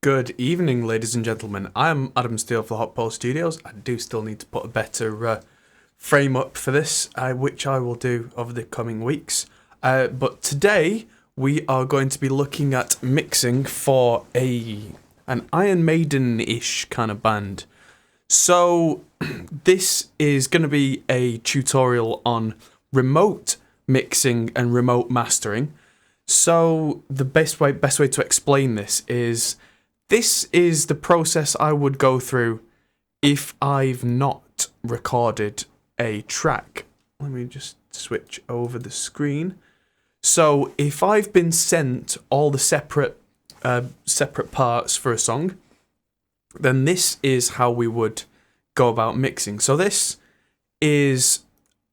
Good evening, ladies and gentlemen. I'm Adam Steele for the Hot Pole Studios. I do still need to put a better frame up for this, which I will do over the coming weeks. But today we are going to be looking at mixing for an Iron Maiden-ish kind of band. So this is going to be a tutorial on remote mixing and remote mastering. So the best way to explain this is the process I would go through if I've not recorded a track. Let me just switch over the screen. So if I've been sent all the separate parts for a song, then this is how we would go about mixing. So this is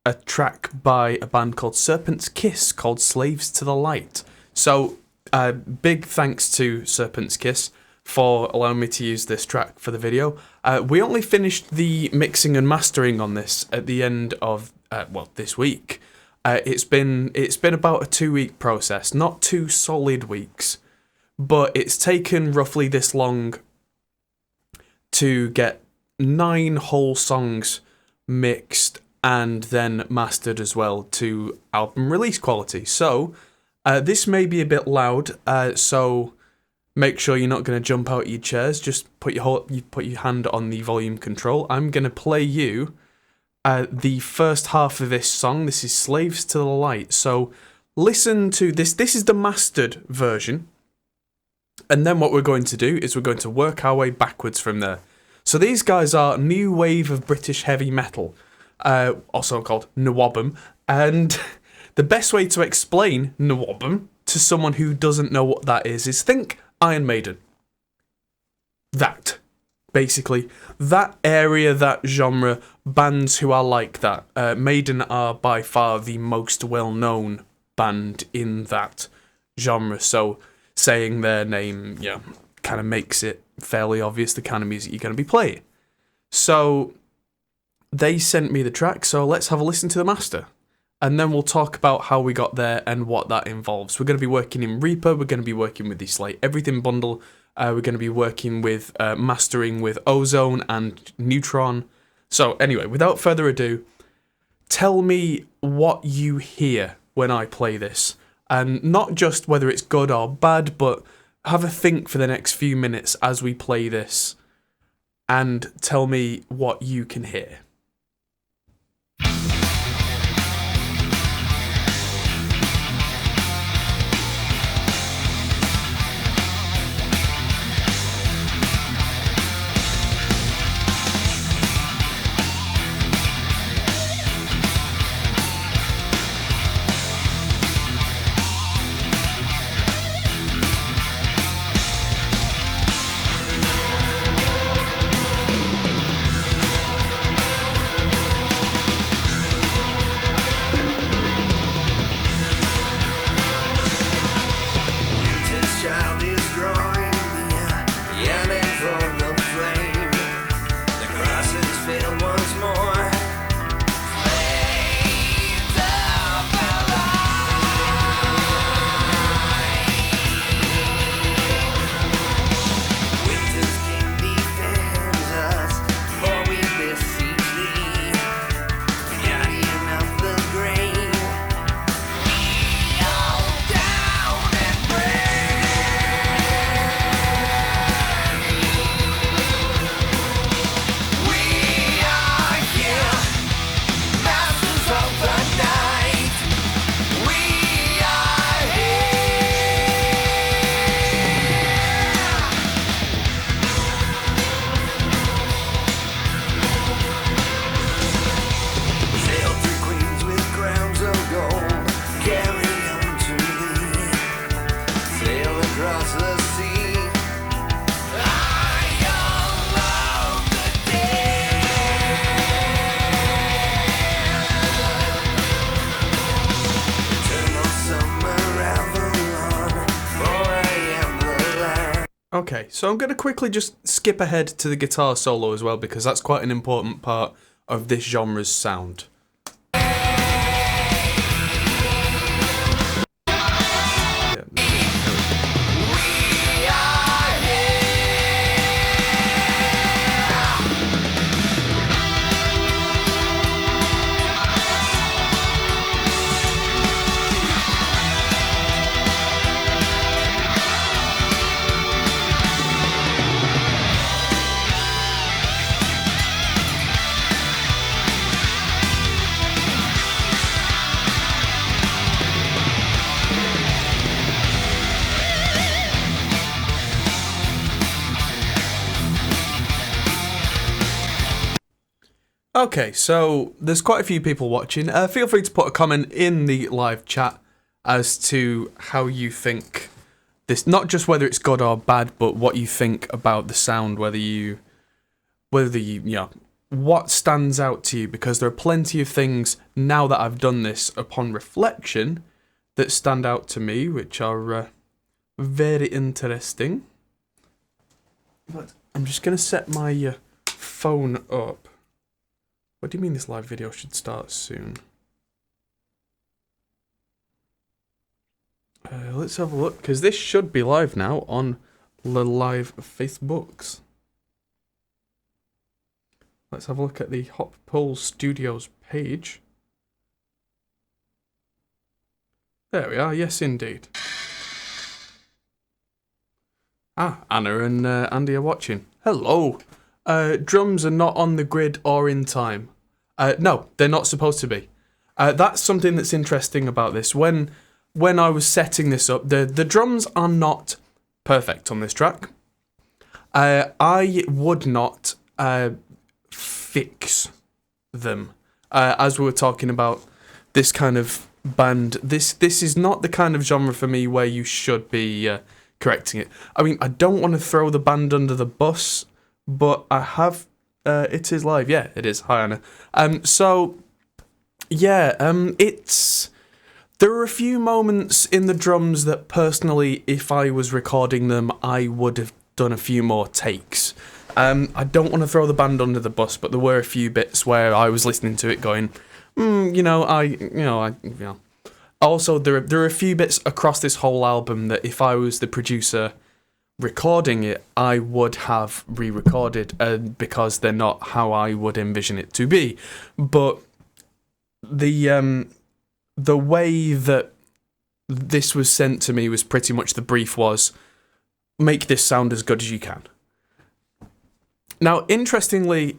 a track by a band called Serpents Kiss called Slaves to the Light. So big thanks to Serpents Kiss for allowing me to use this track for the video. We only finished the mixing and mastering on this at the end of this week. It's been about a 2-week process, not 2 solid weeks, but it's taken roughly this long to get 9 whole songs mixed and then mastered as well to album release quality. So this may be a bit loud, so make sure you're not going to jump out of your chairs. Just put your hand on the volume control. I'm going to play you the first half of this song. This is Slaves to the Light. So listen to this. This is the mastered version. And then what we're going to do is we're going to work our way backwards from there. So these guys are new wave of British heavy metal, also called NWOBHM. And the best way to explain NWOBHM to someone who doesn't know what that is think Iron Maiden. That. Basically. That area, that genre, bands who are like that. Maiden are by far the most well-known band in that genre. So saying their name, kind of makes it fairly obvious the kind of music you're going to be playing. So they sent me the track, so let's have a listen to the master. And then we'll talk about how we got there and what that involves. We're going to be working in Reaper. We're going to be working with the Slate Everything Bundle. We're going to be working with mastering with Ozone and Neutron. So anyway, without further ado, tell me what you hear when I play this. And not just whether it's good or bad, but have a think for the next few minutes as we play this. And tell me what you can hear. Okay, so I'm going to quickly just skip ahead to the guitar solo as well, because that's quite an important part of this genre's sound. Okay, so there's quite a few people watching. Feel free to put a comment in the live chat as to how you think this, not just whether it's good or bad, but what you think about the sound, whether you what stands out to you, because there are plenty of things now that I've done this upon reflection that stand out to me, which are very interesting. But I'm just going to set my phone up. What do you mean this live video should start soon? Let's have a look, because this should be live now on the live Facebooks. Let's have a look at the Hot Pulse Studios page. There we are, yes indeed. Anna and Andy are watching. Hello. Drums are not on the grid or in time. No, they're not supposed to be. That's something that's interesting about this. When I was setting this up, the drums are not perfect on this track. I would not fix them. As we were talking about this kind of band, this is not the kind of genre for me where you should be correcting it. I mean, I don't want to throw the band under the bus, but I have. It is live. Yeah, it is. Hi, Anna. It's. There are a few moments in the drums that personally, if I was recording them, I would have done a few more takes. I don't want to throw the band under the bus, but there were a few bits where I was listening to it going, Also, there are a few bits across this whole album that if I was the producer recording it, I would have re-recorded because they're not how I would envision it to be. But the way that this was sent to me was pretty much the brief was, make this sound as good as you can. Now, interestingly,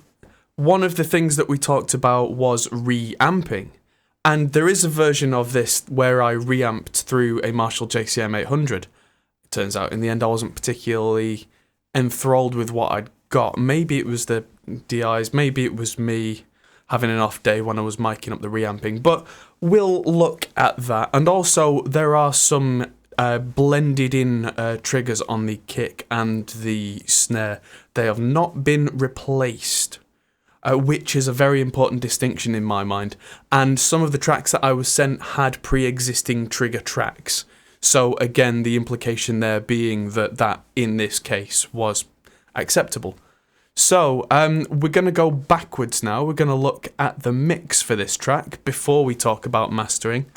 one of the things that we talked about was reamping. And there is a version of this where I reamped through a Marshall JCM 800. It turns out in the end I wasn't particularly enthralled with what I'd got. Maybe it was the DIs, maybe it was me having an off day when I was miking up the reamping. But we'll look at that. And also there are some blended in triggers on the kick and the snare. They have not been replaced. Which is a very important distinction in my mind. And some of the tracks that I was sent had pre-existing trigger tracks. So again, the implication there being that in this case was acceptable. So we're going to go backwards now. We're going to look at the mix for this track before we talk about mastering.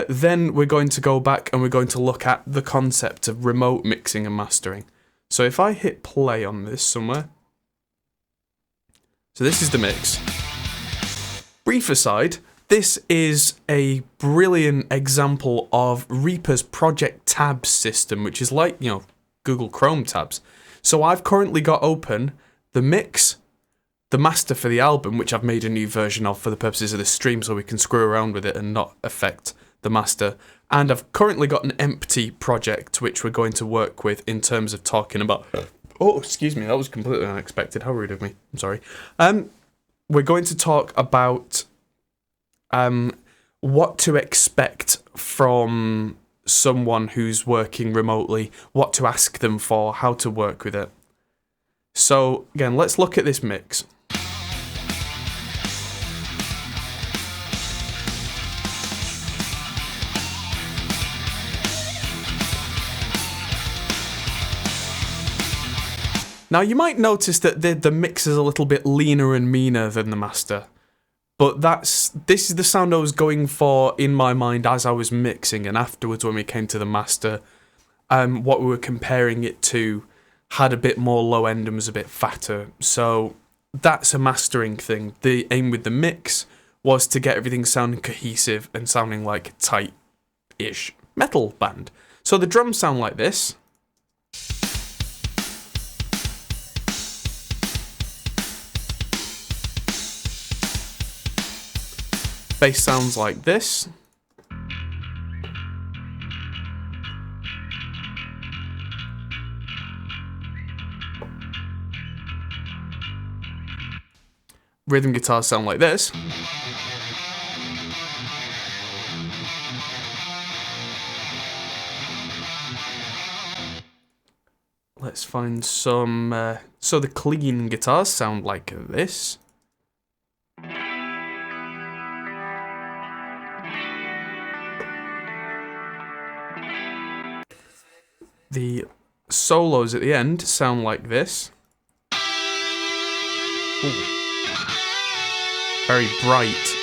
Then we're going to go back and we're going to look at the concept of remote mixing and mastering. So if I hit play on this somewhere. So this is the mix. Brief aside, this is a brilliant example of Reaper's Project Tabs system, which is like, Google Chrome tabs. So I've currently got open the mix, the master for the album, which I've made a new version of for the purposes of this stream so we can screw around with it and not affect the master. And I've currently got an empty project, which we're going to work with in terms of talking about... Oh, excuse me, that was completely unexpected. How rude of me. I'm sorry. We're going to talk about what to expect from someone who's working remotely, what to ask them for, how to work with it. So, again, let's look at this mix. Now, you might notice that the mix is a little bit leaner and meaner than the master, but this is the sound I was going for in my mind as I was mixing, and afterwards when we came to the master, what we were comparing it to had a bit more low end and was a bit fatter, so that's a mastering thing. The aim with the mix was to get everything sounding cohesive and sounding like a tight-ish metal band. So the drums sound like this. Bass sounds like this. rhythm guitars sound like this. Let's find some... so the clean guitars sound like this. The solos at the end sound like this. Ooh. Very bright.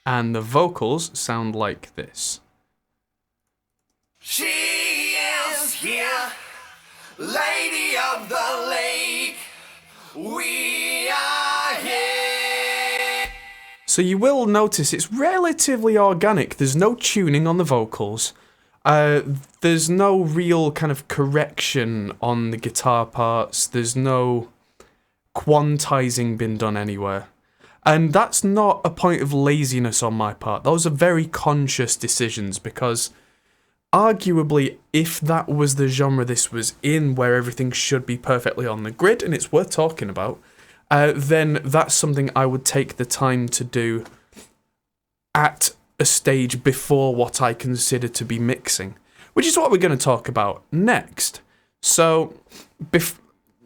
And the vocals sound like this. She is here, Lady of the Lake. We are here. So you will notice it's relatively organic. There's no tuning on the vocals. There's no real kind of correction on the guitar parts. There's no quantizing been done anywhere. And that's not a point of laziness on my part. Those are very conscious decisions because arguably if that was the genre this was in, where everything should be perfectly on the grid and it's worth talking about, then that's something I would take the time to do at a stage before what I consider to be mixing, which is what we're going to talk about next. So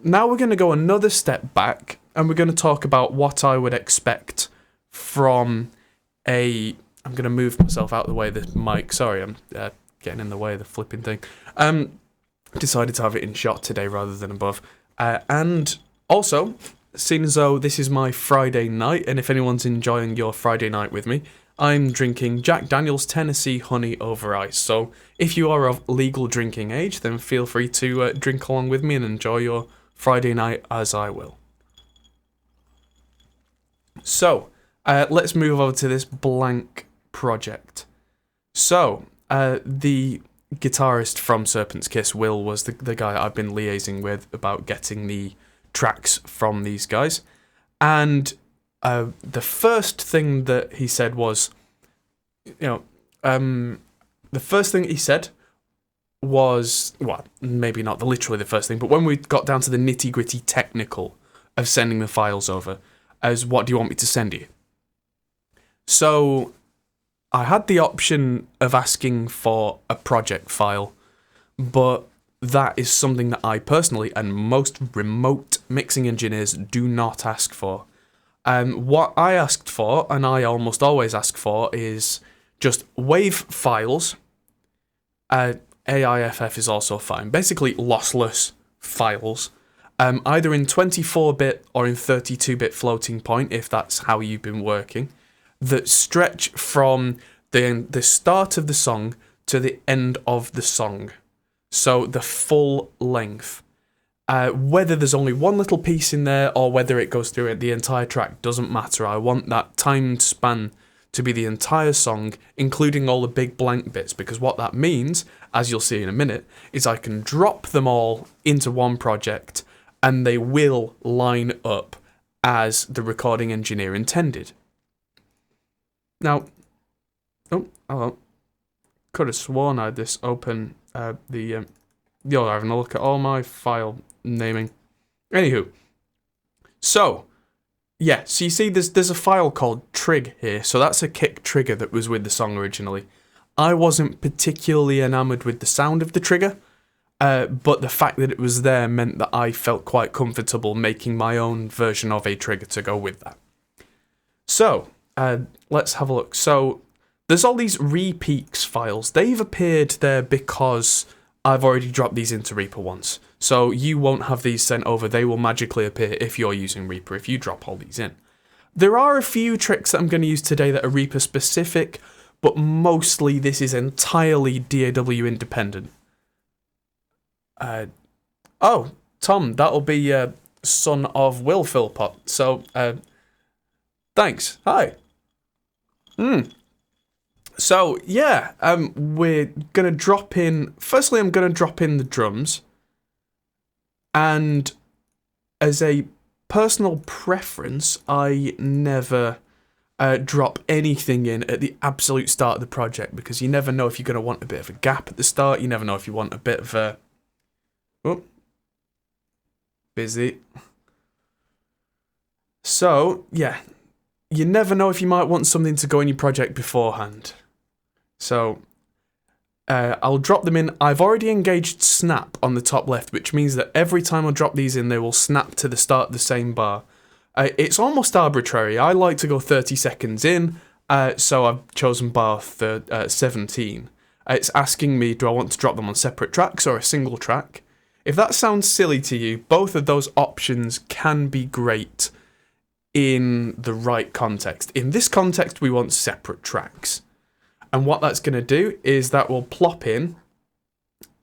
now we're going to go another step back and we're going to talk about what I would expect from I'm going to move myself out of the way of the mic. Sorry, I'm getting in the way of the flipping thing. Decided to have it in shot today rather than above. And also, seeing as though this is my Friday night, and if anyone's enjoying your Friday night with me, I'm drinking Jack Daniel's Tennessee Honey Over Ice. So if you are of legal drinking age, then feel free to drink along with me and enjoy your Friday night as I will. So, let's move over to this blank project. So, the guitarist from Serpents Kiss, Will, was the guy I've been liaising with about getting the tracks from these guys. And the first thing that he said was, the first thing he said was, well, maybe not literally the first thing, but when we got down to the nitty-gritty technical of sending the files over, as what do you want me to send you? So I had the option of asking for a project file, but that is something that I personally and most remote mixing engineers do not ask for. What I asked for, and I almost always ask for, is just WAV files. AIFF is also fine. Basically lossless files. Either in 24-bit or in 32-bit floating point, if that's how you've been working, that stretch from the start of the song to the end of the song. So the full length. Whether there's only one little piece in there or whether it goes through the entire track doesn't matter. I want that time span to be the entire song, including all the big blank bits, because what that means, as you'll see in a minute, is I can drop them all into one project and they will line up as the recording engineer intended. Now, could have sworn I had this open, you're having a look at all my file naming. Anywho, so you see there's a file called trig here, so that's a kick trigger that was with the song originally. I wasn't particularly enamored with the sound of the trigger, but the fact that it was there meant that I felt quite comfortable making my own version of a trigger to go with that. So, let's have a look. So, there's all these repeaks files. They've appeared there because I've already dropped these into Reaper once. So, you won't have these sent over. They will magically appear if you're using Reaper, if you drop all these in. There are a few tricks that I'm going to use today that are Reaper specific, but mostly this is entirely DAW independent. Tom, that'll be son of Will Philpott. So, thanks. Hi. So, yeah, we're going to drop in... Firstly, I'm going to drop in the drums. And as a personal preference, I never drop anything in at the absolute start of the project, because you never know if you're going to want a bit of a gap at the start. You never know if you want a bit of a... Oh. Busy. So, yeah. You never know if you might want something to go in your project beforehand. So, I'll drop them in. I've already engaged snap on the top left, which means that every time I drop these in, they will snap to the start of the same bar. It's almost arbitrary. I like to go 30 seconds in, so I've chosen bar 17. It's asking me, do I want to drop them on separate tracks or a single track? If that sounds silly to you, both of those options can be great in the right context. In this context, we want separate tracks. And what that's going to do is that will plop in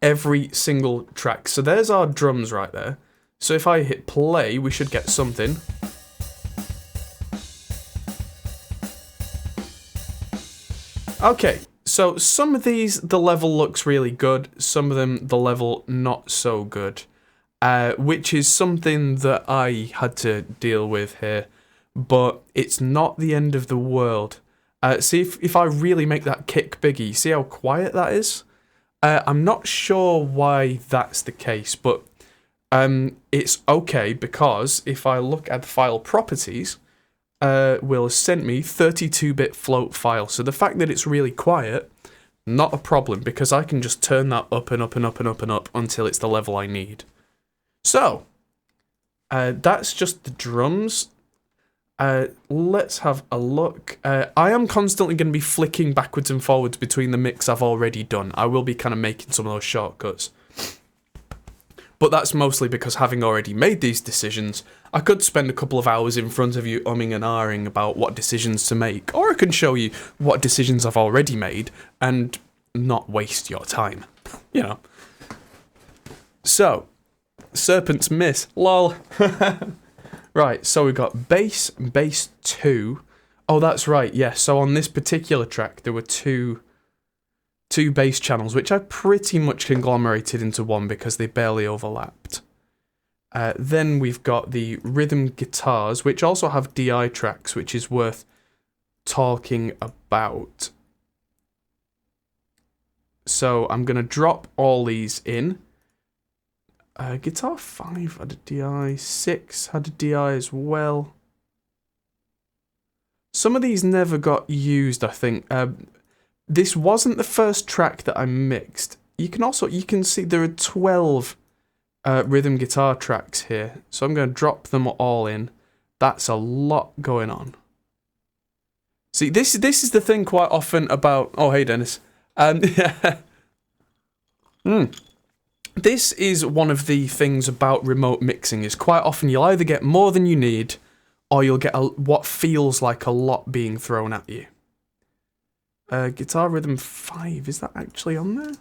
every single track. So there's our drums right there. So if I hit play, we should get something. Okay, so some of these, the level looks really good. Some of them, the level not so good. Which is something that I had to deal with here. But it's not the end of the world. See, if I really make that kick bigger, you see how quiet that is? I'm not sure why that's the case, but it's okay, because if I look at the file properties, will have sent me 32-bit float file. So the fact that it's really quiet, not a problem, because I can just turn that up and up and up and up and up until it's the level I need. So, that's just the drums. Let's have a look. I am constantly going to be flicking backwards and forwards between the mix I've already done. I will be kind of making some of those shortcuts. But that's mostly because, having already made these decisions, I could spend a couple of hours in front of you umming and ahhing about what decisions to make. Or I can show you what decisions I've already made and not waste your time. You know. So, Serpents Miss. Lol. Right, so we've got bass 2. Oh, that's right, yeah. So on this particular track, there were two bass channels, which I pretty much conglomerated into one because they barely overlapped. Then we've got the rhythm guitars, which also have DI tracks, which is worth talking about. So I'm going to drop all these in. Guitar 5 had a DI, 6 had a DI as well. Some of these never got used, I think. This wasn't the first track that I mixed. You can see there are 12 rhythm guitar tracks here. So I'm going to drop them all in. That's a lot going on. See, this is the thing quite often about... Oh, hey, Dennis. This is one of the things about remote mixing, is quite often you'll either get more than you need, or you'll get what feels like a lot being thrown at you. Guitar rhythm 5, is that actually on there?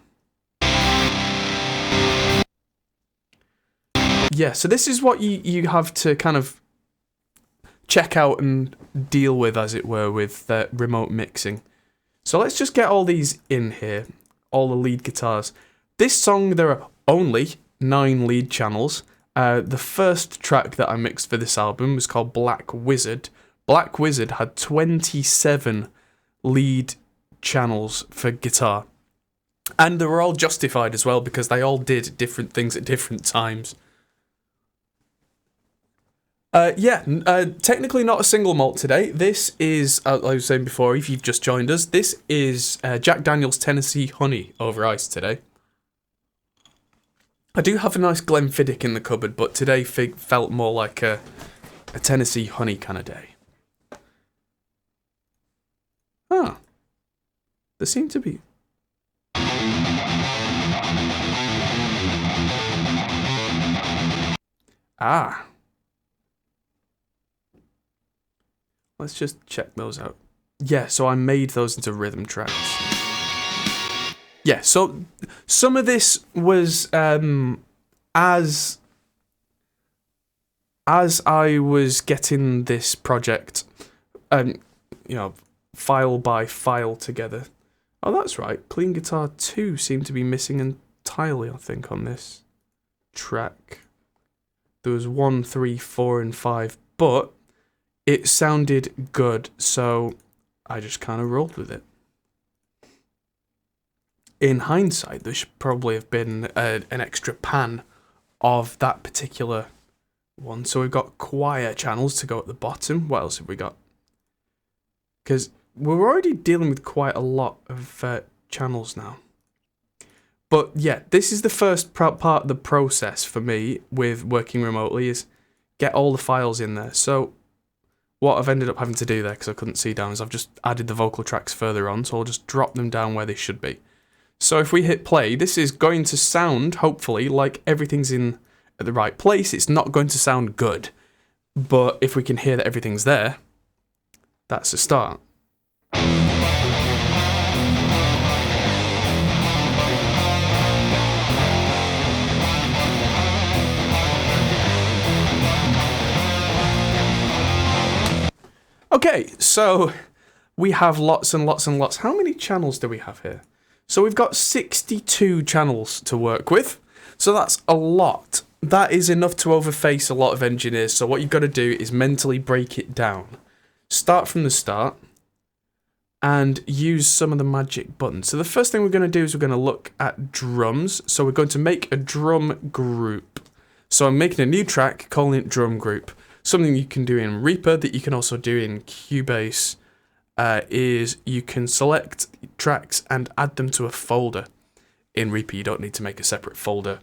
Yeah, so this is what you have to kind of check out and deal with, as it were, with remote mixing. So let's just get all these in here, all the lead guitars. This song, there are only 9 lead channels. The first track that I mixed for this album was called Black Wizard. Black Wizard had 27 lead channels for guitar. And they were all justified as well, because they all did different things at different times. Technically not a single malt today. This is, like I was saying before, if you've just joined us, this is Jack Daniel's Tennessee Honey over ice today. I do have a nice Glenfiddich in the cupboard, but today felt more like a Tennessee Honey kind of day. Huh. There seem to be... Ah. Let's just check those out. Yeah, so I made those into rhythm tracks. Yeah, so some of this was as I was getting this project, file by file together. Oh, that's right. Clean Guitar 2 seemed to be missing entirely, I think, on this track. There was 1, 3, 4, and 5, but it sounded good, so I just kind of rolled with it. In hindsight, there should probably have been an extra pan of that particular one. So we've got choir channels to go at the bottom. What else have we got? Because we're already dealing with quite a lot of channels now. But yeah, this is the first part of the process for me with working remotely, is get all the files in there. So what I've ended up having to do there, because I couldn't see down, is I've just added the vocal tracks further on, so I'll just drop them down where they should be. So if we hit play, this is going to sound, hopefully, like everything's in at the right place. It's not going to sound good, but if we can hear that everything's there, that's a start. Okay, so we have lots and lots and lots. How many channels do we have here? So we've got 62 channels to work with. So that's a lot. That is enough to overface a lot of engineers. So what you've got to do is mentally break it down. Start from the start and use some of the magic buttons. So the first thing we're going to do is we're going to look at drums. So we're going to make a drum group. So I'm making a new track, calling it drum group. Something you can do in Reaper that you can also do in Cubase is you can select tracks and add them to a folder. In Reaper, you don't need to make a separate folder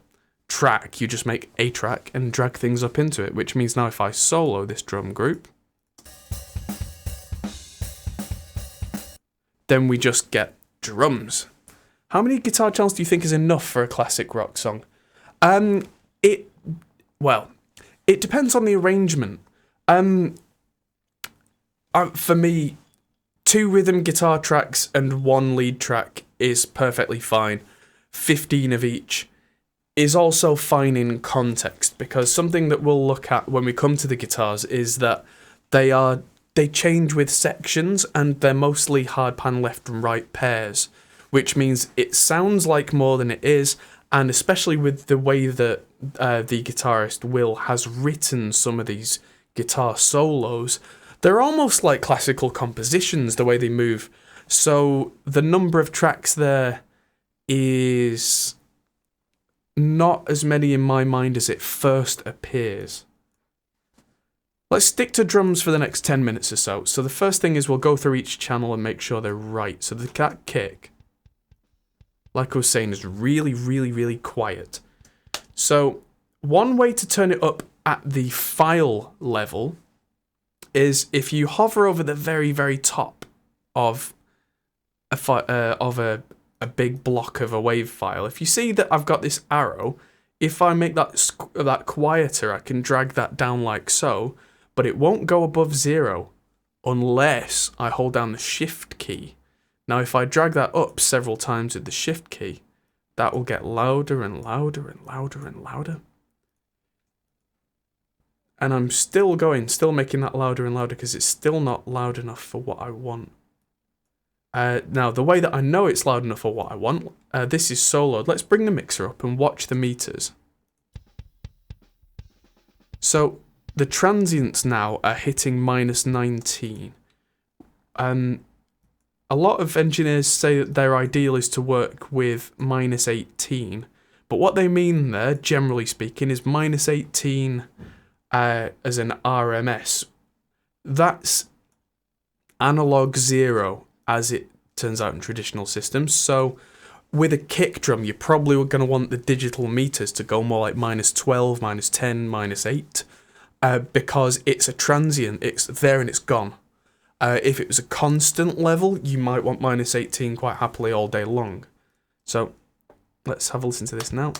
track. You just make a track and drag things up into it, which means now if I solo this drum group, then we just get drums. How many guitar channels do you think is enough for a classic rock song? It depends on the arrangement. For me, 2 rhythm guitar tracks and 1 lead track is perfectly fine. 15 of each is also fine in context, because something that we'll look at when we come to the guitars is that they change with sections, and they're mostly hard pan left and right pairs, which means it sounds like more than it is. And especially with the way that the guitarist Will has written some of these guitar solos, they're almost like classical compositions, the way they move. So the number of tracks there is not as many in my mind as it first appears. Let's stick to drums for the next 10 minutes or so. So the first thing is we'll go through each channel and make sure they're right. So the cat kick, like I was saying, is really, really, really quiet. So one way to turn it up at the file level is if you hover over the very, very top of a big block of a wave file. If you see that I've got this arrow, if I make that quieter, I can drag that down like so, but it won't go above 0 unless I hold down the shift key. Now, if I drag that up several times with the shift key, that will get louder and louder and louder and louder. And I'm still making that louder and louder because it's still not loud enough for what I want. Now, the way that I know it's loud enough for what I want, this is soloed. Let's bring the mixer up and watch the meters. So, the transients now are hitting -19. A lot of engineers say that their ideal is to work with -18, but what they mean there, generally speaking, is -18 as an RMS. That's analog 0, as it turns out in traditional systems. So with a kick drum, you're probably going to want the digital meters to go more like -12, -10, -8, because it's a transient, it's there and it's gone. If it was a constant level, you might want -18 quite happily all day long. So let's have a listen to this now.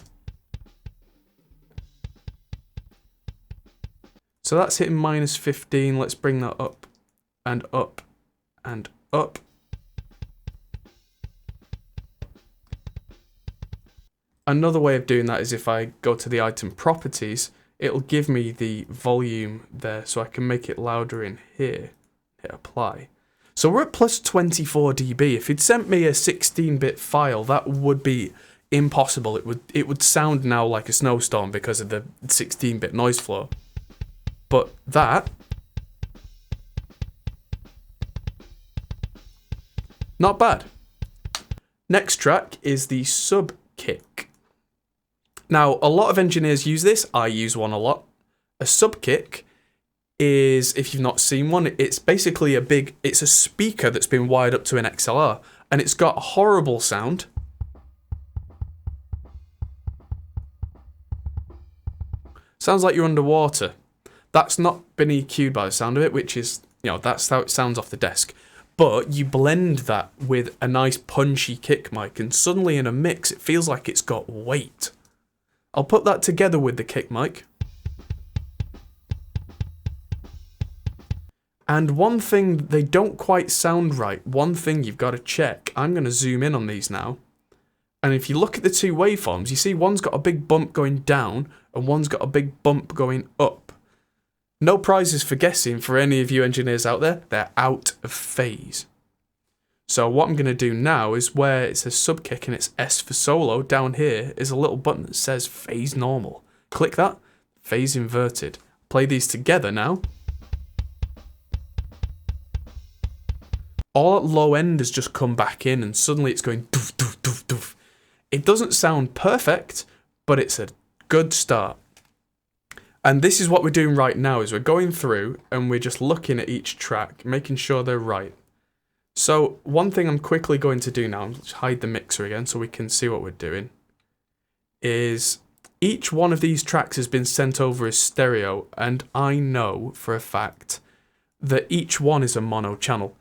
So that's hitting -15. Let's bring that up and up and up. Another way of doing that is if I go to the item properties, it'll give me the volume there, so I can make it louder in here. Hit apply. So we're at +24 dB. If you'd sent me a 16-bit file, that would be impossible. It would sound now like a snowstorm because of the 16-bit noise floor. But that Not bad. Next track is the sub kick. Now, a lot of engineers use this. I use one a lot. A sub kick is, if you've not seen one, it's basically it's a speaker that's been wired up to an XLR, and it's got a horrible sound. Sounds like you're underwater. That's not been EQ'd by the sound of it, which is, that's how it sounds off the desk. But you blend that with a nice punchy kick mic, and suddenly in a mix, it feels like it's got weight. I'll put that together with the kick mic. And one thing, they don't quite sound right. One thing you've got to check. I'm going to zoom in on these now. And if you look at the two waveforms, you see one's got a big bump going down and one's got a big bump going up. No prizes for guessing for any of you engineers out there. They're out of phase. So what I'm going to do now is where it says sub kick and it's S for solo, down here is a little button that says phase normal. Click that, phase inverted. Play these together now. All at low end has just come back in and suddenly it's going doof, doof, doof, doof. It doesn't sound perfect, but it's a good start. And this is what we're doing right now, is we're going through and we're just looking at each track, making sure they're right. So one thing I'm quickly going to do now, let's hide the mixer again so we can see what we're doing, is each one of these tracks has been sent over as stereo, and I know for a fact that each one is a mono channel.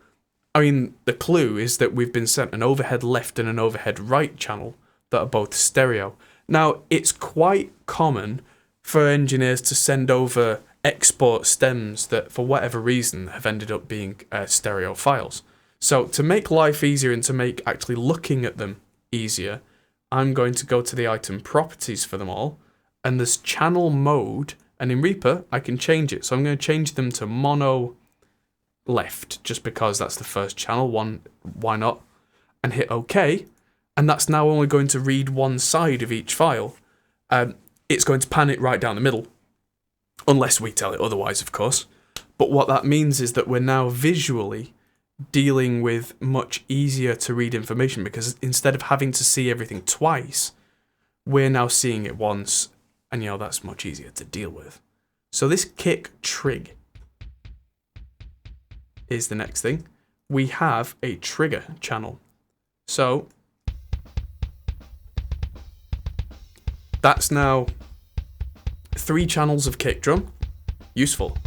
I mean, the clue is that we've been sent an overhead left and an overhead right channel that are both stereo. Now, it's quite common for engineers to send over export stems that, for whatever reason, have ended up being stereo files. So to make life easier and to make actually looking at them easier, I'm going to go to the item properties for them all, and there's channel mode, and in Reaper, I can change it. So I'm going to change them to mono left, just because that's the first channel, why not, and hit OK, and that's now only going to read one side of each file. It's going to pan it right down the middle, unless we tell it otherwise, of course. But what that means is that we're now visually dealing with much easier to read information, because instead of having to see everything twice, we're now seeing it once, and that's much easier to deal with. So this kick trig is the next thing. We have a trigger channel. So that's now 3 channels of kick drum. Useful.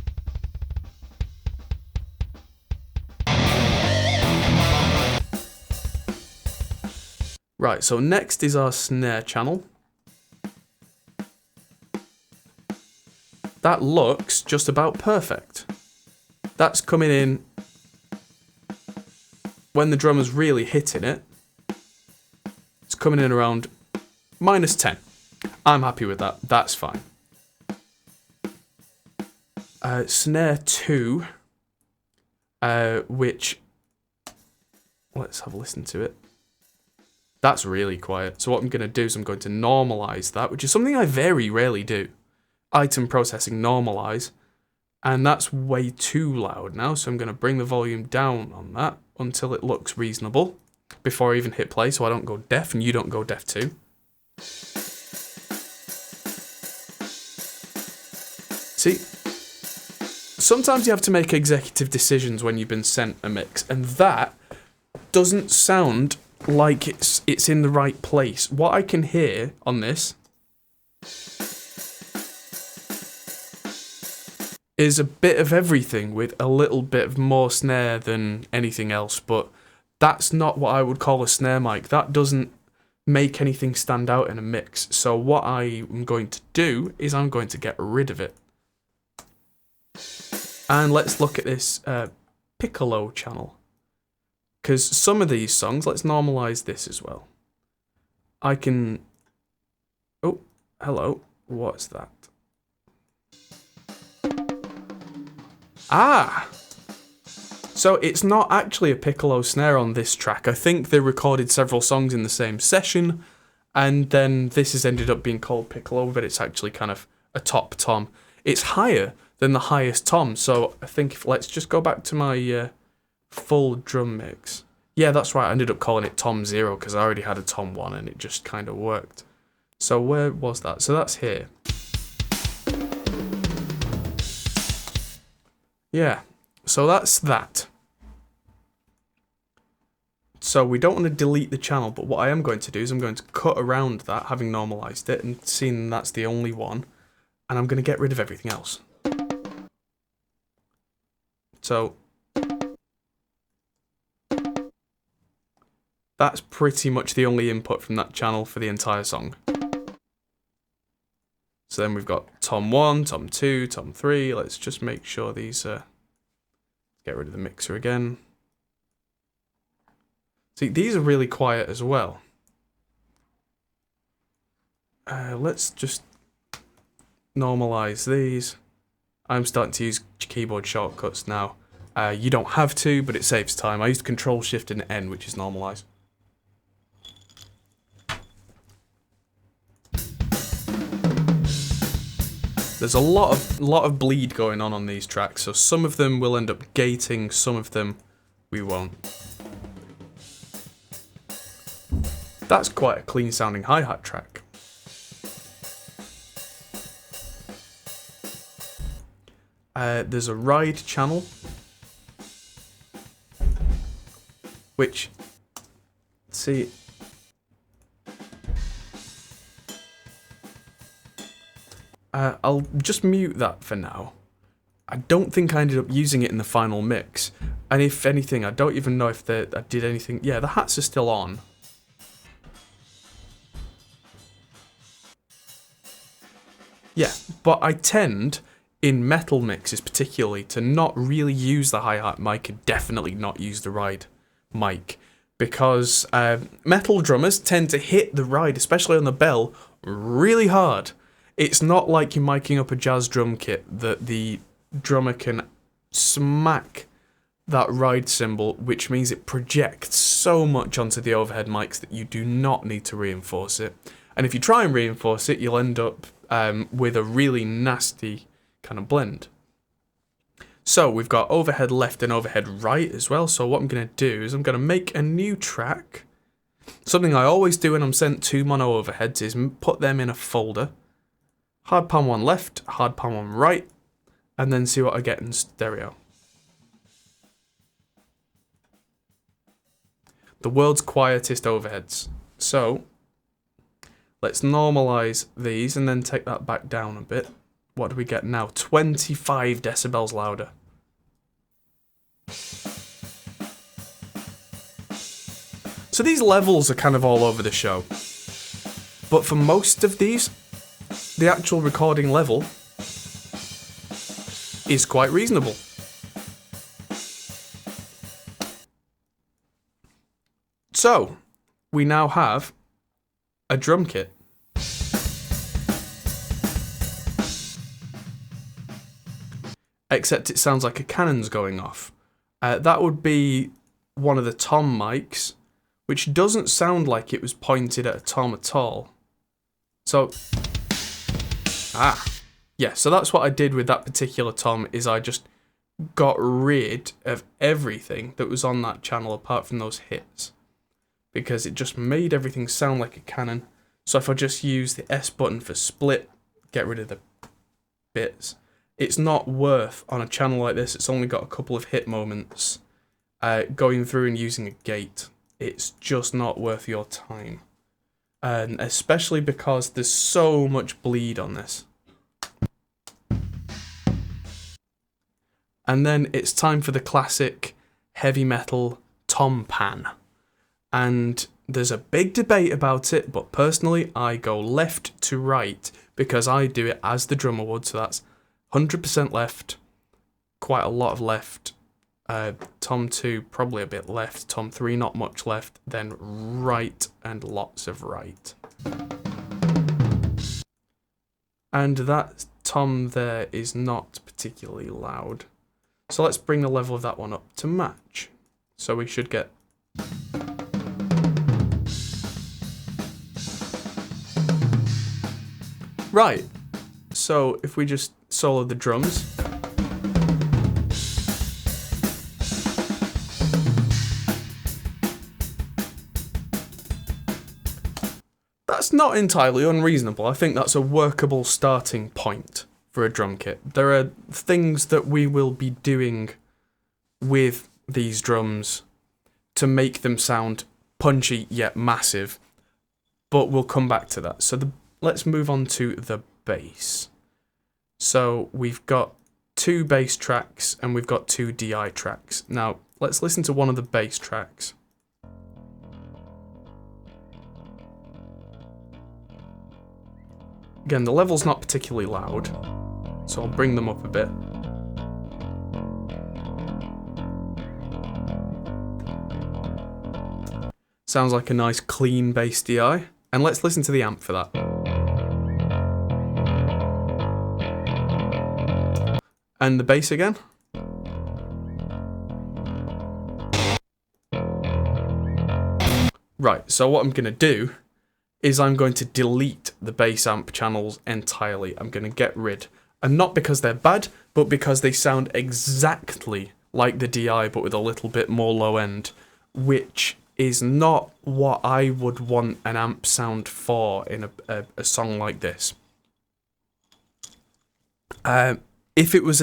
Right, so next is our snare channel. That looks just about perfect. That's coming in when the drummer's really hitting it. It's coming in around -10. I'm happy with that. That's fine. Snare 2, which, let's have a listen to it. That's really quiet. So what I'm going to do is I'm going to normalize that, which is something I very rarely do. Item processing, normalize. And that's way too loud now, so I'm going to bring the volume down on that until it looks reasonable before I even hit play, so I don't go deaf and you don't go deaf too. See, sometimes you have to make executive decisions when you've been sent a mix, and that doesn't sound like it's in the right place. What I can hear on this is a bit of everything with a little bit of more snare than anything else, but that's not what I would call a snare mic. That doesn't make anything stand out in a mix. So what I am going to do is I'm going to get rid of it. And let's look at this piccolo channel. Because some of these songs, let's normalize this as well. I can... Oh, hello. What's that? Ah! So it's not actually a piccolo snare on this track. I think they recorded several songs in the same session, and then this has ended up being called piccolo, but it's actually kind of a top tom. It's higher than the highest tom, so I think let's just go back to my full drum mix. Yeah, that's right. I ended up calling it Tom 0 because I already had a Tom 1 and it just kind of worked. So where was that? So that's here. Yeah, so that's that. So we don't want to delete the channel, but what I am going to do is I'm going to cut around that, having normalized it and seen that's the only one, and I'm going to get rid of everything else. So that's pretty much the only input from that channel for the entire song. So then we've got Tom 1, Tom 2, Tom 3. Let's just make sure these get rid of the mixer again. See, these are really quiet as well. Let's just normalize these. I'm starting to use keyboard shortcuts now. You don't have to, but it saves time. I used Control Shift and N, which is normalize. There's a lot of bleed going on these tracks, so some of them will end up gating, some of them we won't. That's quite a clean sounding hi-hat track. There's a ride channel, which, see, I'll just mute that for now. I don't think I ended up using it in the final mix, and if anything, I don't even know if I did anything. Yeah, the hats are still on. Yeah, but I tend, in metal mixes particularly, to not really use the hi-hat mic and definitely not use the ride mic, because metal drummers tend to hit the ride, especially on the bell, really hard. It's not like you're miking up a jazz drum kit that the drummer can smack that ride cymbal, which means it projects so much onto the overhead mics that you do not need to reinforce it. And if you try and reinforce it, you'll end up with a really nasty kind of blend. So we've got overhead left and overhead right as well. So what I'm going to do is I'm going to make a new track. Something I always do when I'm sent 2 mono overheads is put them in a folder. Hard pan 1 left, hard pan 1 right, and then see what I get in stereo. The world's quietest overheads. So let's normalize these and then take that back down a bit. What do we get now? 25 decibels louder. So these levels are kind of all over the show. But for most of these, the actual recording level is quite reasonable. So, we now have a drum kit. Except it sounds like a cannon's going off. That would be one of the tom mics, which doesn't sound like it was pointed at a tom at all. So, yeah, so that's what I did with that particular tom, is I just got rid of everything that was on that channel apart from those hits, because it just made everything sound like a cannon. So if I just use the S button for split, get rid of the bits, it's not worth, on a channel like this, it's only got a couple of hit moments, going through and using a gate. It's just not worth your time. And especially because there's so much bleed on this. And then it's time for the classic heavy metal tom pan. And there's a big debate about it, but personally I go left to right because I do it as the drummer would, so that's 100% left, quite a lot of left, tom 2 probably a bit left, tom 3 not much left, then right and lots of right. And that tom there is not particularly loud. So let's bring the level of that one up to match. So we should get... Right, so if we just solo the drums. that's not entirely unreasonable. I think that's a workable starting point for a drum kit. There are things that we will be doing with these drums to make them sound punchy yet massive, but we'll come back to that. So let's move on to the bass. So we've got 2 bass tracks and we've got 2 DI tracks. Now let's listen to one of the bass tracks. Again, the level's not particularly loud, so I'll bring them up a bit. Sounds like a nice clean bass DI. And let's listen to the amp for that. And the bass again. Right, so what I'm going to do is I'm going to delete the bass amp channels entirely. I'm going to get rid. And not because they're bad, but because they sound exactly like the DI, but with a little bit more low end, which is not what I would want an amp sound for in a song like this. If it was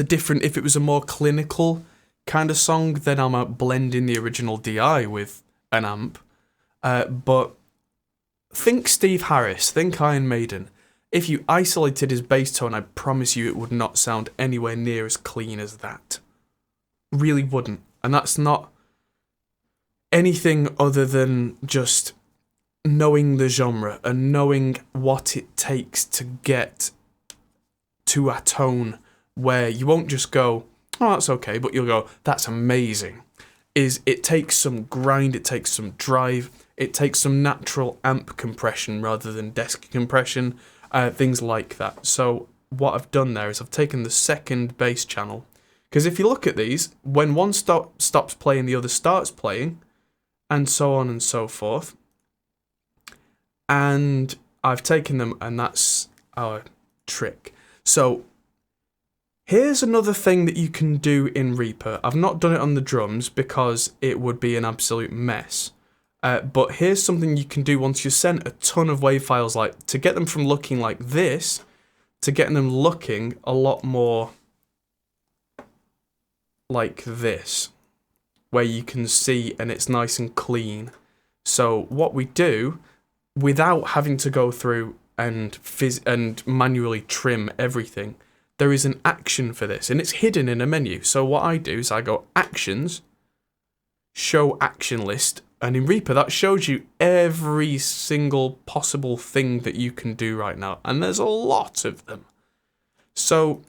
a more clinical kind of song, then I might blend in the original DI with an amp. But think Steve Harris, think Iron Maiden. If you isolated his bass tone, I promise you it would not sound anywhere near as clean as that. Really wouldn't. And that's not anything other than just knowing the genre and knowing what it takes to get to a tone where you won't just go, oh, that's okay, but you'll go, that's amazing. It takes some grind, it takes some drive, it takes some natural amp compression rather than desk compression, things like that. So what I've done there is I've taken the second bass channel, because if you look at these, when one stops playing, the other starts playing, and so on and so forth. And I've taken them, and that's our trick. So here's another thing that you can do in Reaper. I've not done it on the drums because it would be an absolute mess. But here's something you can do once you've sent a ton of wave files, like to get them from looking like this to getting them looking a lot more like this, where you can see and it's nice and clean. So what we do, without having to go through and manually trim everything, there is an action for this, and it's hidden in a menu. So what I do is I go Actions, Show Action List, and in Reaper that shows you every single possible thing that you can do right now, and there's a lot of them. So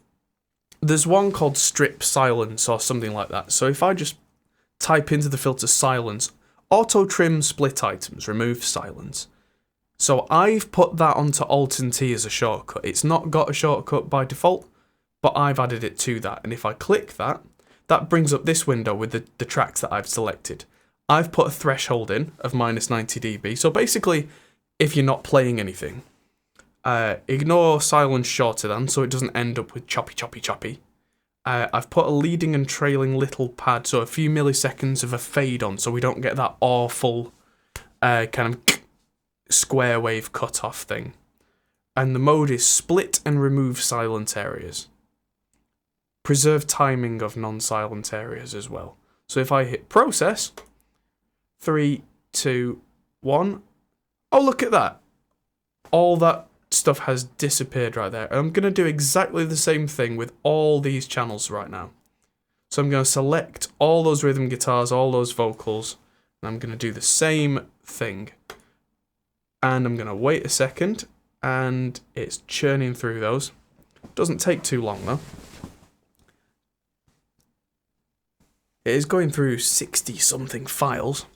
there's one called Strip Silence or something like that. So if I just type into the filter silence, auto trim split items, remove silence. So I've put that onto Alt and T as a shortcut. It's not got a shortcut by default, but I've added it to that. And if I click that, that brings up this window with the tracks that I've selected. I've put a threshold in of -90 dB. So basically, if you're not playing anything, ignore silence shorter than, so it doesn't end up with choppy. I've put a leading and trailing little pad, so a few milliseconds of a fade on, so we don't get that awful kind of square wave cutoff thing. And the mode is split and remove silent areas. Preserve timing of non-silent areas as well. So if I hit process, 3, 2, 1, oh look at that. All that stuff has disappeared right there. And I'm going to do exactly the same thing with all these channels right now. So I'm going to select all those rhythm guitars, all those vocals, and I'm going to do the same thing. And I'm going to wait a second, and it's churning through those. Doesn't take too long though. It is going through 60 something files.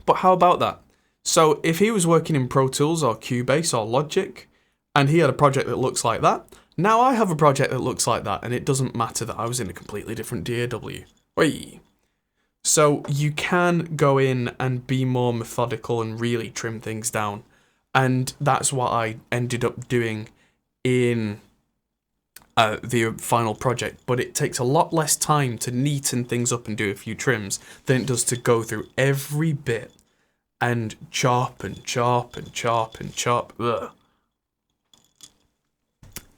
But how about that? So if he was working in Pro Tools or Cubase or Logic, and he had a project that looks like that, now I have a project that looks like that, and it doesn't matter that I was in a completely different DAW. Whee! So you can go in and be more methodical and really trim things down. And that's what I ended up doing in the final project. But it takes a lot less time to neaten things up and do a few trims than it does to go through every bit and chop and chop and chop and chop. Ugh.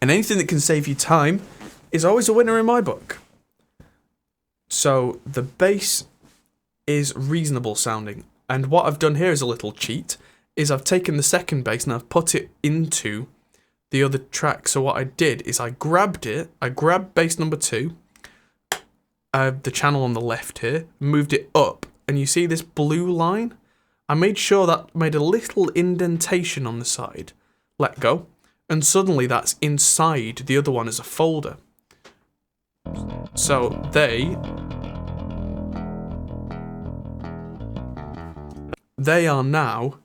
And anything that can save you time is always a winner in my book. So the bass is reasonable sounding. And what I've done here is a little cheat, is I've taken the second bass and I've put it into the other track. So what I did is I grabbed bass number 2, the channel on the left here, moved it up, and you see this blue line? I made sure that made a little indentation on the side. Let go. And suddenly that's inside the other one as a folder. So they are now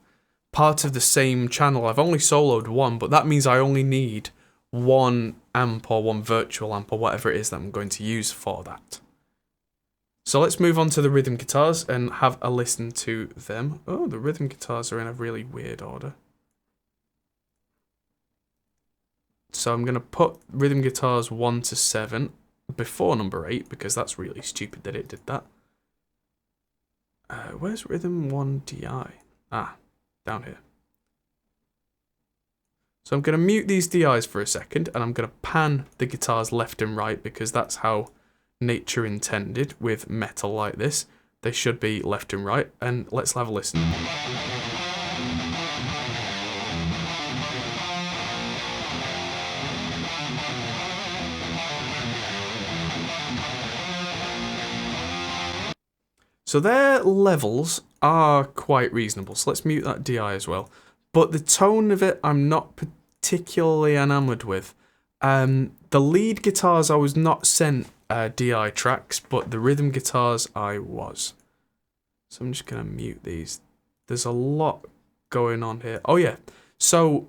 part of the same channel. I've only soloed one, but that means I only need one amp or one virtual amp or whatever it is that I'm going to use for that. So let's move on to the rhythm guitars and have a listen to them. Oh, the rhythm guitars are in a really weird order. So I'm going to put rhythm guitars 1 to 7 before number 8 because that's really stupid that it did that. Where's rhythm 1 DI? Ah, down here. So I'm going to mute these DIs for a second and I'm going to pan the guitars left and right because that's how nature intended with metal like this. They should be left and right, and let's have a listen. So their levels are quite reasonable, so let's mute that DI as well. But the tone of it I'm not particularly enamoured with. The lead guitars I was not sent DI tracks, but the rhythm guitars I was. So I'm just going to mute these. There's a lot going on here. Oh yeah, so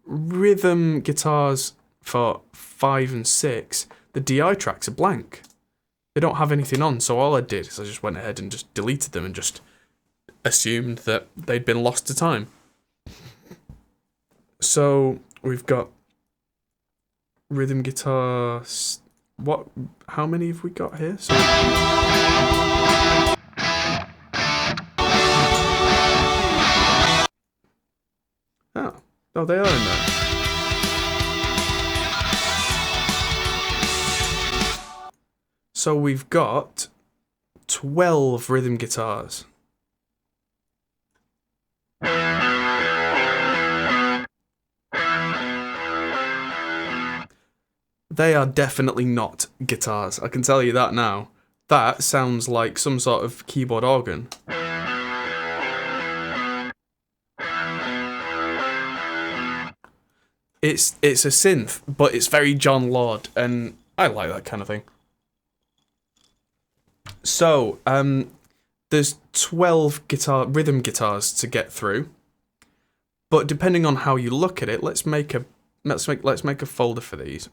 rhythm guitars for 5 and 6, the DI tracks are blank. They don't have anything on, so all I did is I just went ahead and just deleted them and just assumed that they'd been lost to time. So we've got rhythm guitars. What? How many have we got here? So oh, they are in there. So we've got 12 rhythm guitars. They are definitely not guitars, I can tell you that now. That sounds like some sort of keyboard organ. It's a synth, but it's very John Lord, and I like that kind of thing. So, there's 12 rhythm guitars to get through, but depending on how you look at it, let's make a folder for these.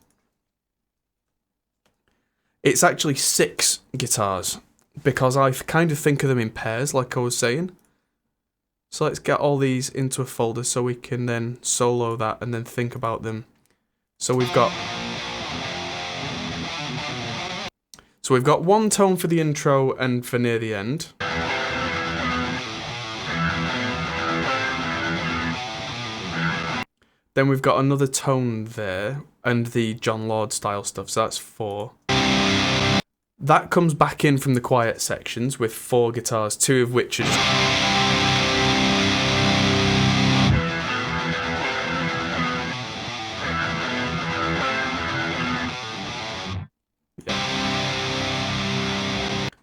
It's actually 6 guitars because I kind of think of them in pairs, like I was saying. So let's get all these into a folder so we can then solo that and then think about them. So we've got one tone for the intro and for near the end. Then we've got another tone there and the John Lord style stuff, so that's 4. That comes back in from the quiet sections with 4 guitars, 2 of which are just...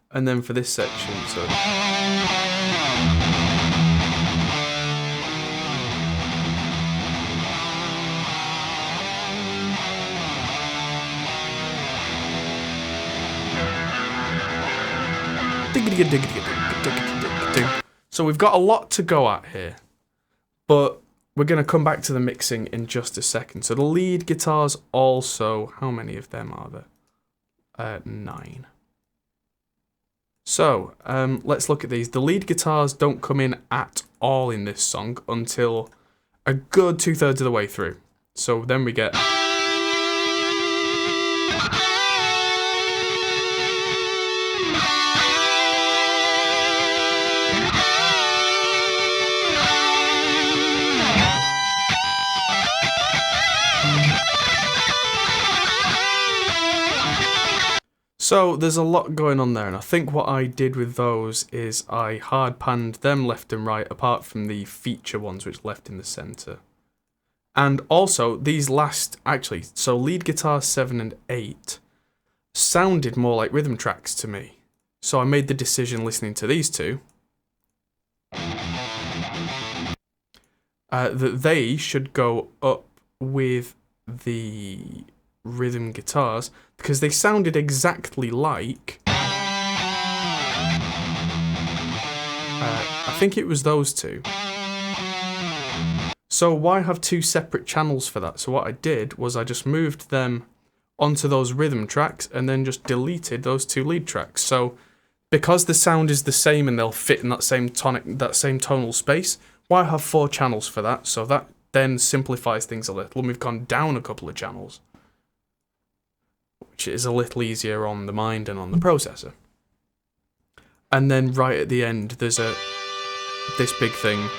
And then for this section, so... So we've got a lot to go at here, but we're going to come back to the mixing in just a second. So the lead guitars also, how many of them are there? 9. So, let's look at these. The lead guitars don't come in at all in this song until a good 2/3 of the way through. So then we get... So there's a lot going on there, and I think what I did with those is I hard panned them left and right, apart from the feature ones which left in the centre. And also these last, actually, so lead guitar 7 and 8 sounded more like rhythm tracks to me. So I made the decision listening to these two that they should go up with the rhythm guitars because they sounded exactly like I think it was those two. So why have two separate channels for that? So what I did was I just moved them onto those rhythm tracks and then just deleted those two lead tracks. So because the sound is the same and they'll fit in that same tonic, that same tonal space, why have 4 channels for that? So that then simplifies things a little, and we've gone down a couple of channels, which is a little easier on the mind and on the processor. And then right at the end, there's this big thing.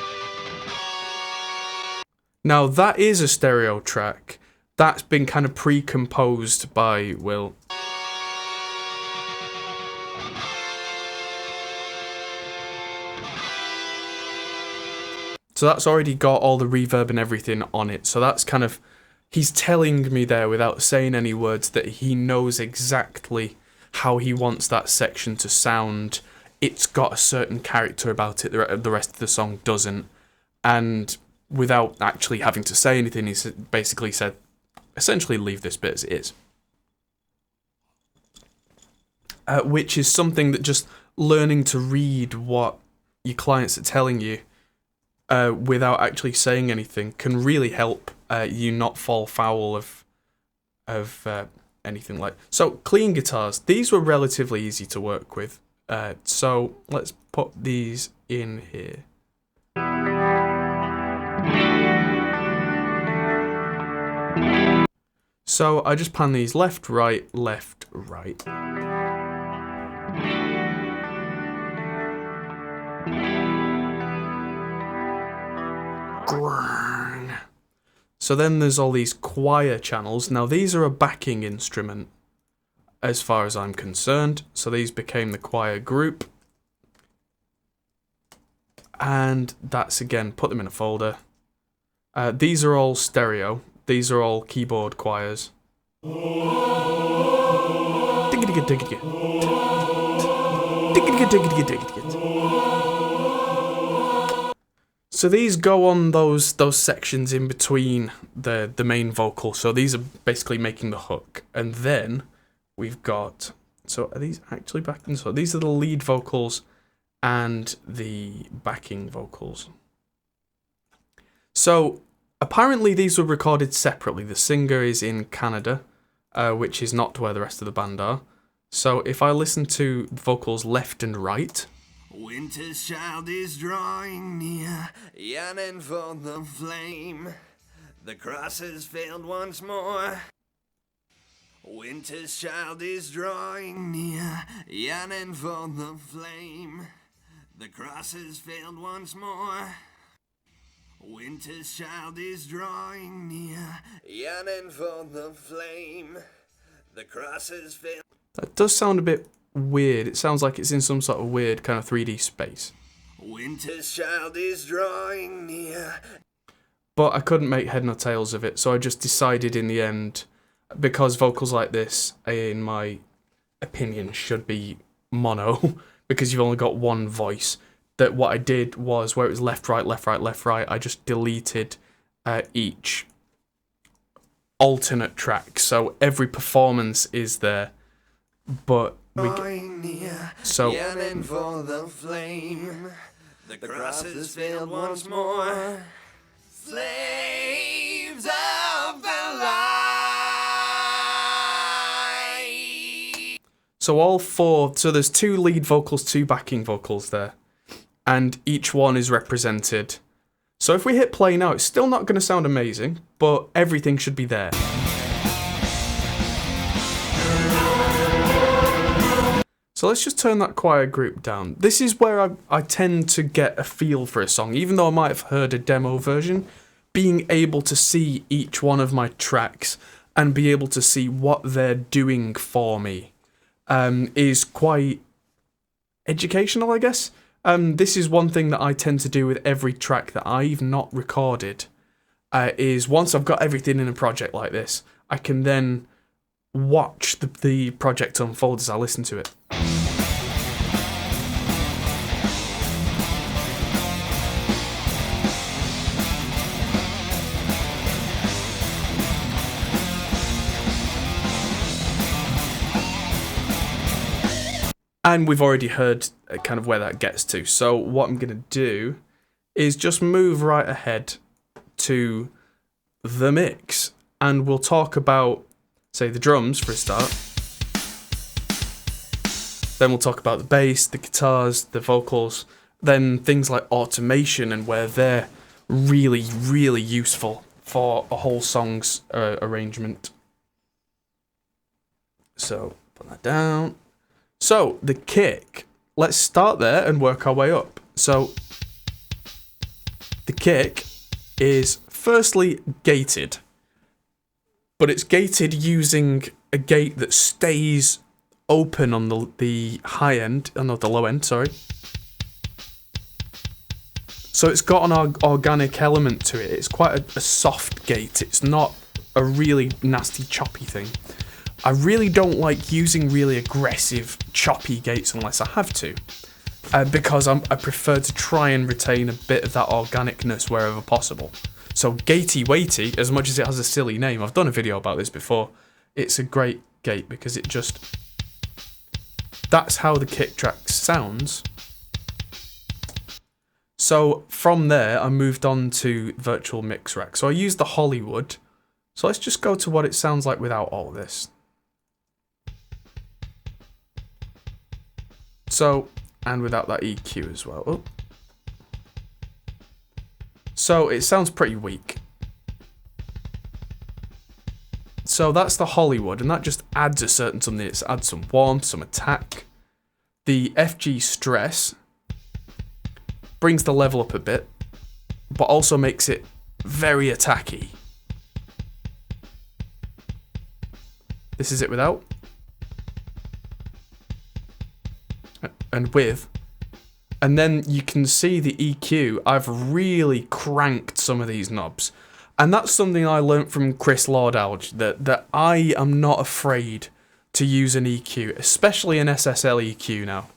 Now that is a stereo track. That's been kind of pre-composed by Will. So that's already got all the reverb and everything on it. So that's kind of, he's telling me there without saying any words that he knows exactly how he wants that section to sound. It's got a certain character about it, the rest of the song doesn't. And without actually having to say anything, he basically said, essentially leave this bit as it is. Which is something that just learning to read what your clients are telling you without actually saying anything can really help you not fall foul of anything like. So clean guitars, these were relatively easy to work with. So let's put these in here. So I just pan these left, right, left, right. So then there's all these choir channels. Now these are a backing instrument as far as I'm concerned. So these became the choir group. And that's, again, put them in a folder. These are all stereo. These are all keyboard choirs. So these go on those sections in between the main vocal. So these are basically making the hook. And then we've got, so are these actually backing? So these are the lead vocals and the backing vocals. So apparently these were recorded separately. The singer is in Canada, which is not where the rest of the band are. So if I listen to vocals left and right. Winter's child is drawing near, yearning for the flame. The cross has failed once more. Winter's child is drawing near, yearning for the flame. The cross has failed once more. Winter's child is drawing near, yearning for the flame. The cross has failed. That does sound a bit weird. It sounds like it's in some sort of weird kind of 3D space. Winter's child is drawing near. But I couldn't make head nor tails of it, so I just decided in the end, because vocals like this, in my opinion, should be mono, because you've only got one voice, that what I did was, where it was left, right, left, right, left, right, I just deleted each alternate track, so every performance is there, but so yearning for the flame. The cross has failed once more. Slaves of the light. So all 4, so there's 2 lead vocals, 2 backing vocals there, and each one is represented. So if we hit play now, it's still not going to sound amazing, but everything should be there. So let's just turn that choir group down. This is where I tend to get a feel for a song, even though I might have heard a demo version, being able to see each one of my tracks and be able to see what they're doing for me. is quite educational, I guess. This is one thing that I tend to do with every track that I've not recorded, is once I've got everything in a project like this, I can then watch the project unfold as I listen to it. And we've already heard kind of where that gets to. So what I'm going to do is just move right ahead to the mix. And we'll talk about, say, the drums for a start. Then we'll talk about the bass, the guitars, the vocals. Then things like automation and where they're really, really useful for a whole song's arrangement. So put that down. So, the kick, let's start there and work our way up. So, the kick is firstly gated, but it's gated using a gate that stays open on the high end, not the low end, sorry. So it's got an organic element to it. It's quite a soft gate. It's not a really nasty choppy thing. I really don't like using really aggressive, choppy gates unless I have to, because I prefer to try and retain a bit of that organicness wherever possible. So Gatey Watey, as much as it has a silly name, I've done a video about this before, it's a great gate because it just... that's how the kick track sounds. So from there, I moved on to Virtual Mix Rack. So I used the Hollywood. So let's just go to what it sounds like without all this. So, and without that EQ as well. Oh. So it sounds pretty weak. So that's the Hollywood, and that just adds a certain something. It adds some warmth, some attack. The FG Stress brings the level up a bit, but also makes it very attacky. This is it without. And with. And then you can see the EQ. I've really cranked some of these knobs. And that's something I learnt from Chris Lordalge, that I am not afraid to use an EQ, especially an SSL EQ now.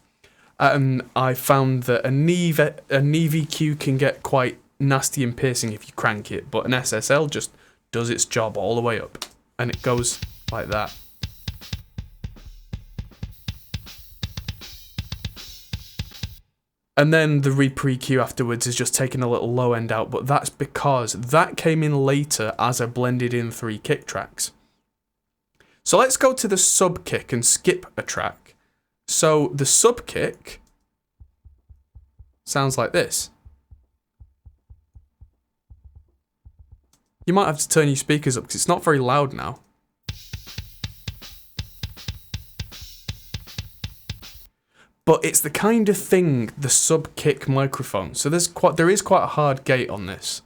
I found that a Neve EQ can get quite nasty and piercing if you crank it, but an SSL just does its job all the way up. And it goes like that. And then the Repre-EQ afterwards is just taking a little low end out, but that's because that came in later as I blended in 3 kick tracks. So let's go to the sub kick and skip a track. So the sub kick sounds like this. You might have to turn your speakers up because it's not very loud now. But it's the kind of thing, the sub kick microphone. So there is quite a hard gate on this.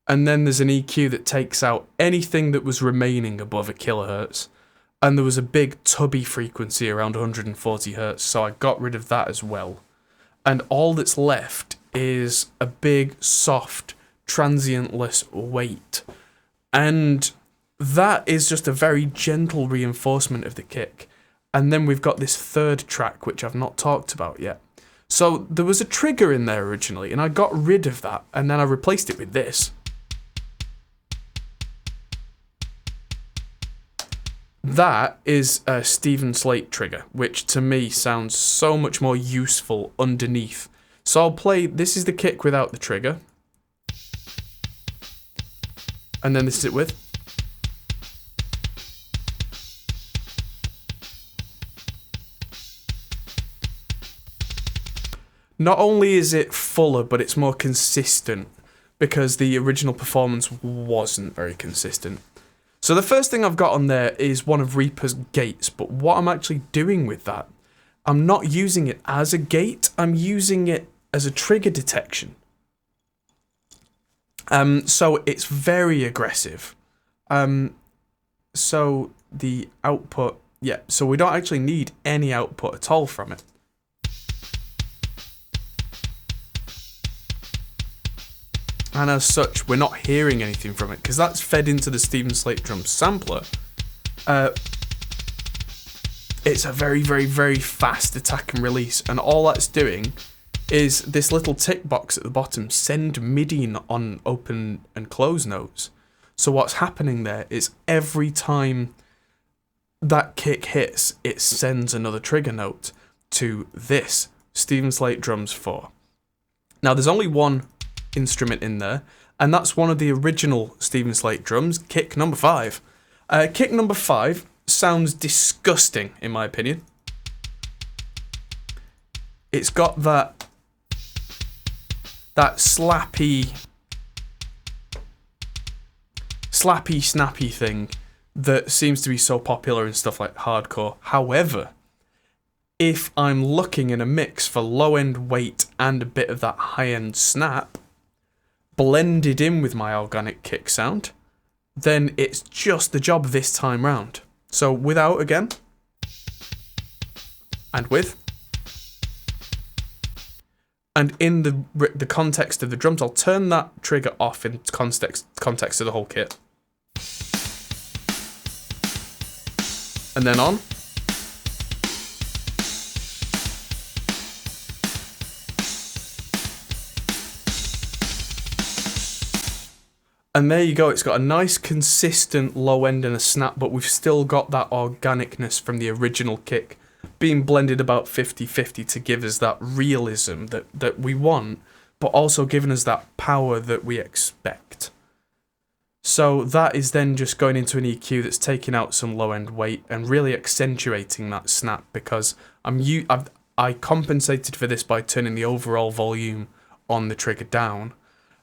And then there's an EQ that takes out anything that was remaining above a kilohertz. And there was a big tubby frequency around 140 hertz, so I got rid of that as well. And all that's left is a big, soft, transientless weight. And that is just a very gentle reinforcement of the kick. And then we've got this third track, which I've not talked about yet. So there was a trigger in there originally, and I got rid of that, and then I replaced it with this. That is a Stephen Slate trigger, which to me sounds so much more useful underneath. So I'll play, this is the kick without the trigger. And then this is it with. Not only is it fuller, but it's more consistent, because the original performance wasn't very consistent. So the first thing I've got on there is one of Reaper's gates, but what I'm actually doing with that, I'm not using it as a gate, I'm using it as a trigger detection. So it's very aggressive. So the output. Yeah, so we don't actually need any output at all from it. And as such, we're not hearing anything from it, because that's fed into the Steven Slate Drums sampler. It's a very, very, very fast attack and release, and all that's doing is this little tick box at the bottom, send MIDI on open and close notes. So what's happening there is every time that kick hits, it sends another trigger note to this Steven Slate Drums 4. Now there's only one instrument in there, and that's one of the original Steven Slate drums, kick number 5. Kick number 5 sounds disgusting in my opinion. It's got that slappy, snappy thing that seems to be so popular in stuff like hardcore. However, if I'm looking in a mix for low-end weight and a bit of that high-end snap, blended in with my organic kick sound, then it's just the job this time round. So without again, and with, and in the context of the drums, I'll turn that trigger off in context of the whole kit. And then on. And there you go, it's got a nice consistent low end and a snap, but we've still got that organicness from the original kick being blended about 50-50 to give us that realism that we want, but also giving us that power that we expect. So that is then just going into an EQ that's taking out some low end weight and really accentuating that snap, because I compensated for this by turning the overall volume on the trigger down.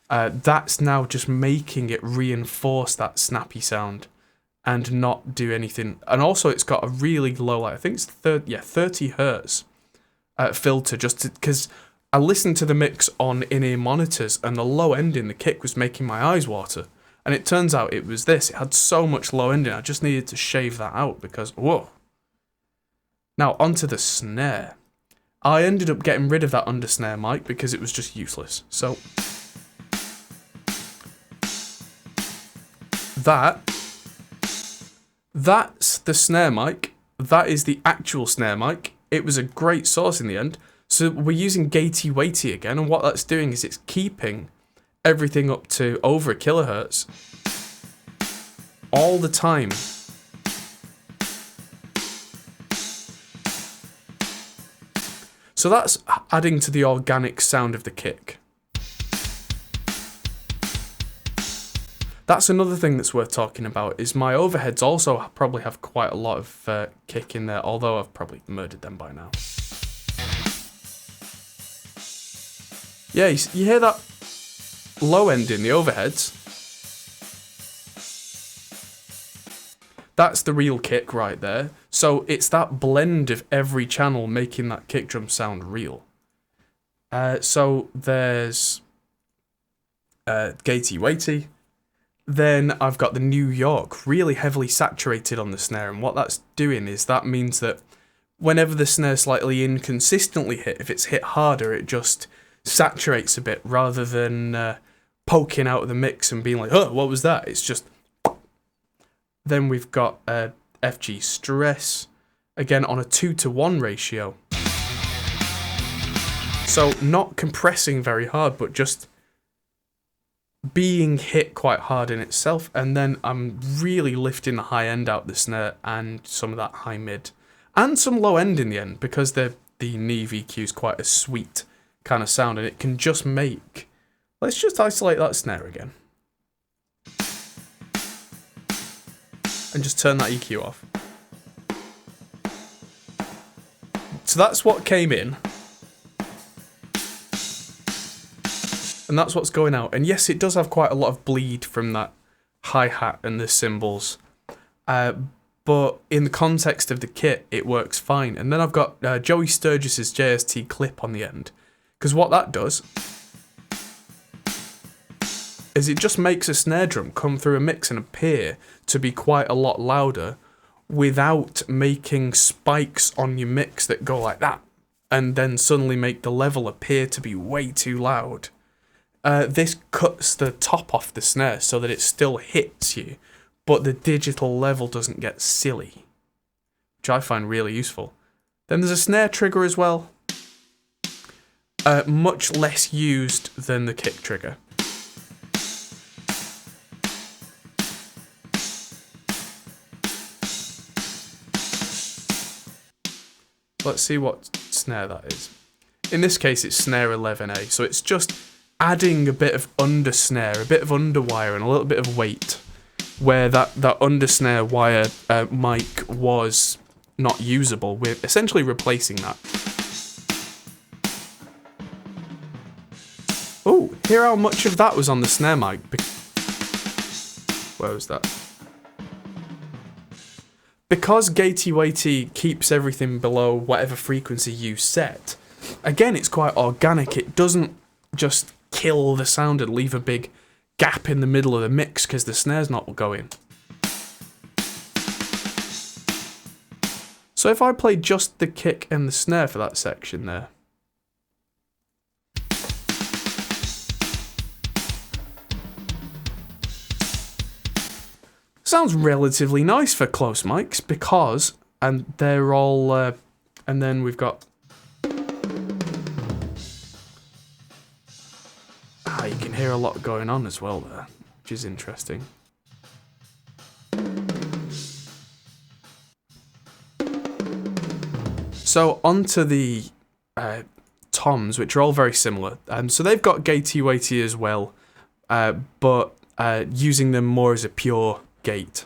That's now just making it reinforce that snappy sound and not do anything. And also it's got a really low, I think it's 30 hertz filter, just because I listened to the mix on in-ear monitors and the low end in the kick was making my eyes water. And it turns out it was this. It had so much low end in it, I just needed to shave that out because, whoa. Now onto the snare. I ended up getting rid of that under snare mic because it was just useless. So that's the snare mic. That is the actual snare mic. It was a great source in the end. So we're using Gatey Watey again, and what that's doing is it's keeping everything up to over a kilohertz all the time. So that's adding to the organic sound of the kick. That's another thing that's worth talking about, is my overheads also probably have quite a lot of kick in there, although I've probably murdered them by now. Yeah, you hear that low end in the overheads? That's the real kick right there. So it's that blend of every channel making that kick drum sound real. So there's Gatey Watey. Then I've got the New York, really heavily saturated on the snare, and what that's doing is that means that whenever the snare slightly inconsistently hit, if it's hit harder, it just saturates a bit rather than poking out of the mix and being like, oh, what was that? It's just... Then we've got FG Stress, again on a 2-to-1 ratio. So not compressing very hard, but just being hit quite hard in itself, and then I'm really lifting the high end out the snare and some of that high mid and some low end in the end, because the Neve EQ is quite a sweet kind of sound, and it can just make... Let's just isolate that snare again and just turn that EQ off. So that's what came in. And that's what's going out. And yes, it does have quite a lot of bleed from that hi-hat and the cymbals. But in the context of the kit, it works fine. And then I've got Joey Sturgis's JST clip on the end. Because what that does is it just makes a snare drum come through a mix and appear to be quite a lot louder without making spikes on your mix that go like that and then suddenly make the level appear to be way too loud. This cuts the top off the snare so that it still hits you, but the digital level doesn't get silly, which I find really useful. Then there's a snare trigger as well, much less used than the kick trigger. Let's see what snare that is. In this case, it's snare 11A, so it's just adding a bit of under snare, a bit of under wire, and a little bit of weight, where that under snare wire mic was not usable. We're essentially replacing that. Oh, hear how much of that was on the snare mic. Where was that? Because Gatey Watey keeps everything below whatever frequency you set, again, it's quite organic. It doesn't just kill the sound and leave a big gap in the middle of the mix because the snare's not going. So if I play just the kick and the snare for that section there. Sounds relatively nice for close mics because, and they're all, and then we've got, you can hear a lot going on as well there, which is interesting. So onto the toms, which are all very similar. So they've got Gatey Watey as well, but using them more as a pure gate.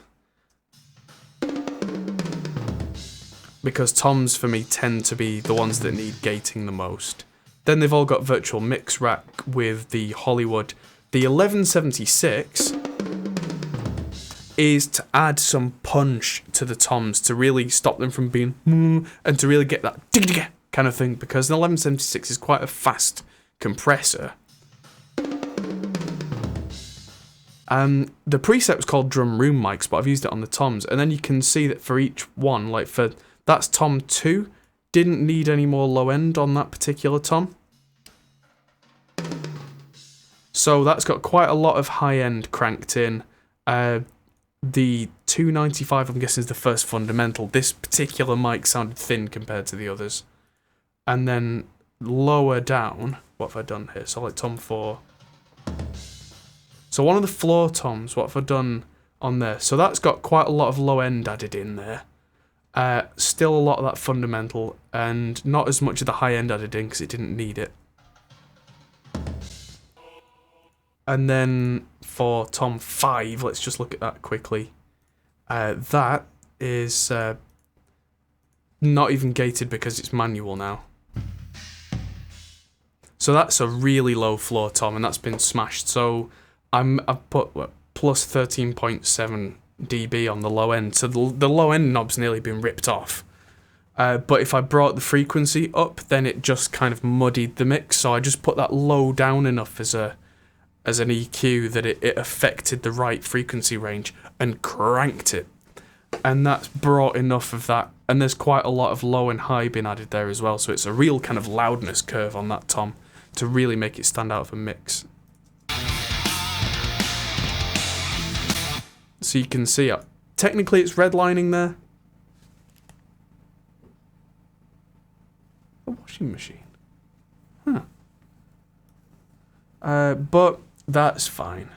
Because toms for me tend to be the ones that need gating the most. Then they've all got virtual mix rack with the Hollywood. The 1176 is to add some punch to the toms to really stop them from being and to really get that kind of thing, because an 1176 is quite a fast compressor. The preset was called drum room mics, but I've used it on the toms, and then you can see that for each one, like for that's tom 2, didn't need any more low end on that particular tom. So that's got quite a lot of high end cranked in. The 295, I'm guessing, is the first fundamental. This particular mic sounded thin compared to the others. And then lower down, what have I done here? So like tom 4. So one of the floor toms, what have I done on there? So that's got quite a lot of low end added in there. Still a lot of that fundamental, and not as much of the high end added in because it didn't need it. And then for tom 5, let's just look at that quickly. That is not even gated because it's manual now. So that's a really low floor tom, and that's been smashed. So I've put plus 13.7 dB on the low end. So the low end knob's nearly been ripped off. But if I brought the frequency up, then it just kind of muddied the mix. So I just put that low down enough as an EQ that it affected the right frequency range and cranked it. And that's brought enough of that. And there's quite a lot of low and high been added there as well. So it's a real kind of loudness curve on that tom to really make it stand out of a mix. So you can see it. Technically it's redlining there. A washing machine. But that's fine.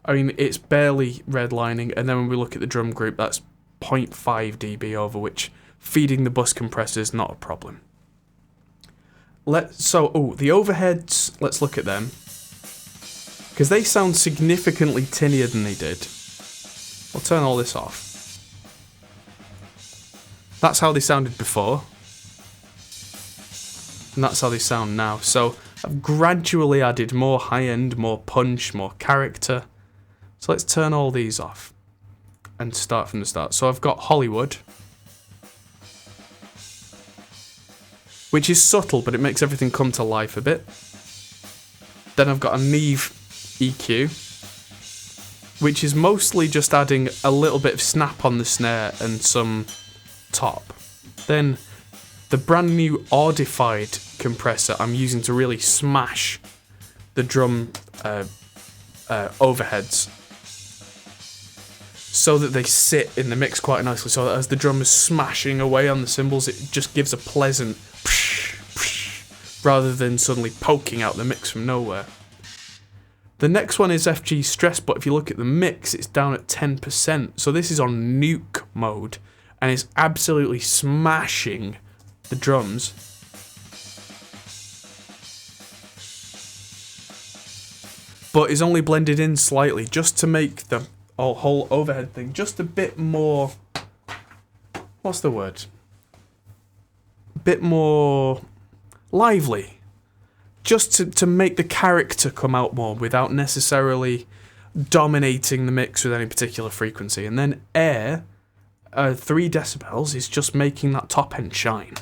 I mean, it's barely redlining, and then when we look at the drum group, that's 0.5 dB over, which feeding the bus compressor is not a problem. The overheads, let's look at them. Because they sound significantly tinnier than they did. I'll turn all this off. That's how they sounded before. And that's how they sound now. So I've gradually added more high-end, more punch, more character. So let's turn all these off and start from the start. So I've got Hollywood, which is subtle, but it makes everything come to life a bit. Then I've got a Neve EQ, which is mostly just adding a little bit of snap on the snare and some top. Then the brand new Audified compressor I'm using to really smash the drum overheads so that they sit in the mix quite nicely, so that as the drum is smashing away on the cymbals, it just gives a pleasant rather than suddenly poking out the mix from nowhere. The next one is FG Stress, but if you look at the mix, it's down at 10%. So this is on nuke mode, and it's absolutely smashing the drums. But it's only blended in slightly, just to make the whole overhead thing just a bit more... What's the word? A bit more lively. Just to make the character come out more without necessarily dominating the mix with any particular frequency. And then air, 3 decibels, is just making that top end shine.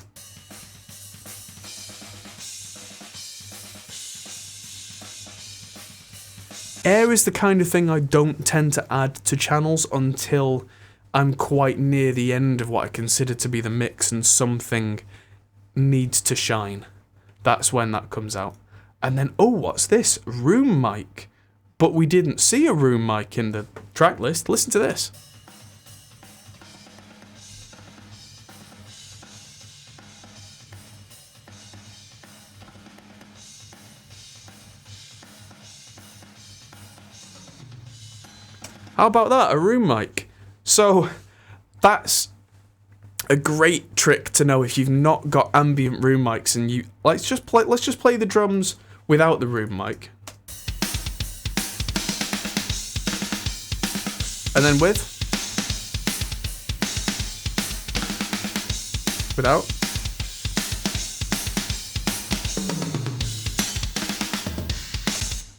Air is the kind of thing I don't tend to add to channels until I'm quite near the end of what I consider to be the mix and something needs to shine. That's when that comes out. And then, oh, what's this? Room mic. But we didn't see a room mic in the track list. Listen to this. How about that? A room mic. So that's a great trick to know if you've not got ambient room mics and you let's just play the drums without the room mic. And then without.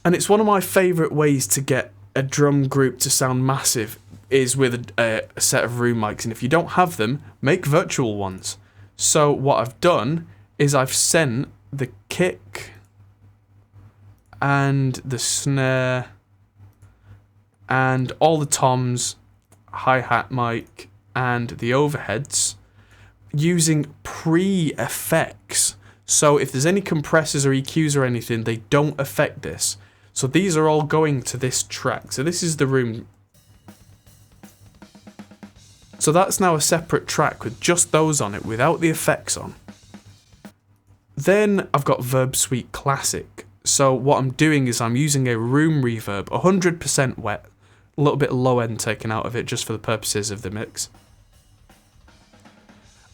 And it's one of my favorite ways to get a drum group to sound massive is with a set of room mics, and if you don't have them, make virtual ones. So what I've done is I've sent the kick and the snare and all the toms, hi-hat mic and the overheads using pre-effects. So if there's any compressors or EQs or anything, they don't affect this. So these are all going to this track. So this is the room. So that's now a separate track with just those on it without the effects on. Then I've got Verb Suite Classic. So what I'm doing is I'm using a room reverb, 100% wet, a little bit low end taken out of it just for the purposes of the mix.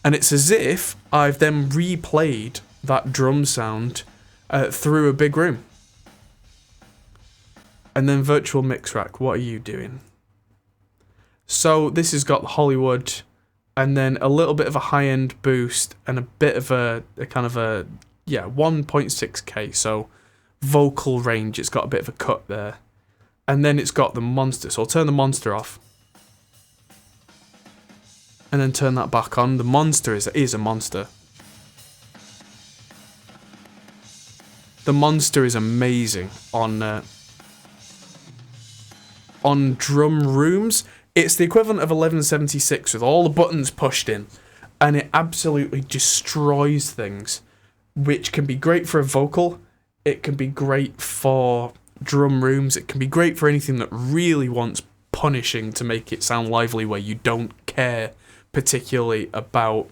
And it's as if I've then replayed that drum sound through a big room. And then virtual mix rack, what are you doing? So this has got Hollywood and then a little bit of a high-end boost and a bit of a kind of a, 1.6K, so vocal range, it's got a bit of a cut there. And then it's got the monster, so I'll turn the monster off. And then turn that back on. The monster is a monster. The monster is amazing on drum rooms. It's the equivalent of 1176 with all the buttons pushed in, and it absolutely destroys things, which can be great for a vocal, it can be great for drum rooms, it can be great for anything that really wants punishing to make it sound lively, where you don't care particularly about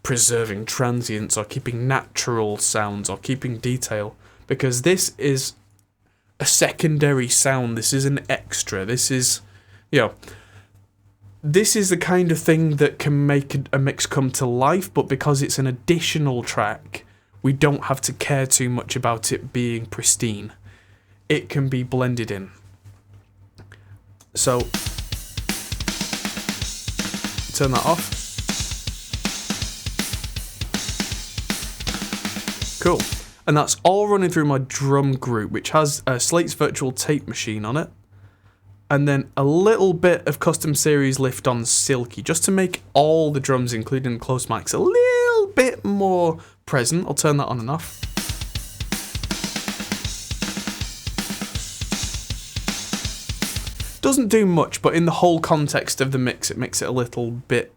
preserving transients or keeping natural sounds or keeping detail, because this is a secondary sound, this is an extra, this is, this is the kind of thing that can make a mix come to life, but because it's an additional track, we don't have to care too much about it being pristine. It can be blended in. So, turn that off. Cool. And that's all running through my drum group, which has Slate's virtual tape machine on it. And then a little bit of custom series lift on Silky, just to make all the drums, including close mics, a little bit more present. I'll turn that on and off. Doesn't do much, but in the whole context of the mix, it makes it a little bit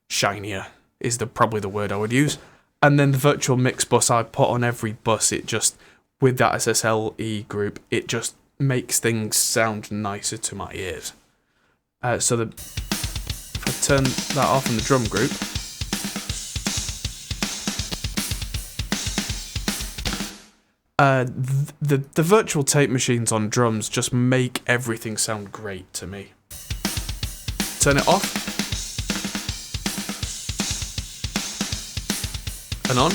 shinier, is probably the word I would use. And then the virtual mix bus I put on every bus, it just, with that SSLE group, it just makes things sound nicer to my ears. So if I turn that off in the drum group, the virtual tape machines on drums just make everything sound great to me. Turn it off and on.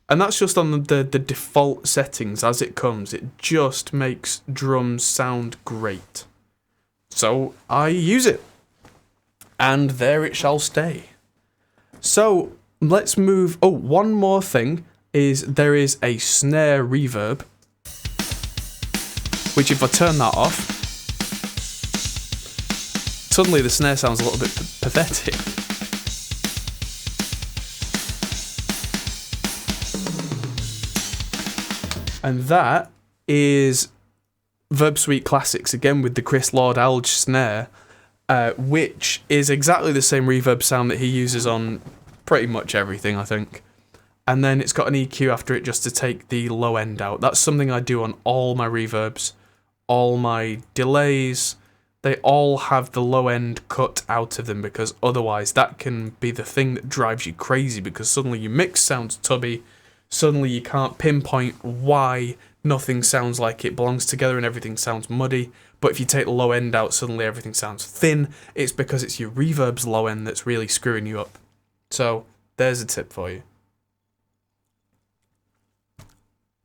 And that's just on the default settings as it comes. It just makes drums sound great. So I use it. And there it shall stay. So let's move. Oh, one more thing is there is a snare reverb, which if I turn that off, suddenly the snare sounds a little bit pathetic. And that is Verb Suite Classics, again with the Chris Lord Alge snare, which is exactly the same reverb sound that he uses on pretty much everything, I think. And then it's got an EQ after it just to take the low end out. That's something I do on all my reverbs, all my delays. They all have the low end cut out of them, because otherwise that can be the thing that drives you crazy, because suddenly your mix sounds tubby. Suddenly you can't pinpoint why nothing sounds like it belongs together and everything sounds muddy. But if you take the low end out, suddenly everything sounds thin. It's because it's your reverb's low end that's really screwing you up. So there's a tip for you.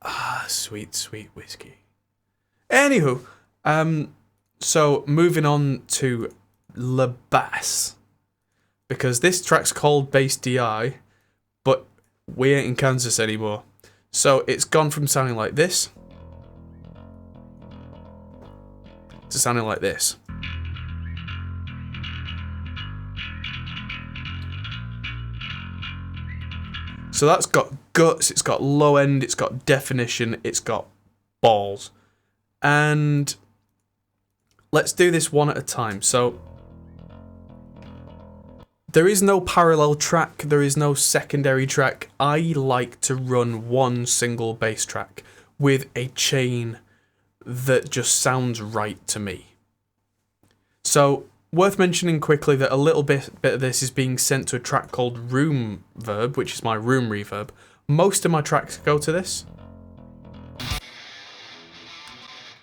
Ah, sweet, sweet whiskey. Anywho, so moving on to La Bass. Because this track's called Bass DI, but we ain't in Kansas anymore. So it's gone from sounding like this to sounding like this. So that's got guts, it's got low end, it's got definition, it's got balls. And let's do this one at a time. So there is no parallel track, there is no secondary track. I like to run one single bass track with a chain that just sounds right to me. So, worth mentioning quickly that a little bit of this is being sent to a track called Room Verb, which is my room reverb. Most of my tracks go to this.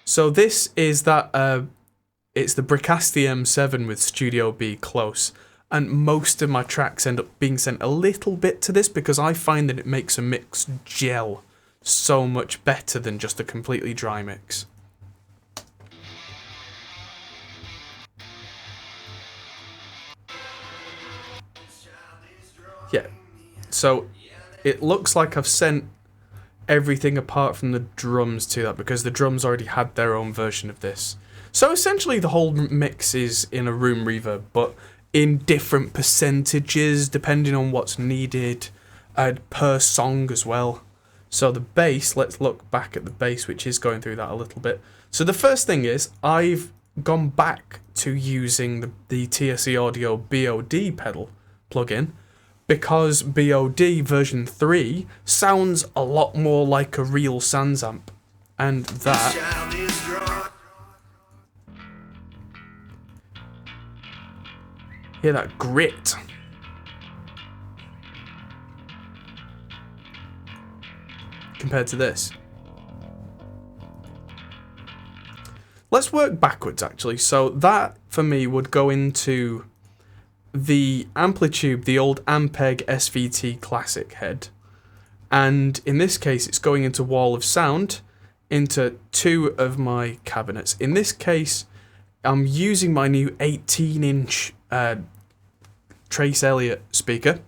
So this is that, it's the Bricasti M7 with Studio B close. And most of my tracks end up being sent a little bit to this because I find that it makes a mix gel so much better than just a completely dry mix. Yeah, so it looks like I've sent everything apart from the drums to that because the drums already had their own version of this. So essentially the whole mix is in a room reverb, but in different percentages depending on what's needed per song as well. So the bass, let's look back at the bass, which is going through that a little bit. So the first thing is I've gone back to using the TSE Audio BOD pedal plugin because BOD version 3 sounds a lot more like a real Sans amp. And that... Hear that grit. Compared to this. Let's work backwards actually. So that for me would go into the Amplitube, the old Ampeg SVT Classic head. And in this case it's going into Wall of Sound into two of my cabinets. In this case I'm using my new 18-inch Trace Elliot speaker,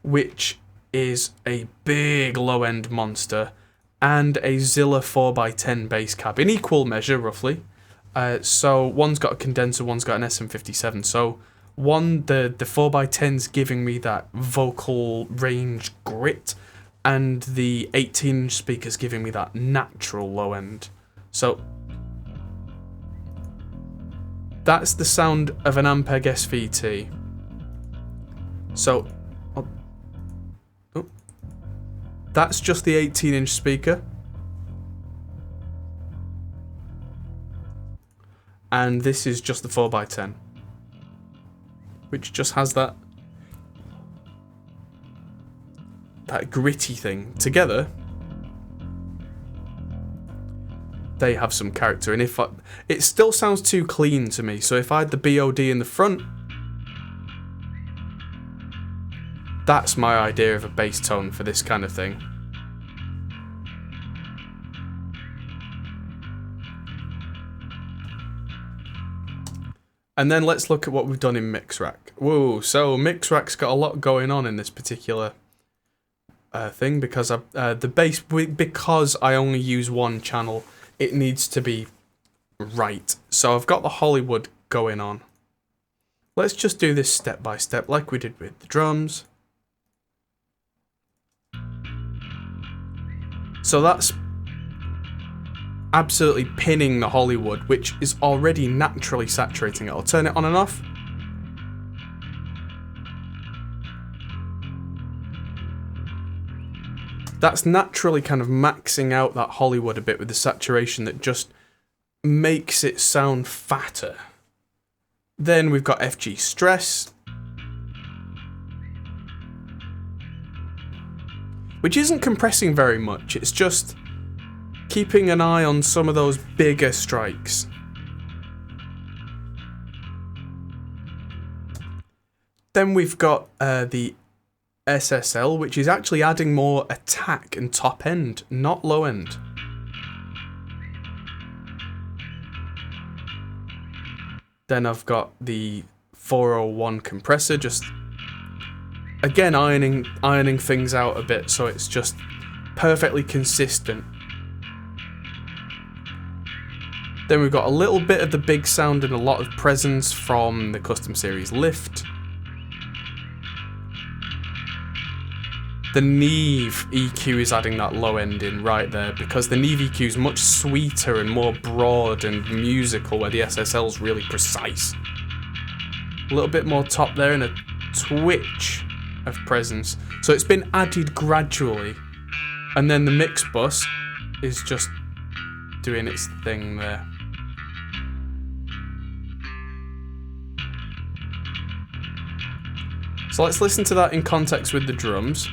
which is a big low-end monster, and a Zilla 4x10 bass cab in equal measure, roughly. So one's got a condenser, one's got an SM57. So the 4x10's giving me that vocal range grit, and the 18-inch speaker's giving me that natural low end. So that's the sound of an Ampeg SVT. So that's just the 18-inch speaker. And this is just the 4x10, which just has that gritty thing. Together, they have some character. And it still sounds too clean to me. So if I had the BOD in the front, that's my idea of a bass tone for this kind of thing. And then let's look at what we've done in Mix Rack. Whoa, so Mix Rack's got a lot going on in this particular thing because the bass, because I only use one channel, it needs to be right. So I've got the Hollywood going on. Let's just do this step by step like we did with the drums. So that's absolutely pinning the Hollywood, which is already naturally saturating it. I'll turn it on and off. That's naturally kind of maxing out that Hollywood a bit with the saturation that just makes it sound fatter. Then we've got FG Stress, which isn't compressing very much, it's just keeping an eye on some of those bigger strikes. Then we've got the SSL, which is actually adding more attack and top end, not low end. Then I've got the 401 compressor, just again ironing things out a bit so it's just perfectly consistent. Then we've got a little bit of the big sound and a lot of presence from the Custom Series Lift. The Neve EQ is adding that low end in right there because the Neve EQ is much sweeter and more broad and musical, where the SSL is really precise. A little bit more top there and a twitch of presence. So it's been added gradually. And then the mix bus is just doing its thing there. So let's listen to that in context with the drums.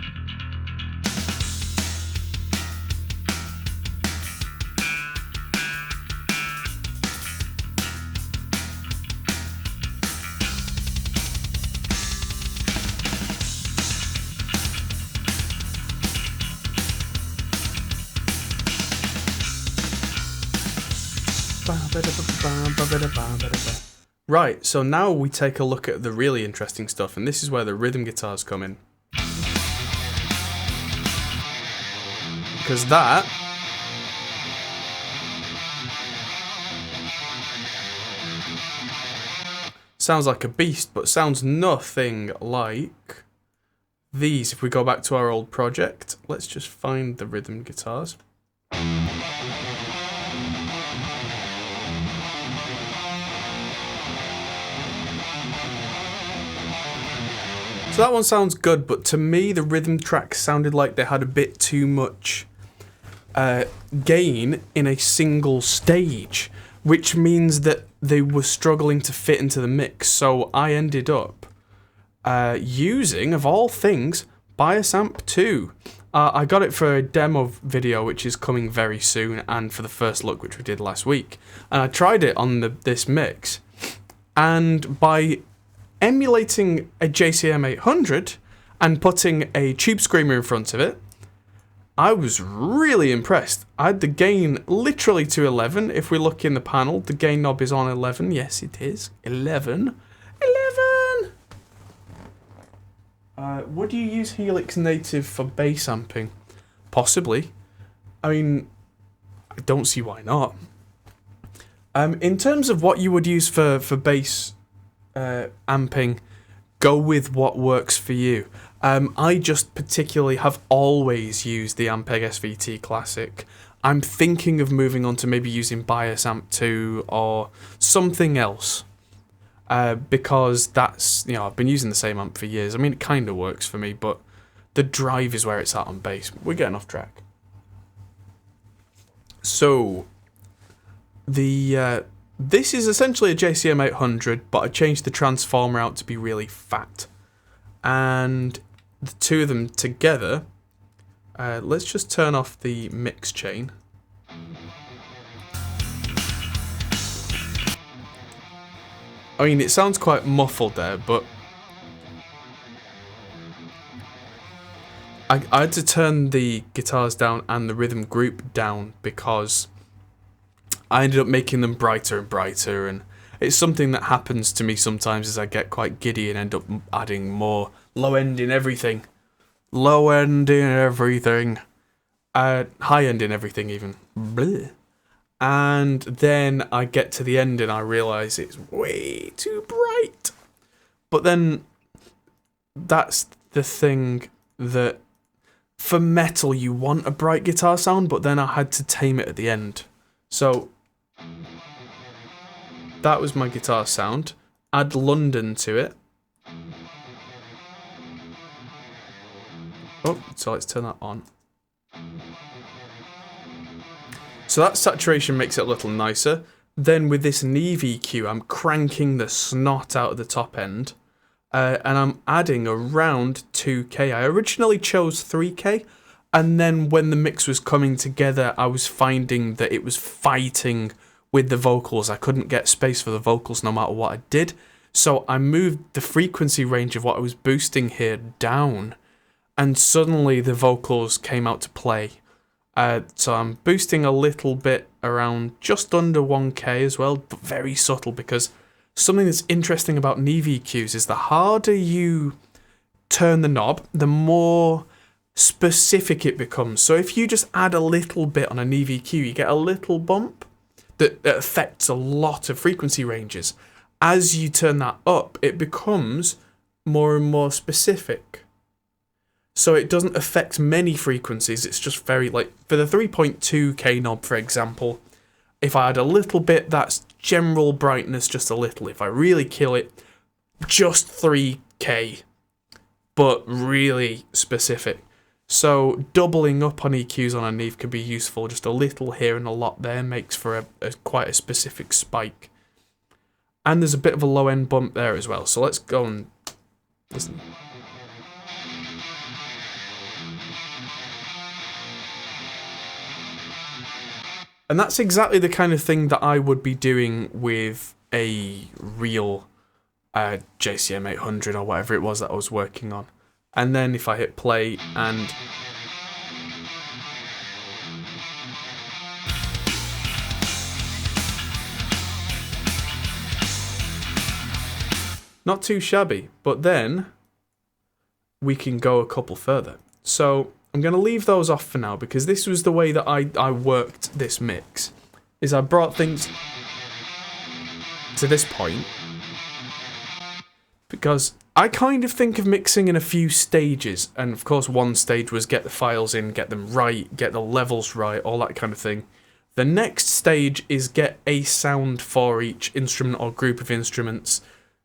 Right, so now we take a look at the really interesting stuff, and this is where the rhythm guitars come in. Because that sounds like a beast, but sounds nothing like these. If we go back to our old project, let's just find the rhythm guitars. So that one sounds good, but to me the rhythm tracks sounded like they had a bit too much gain in a single stage, which means that they were struggling to fit into the mix. So I ended up using, of all things, Bias Amp 2. I got it for a demo video, which is coming very soon, and for the first look, which we did last week. And I tried it on this mix, and by emulating a JCM 800 and putting a Tube Screamer in front of it, I was really impressed. I had the gain literally to 11. If we look in the panel, the gain knob is on 11. Yes, it is. 11. 11! Would you use Helix Native for bass amping? Possibly. I mean, I don't see why not. In terms of what you would use for bass amping, go with what works for you. I just particularly have always used the Ampeg SVT Classic. I'm thinking of moving on to maybe using Bias Amp 2 or something else. Because that's, I've been using the same amp for years. I mean, it kind of works for me, but the drive is where it's at on bass. We're getting off track. So, this is essentially a JCM 800, but I changed the transformer out to be really fat. And the two of them together, let's just turn off the mix chain. I mean, it sounds quite muffled there, but I had to turn the guitars down and the rhythm group down because I ended up making them brighter and brighter, and it's something that happens to me sometimes as I get quite giddy and end up adding more low end in everything. Low end in everything. High end in everything even. Blech. And then I get to the end and I realise it's way too bright. But then that's the thing that for metal you want a bright guitar sound, but then I had to tame it at the end. So that was my guitar sound. Add London to it. Oh, so let's turn that on. So that saturation makes it a little nicer. Then with this Neve EQ, I'm cranking the snot out of the top end. And I'm adding around 2K. I originally chose 3K. And then when the mix was coming together, I was finding that it was fighting with the vocals. I couldn't get space for the vocals no matter what I did. So I moved the frequency range of what I was boosting here down. And suddenly the vocals came out to play. So I'm boosting a little bit around just under 1K as well, but very subtle, because something that's interesting about Neve EQs is the harder you turn the knob, the more specific it becomes. So if you just add a little bit on a Neve EQ, you get a little bump that affects a lot of frequency ranges. As you turn that up, it becomes more and more specific. So it doesn't affect many frequencies, it's just very, like, for the 3.2K knob, for example, if I add a little bit, that's general brightness, just a little. If I really kill it, just 3K, but really specific. So doubling up on EQs on a Neve can be useful, just a little here and a lot there makes for a quite a specific spike. And there's a bit of a low end bump there as well, so let's go and listen. And that's exactly the kind of thing that I would be doing with a real JCM 800 or whatever it was that I was working on. And then if I hit play and... not too shabby, but then we can go a couple further. So I'm going to leave those off for now because this was the way that I worked this mix. Is I brought things to this point because I kind of think of mixing in a few stages, and of course one stage was get the files in, get them right, get the levels right, all that kind of thing. The next stage is get a sound for each instrument or group of instruments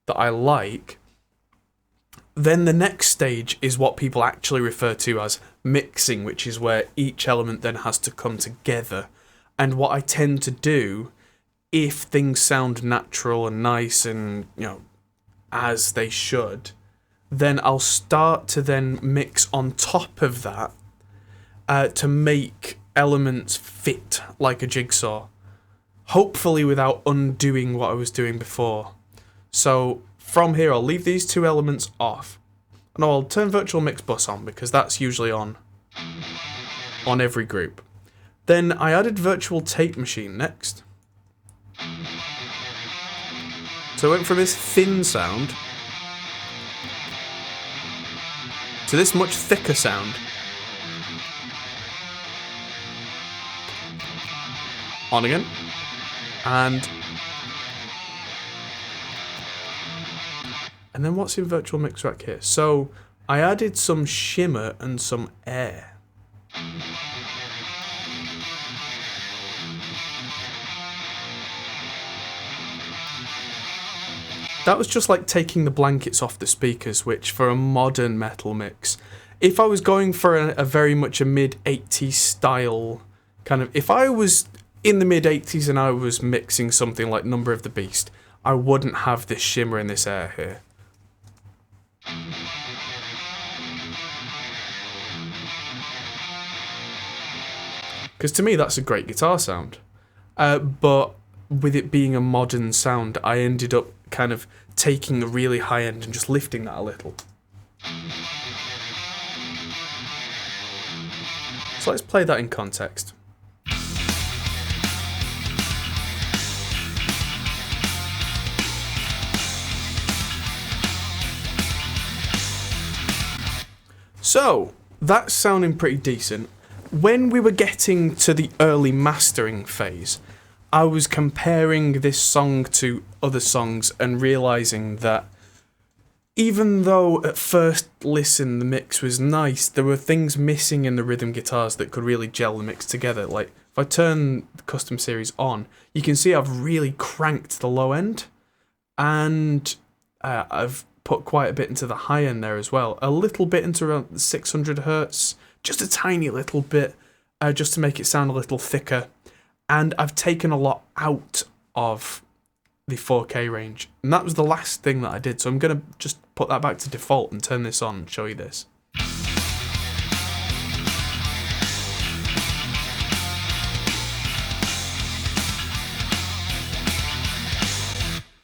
that I like. Then the next stage is what people actually refer to as mixing, which is where each element then has to come together. And what I tend to do, if things sound natural and nice and, as they should, then I'll start to then mix on top of that to make elements fit like a jigsaw. Hopefully without undoing what I was doing before. So from here, I'll leave these two elements off. No, I'll turn Virtual Mix Bus on because that's usually on every group. Then I added Virtual Tape Machine next. So I went from this thin sound to this much thicker sound. On again. And then what's in Virtual Mix Rack here? So I added some shimmer and some air. That was just like taking the blankets off the speakers, which for a modern metal mix, if I was going for a very much a mid-80s style kind of, if I was in the mid-80s and I was mixing something like Number of the Beast, I wouldn't have this shimmer and this air here. Because to me that's a great guitar sound. But with it being a modern sound, I ended up kind of taking the really high end and just lifting that a little. So let's play that in context. So, that's sounding pretty decent. When we were getting to the early mastering phase, I was comparing this song to other songs and realising that even though at first listen the mix was nice, there were things missing in the rhythm guitars that could really gel the mix together. Like, if I turn the custom series on, you can see I've really cranked the low end, and I've put quite a bit into the high end there as well. A little bit into around 600 hertz, just a tiny little bit, just to make it sound a little thicker. And I've taken a lot out of the 4K range. And that was the last thing that I did. So I'm going to just put that back to default and turn this on and show you this.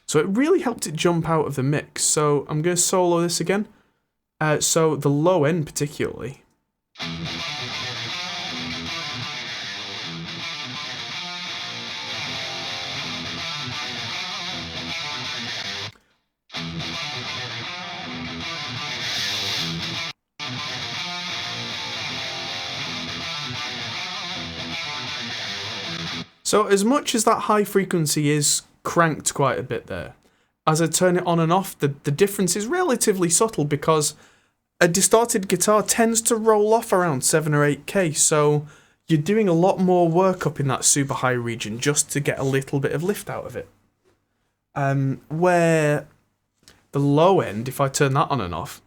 So it really helped it jump out of the mix. So I'm going to solo this again. So the low end particularly. So as much as that high frequency is cranked quite a bit there, as I turn it on and off, the difference is relatively subtle because a distorted guitar tends to roll off around 7 or 8K, so you're doing a lot more work up in that super high region just to get a little bit of lift out of it. Where the low end, if I turn that on and off,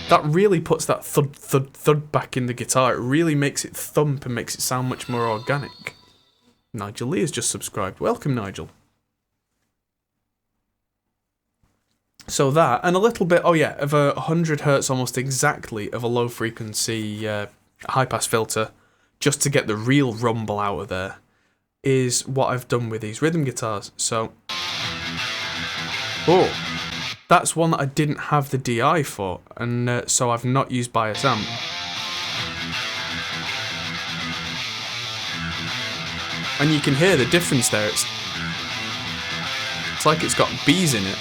that really puts that thud, thud, thud back in the guitar. It really makes it thump and makes it sound much more organic. Nigel Lee has just subscribed. Welcome, Nigel. So that, and a little bit, of 100 hertz almost exactly of a low frequency high pass filter, just to get the real rumble out of there, is what I've done with these rhythm guitars. So, that's one that I didn't have the DI for, and so I've not used bias amp. And you can hear the difference there. It's like it's got bees in it.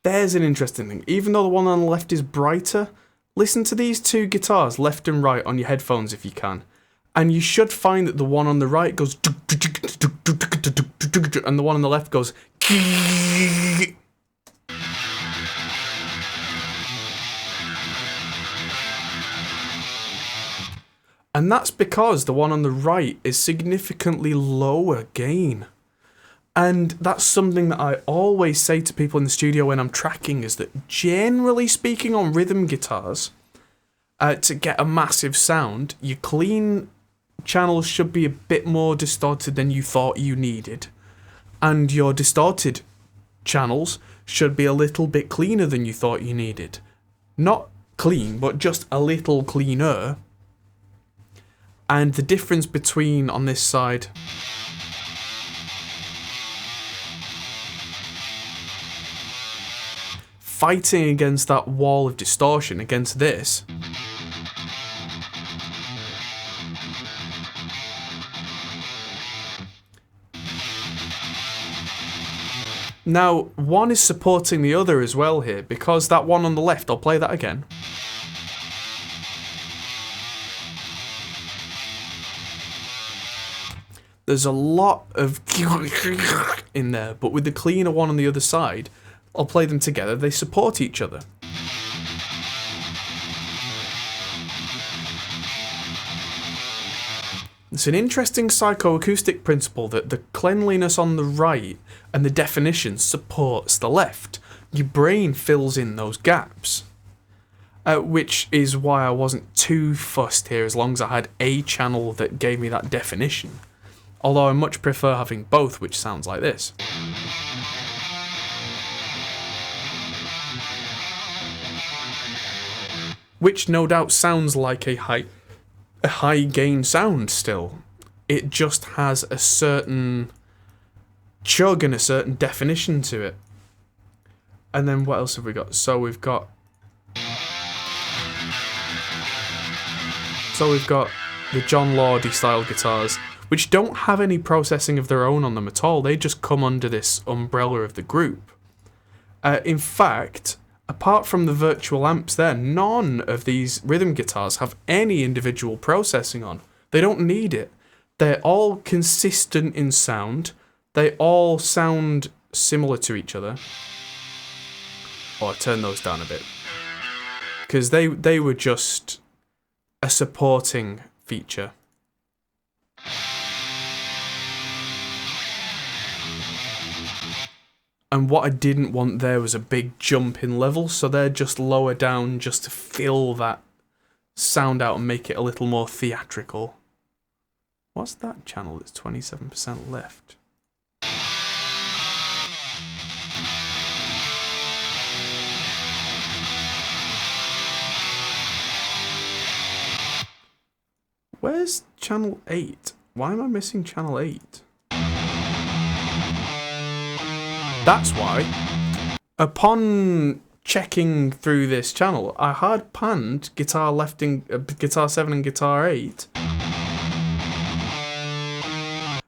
There's an interesting thing. Even though the one on the left is brighter, listen to these two guitars, left and right, on your headphones if you can. And you should find that the one on the right goes, and the one on the left goes. And that's because the one on the right is significantly lower gain. And that's something that I always say to people in the studio when I'm tracking, is that generally speaking on rhythm guitars, to get a massive sound, your clean channels should be a bit more distorted than you thought you needed. And your distorted channels should be a little bit cleaner than you thought you needed. Not clean, but just a little cleaner. And the difference between on this side, fighting against that wall of distortion, against this, Now, one is supporting the other as well here, because that one on the left, I'll play that again. There's a lot of in there, but with the cleaner one on the other side, I'll play them together, they support each other. It's an interesting psychoacoustic principle that the cleanliness on the right and the definition supports the left. Your brain fills in those gaps. Which is why I wasn't too fussed here as long as I had a channel that gave me that definition. Although I much prefer having both, which sounds like this. Which no doubt sounds like a high gain sound still. It just has a certain chug and a certain definition to it. And then what else have we got? So we've got the John Lordy style guitars, which don't have any processing of their own on them at all. They just come under this umbrella of the group. In fact, apart from the virtual amps there, none of these rhythm guitars have any individual processing on. They don't need it. They're all consistent in sound. They all sound similar to each other. Oh, I turned those down a bit. Because they were just a supporting feature. And what I didn't want there was a big jump in level, so they're just lower down just to fill that sound out and make it a little more theatrical. What's that channel that's 27% left? Where's channel 8? Why am I missing channel 8? That's why. Upon checking through this channel, I hard panned guitar 7 and guitar 8.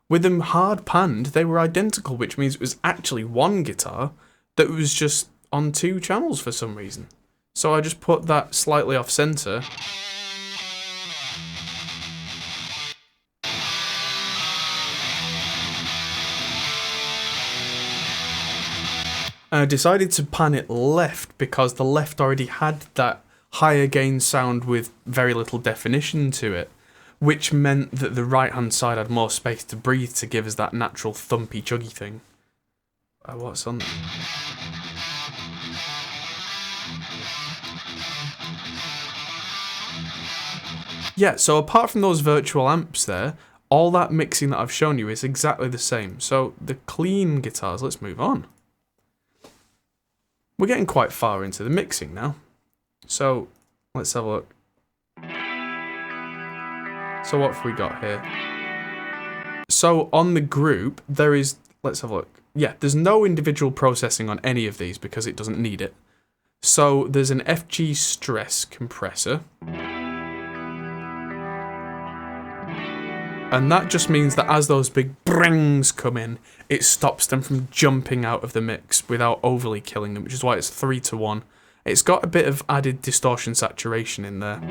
With them hard panned, they were identical, which means it was actually one guitar that was just on 2 channels for some reason. So I just put that slightly off center. I decided to pan it left because the left already had that higher gain sound with very little definition to it, which meant that the right hand side had more space to breathe to give us that natural thumpy chuggy thing. What's on there? Yeah, so apart from those virtual amps there, all that mixing that I've shown you is exactly the same. So the clean guitars, let's move on. We're getting quite far into the mixing now. So, let's have a look. So what have we got here? So on the group, there is, let's have a look. Yeah, there's no individual processing on any of these because it doesn't need it. So there's an FG stress compressor. And that just means that as those big brings come in, it stops them from jumping out of the mix without overly killing them, which is why it's 3-1. It's got a bit of added distortion saturation in there.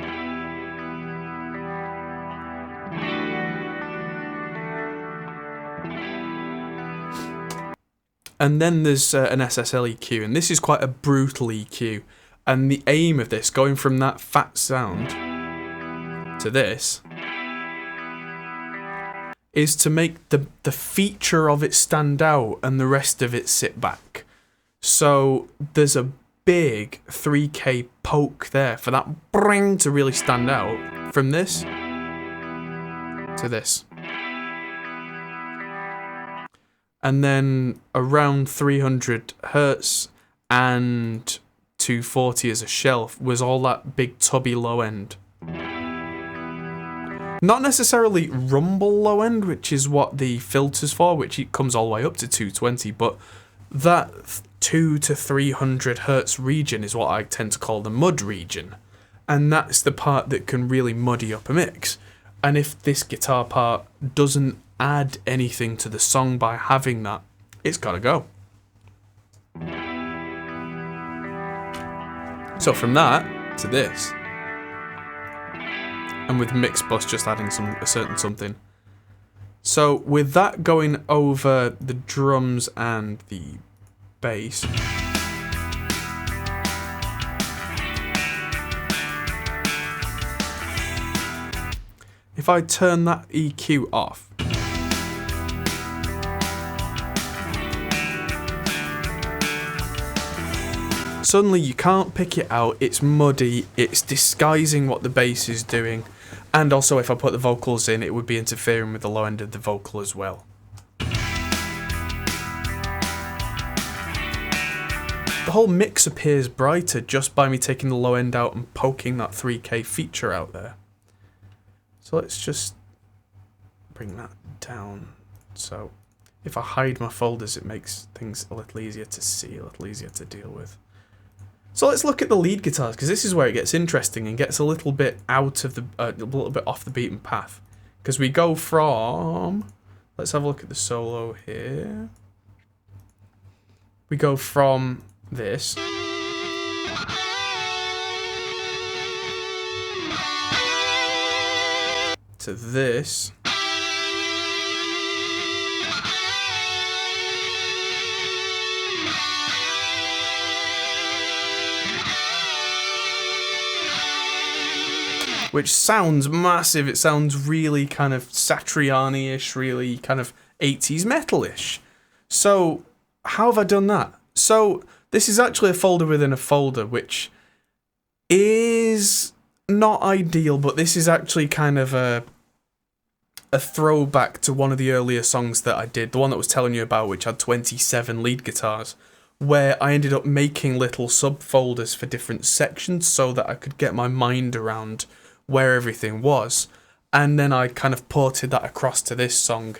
And then there's an SSL EQ, and this is quite a brutal EQ. And the aim of this, going from that fat sound to this, is to make the feature of it stand out and the rest of it sit back. So there's a big 3K poke there for that bring to really stand out from this to this. And then around 300 hertz and 240 as a shelf was all that big tubby low end. Not necessarily rumble low end, which is what the filter's for, which it comes all the way up to 220, but that 200 to 300 hertz region is what I tend to call the mud region. And that's the part that can really muddy up a mix. And if this guitar part doesn't add anything to the song by having that, it's gotta go. So from that to this, and with mix bus just adding a certain something. So with that going over the drums and the bass, if I turn that EQ off, suddenly you can't pick it out, it's muddy, it's disguising what the bass is doing, and also if I put the vocals in, it would be interfering with the low end of the vocal as well. The whole mix appears brighter just by me taking the low end out and poking that 3K feature out there. So let's just bring that down. So if I hide my folders, it makes things a little easier to see, a little easier to deal with. So let's look at the lead guitars, because this is where it gets interesting and gets a little bit out of a little bit off the beaten path. Because we go from, let's have a look at the solo here. We go from this to this. Which sounds massive. It sounds really kind of Satriani-ish, really kind of 80s metal-ish. So how have I done that? So this is actually a folder within a folder, which is not ideal, but this is actually kind of a throwback to one of the earlier songs that I did, the one that I was telling you about, which had 27 lead guitars, where I ended up making little subfolders for different sections so that I could get my mind around where everything was. And then I kind of ported that across to this song,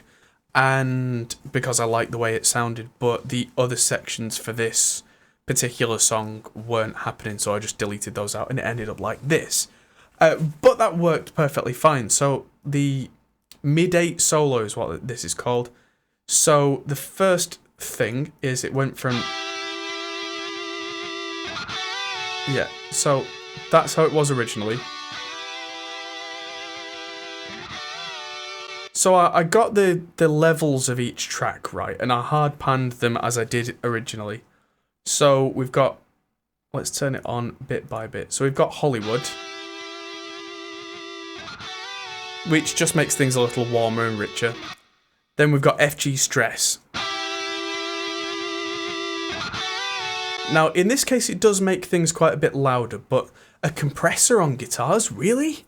and because I liked the way it sounded, but the other sections for this particular song weren't happening, so I just deleted those out and it ended up like this. But that worked perfectly fine. So the mid-8 solo is what this is called. So the first thing is it went from, yeah, so that's how it was originally. So I got the levels of each track right, and I hard panned them as I did originally. So we've got, let's turn it on bit by bit. So we've got Hollywood, which just makes things a little warmer and richer. Then we've got FG Stress. Now in this case it does make things quite a bit louder, but a compressor on guitars, really?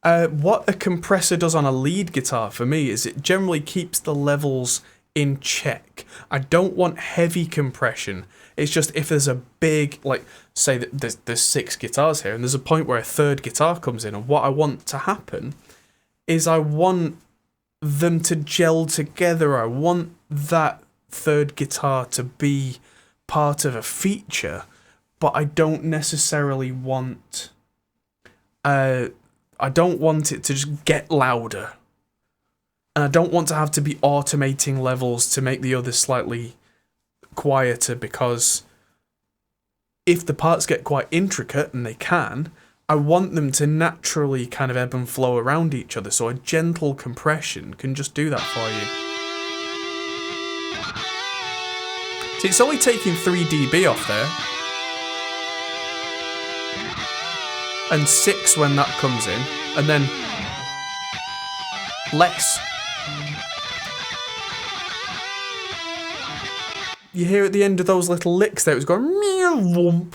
What a compressor does on a lead guitar for me is it generally keeps the levels in check. I don't want heavy compression. It's just if there's a big, like, say that there's 6 guitars here and there's a point where a third guitar comes in, and what I want to happen is I want them to gel together. I want that third guitar to be part of a feature, but I don't necessarily want I don't want it to just get louder. And I don't want to have to be automating levels to make the others slightly quieter, because if the parts get quite intricate, and they can, I want them to naturally kind of ebb and flow around each other, so a gentle compression can just do that for you. See, it's only taking 3 dB off there. And 6 when that comes in, and then less. You hear at the end of those little licks there, it was going meow whoomp.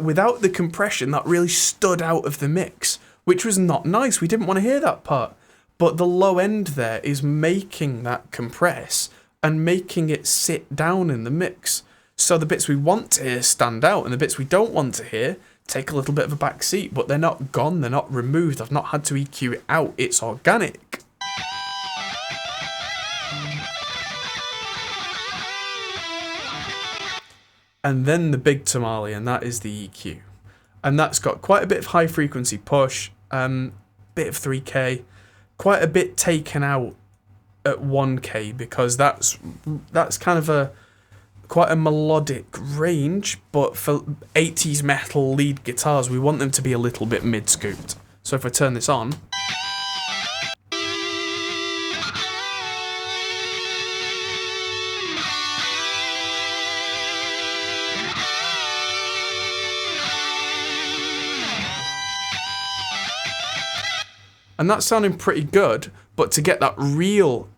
Without the compression, that really stood out of the mix, which was not nice. We didn't want to hear that part. But the low end there is making that compress and making it sit down in the mix. So the bits we want to hear stand out, and the bits we don't want to hear take a little bit of a back seat, but they're not gone, they're not removed. I've not had to EQ it out, it's organic. And then the big tamale, and that is the EQ. And that's got quite a bit of high frequency push, bit of 3K, quite a bit taken out at 1K, because that's kind of a quite a melodic range, but for 80s metal lead guitars, we want them to be a little bit mid-scooped. So if I turn this on, and that's sounding pretty good, but to get that real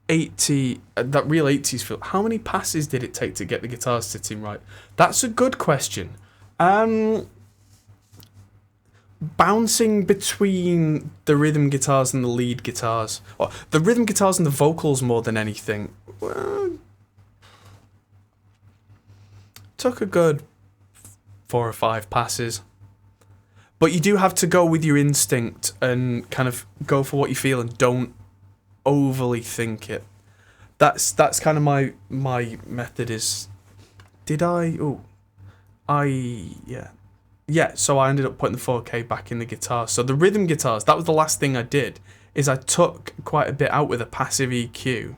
80s feel, how many passes did it take to get the guitars sitting right? That's a good question. Bouncing between the rhythm guitars and the lead guitars, or the rhythm guitars and the vocals more than anything, took a good 4 or 5 passes. But you do have to go with your instinct and kind of go for what you feel and don't overly think it. That's kind of my method is. Yeah, so I ended up putting the 4K back in the guitar. So the rhythm guitars, that was the last thing I did, is I took quite a bit out with a passive EQ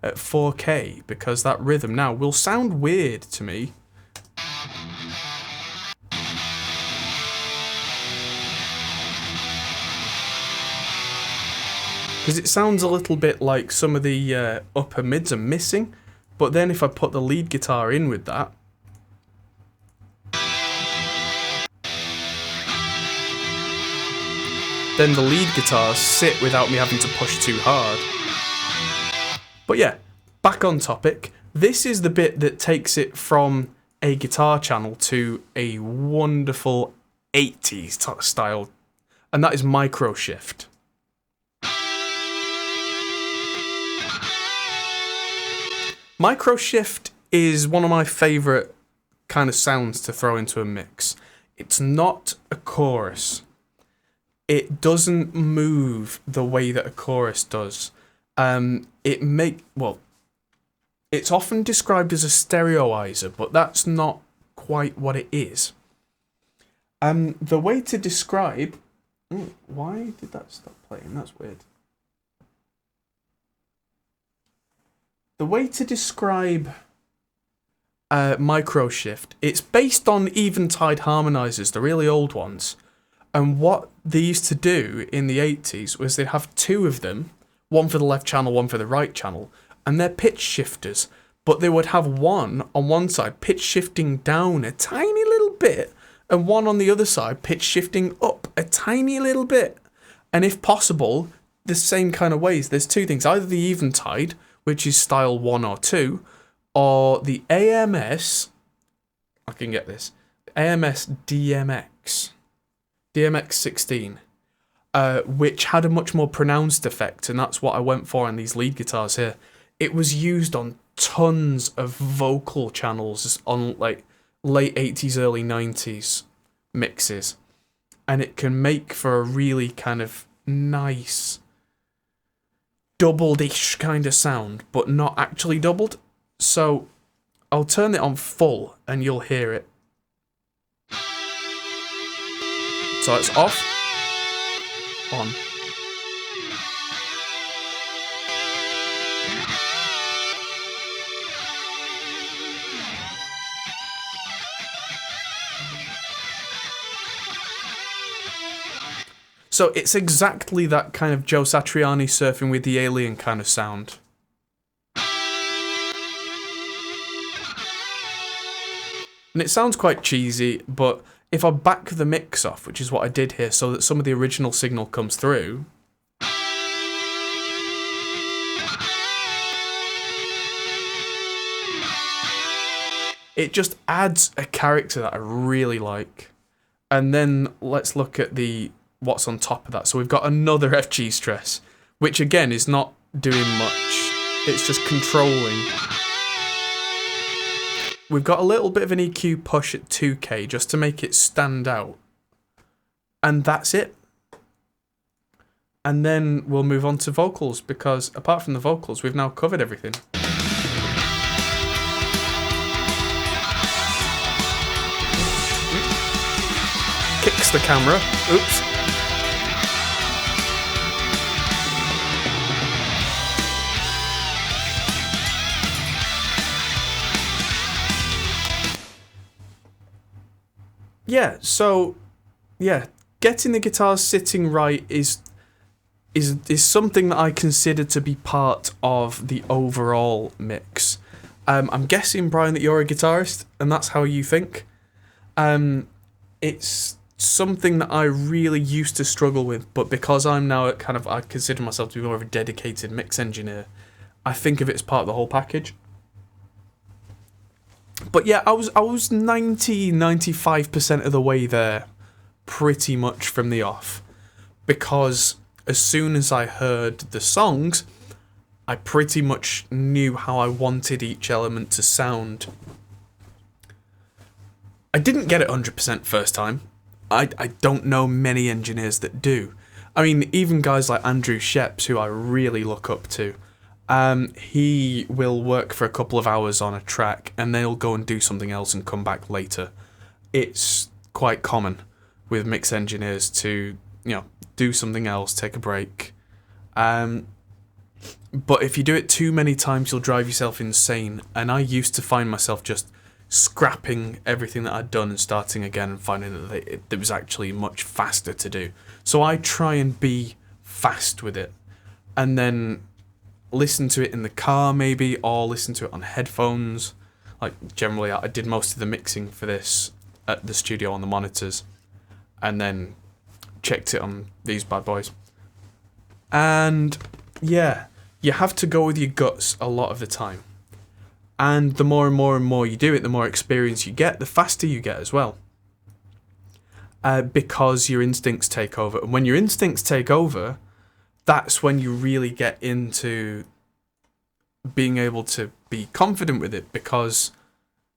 at 4K because that rhythm now will sound weird to me. Because it sounds a little bit like some of the upper mids are missing, but then if I put the lead guitar in with that, then the lead guitars sit without me having to push too hard. But yeah, back on topic, this is the bit that takes it from a guitar channel to a wonderful 80s style, and that is micro shift. Micro shift is one of my favourite kind of sounds to throw into a mix. It's not a chorus. It doesn't move the way that a chorus does. It's often described as a stereoizer, but that's not quite what it is. The way to describe... why did that stop playing? That's weird. The way to describe micro shift, it's based on Eventide harmonizers, the really old ones. And what they used to do in the 80s was they'd have 2 of them, one for the left channel, one for the right channel, and they're pitch shifters. But they would have one on one side pitch shifting down a tiny little bit, and one on the other side pitch shifting up a tiny little bit. And if possible, the same kind of ways. There's 2 things, either the Eventide, which is style 1 or 2, or the AMS, I can get this, AMS DMX 16, which had a much more pronounced effect, and that's what I went for on these lead guitars here. It was used on tons of vocal channels on like late 80s, early 90s mixes, and it can make for a really kind of nice doubled-ish kind of sound, but not actually doubled. So I'll turn it on full and you'll hear it. So it's off, on. So it's exactly that kind of Joe Satriani surfing with the alien kind of sound. And it sounds quite cheesy, but if I back the mix off, which is what I did here, so that some of the original signal comes through, it just adds a character that I really like. And then let's look at what's on top of that. So we've got another FG stress, which again is not doing much. It's just controlling. We've got a little bit of an EQ push at 2K just to make it stand out. And that's it. And then we'll move on to vocals, because apart from the vocals, we've now covered everything. Kicks the camera. Oops. getting the guitars sitting right is something that I consider to be part of the overall mix. I'm guessing, Brian, that you're a guitarist, and that's how you think. It's something that I really used to struggle with, but because I'm now I consider myself to be more of a dedicated mix engineer, I think of it as part of the whole package. But yeah, I was 95% of the way there, pretty much from the off, because as soon as I heard the songs, I pretty much knew how I wanted each element to sound. I didn't get it 100% first time. I don't know many engineers that do. I mean, even guys like Andrew Sheps, who I really look up to, he will work for a couple of hours on a track and they'll go and do something else and come back later. It's quite common with mix engineers to, do something else, take a break. But if you do it too many times, you'll drive yourself insane. And I used to find myself just scrapping everything that I'd done and starting again and finding that it was actually much faster to do. So I try and be fast with it and then listen to it in the car maybe, or listen to it on headphones. Like generally I did most of the mixing for this at the studio on the monitors and then checked it on these bad boys. And yeah, you have to go with your guts a lot of the time. And the more and more and more you do it, the more experience you get, the faster you get as well. Because your instincts take over. And when your instincts take over, that's when you really get into being able to be confident with it, because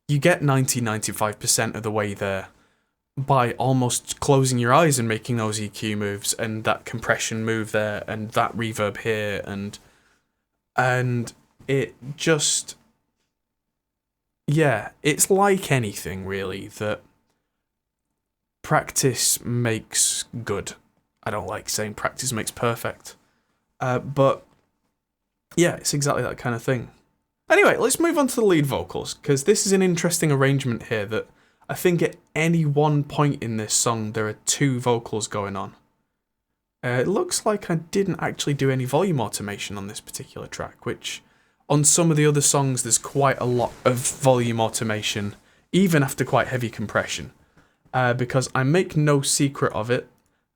you get 90-95% of the way there by almost closing your eyes and making those EQ moves and that compression move there and that reverb here and it just... Yeah, it's like anything, really, that practice makes good. I don't like saying practice makes perfect. But, yeah, it's exactly that kind of thing. Anyway, let's move on to the lead vocals, because this is an interesting arrangement here that I think at any one point in this song there are two vocals going on. It looks like I didn't actually do any volume automation on this particular track, which... On some of the other songs, there's quite a lot of volume automation, even after quite heavy compression. Because I make no secret of it.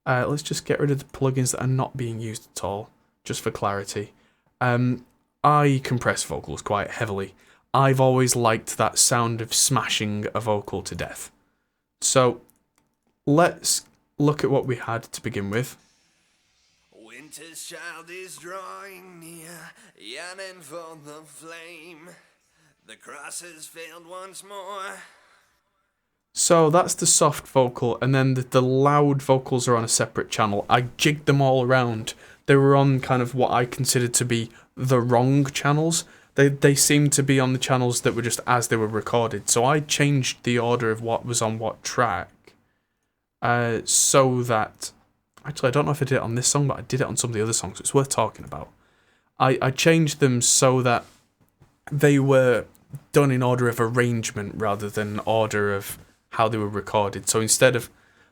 Let's just get rid of the plugins that are not being used at all, just for clarity. I compress vocals quite heavily. I've always liked that sound of smashing a vocal to death. So, let's look at what we had to begin with. Winter's child is drawing near, yearning for the flame. The cross has failed once more. So that's the soft vocal, and then the loud vocals are on a separate channel. I jigged them all around. They were on kind of what I considered to be the wrong channels. They seemed to be on the channels that were just as they were recorded. So I changed the order of what was on what track, so that... Actually, I don't know if I did it on this song, but I did it on some of the other songs. It's worth talking about. I changed them so that they were done in order of arrangement rather than order of how they were recorded. So instead of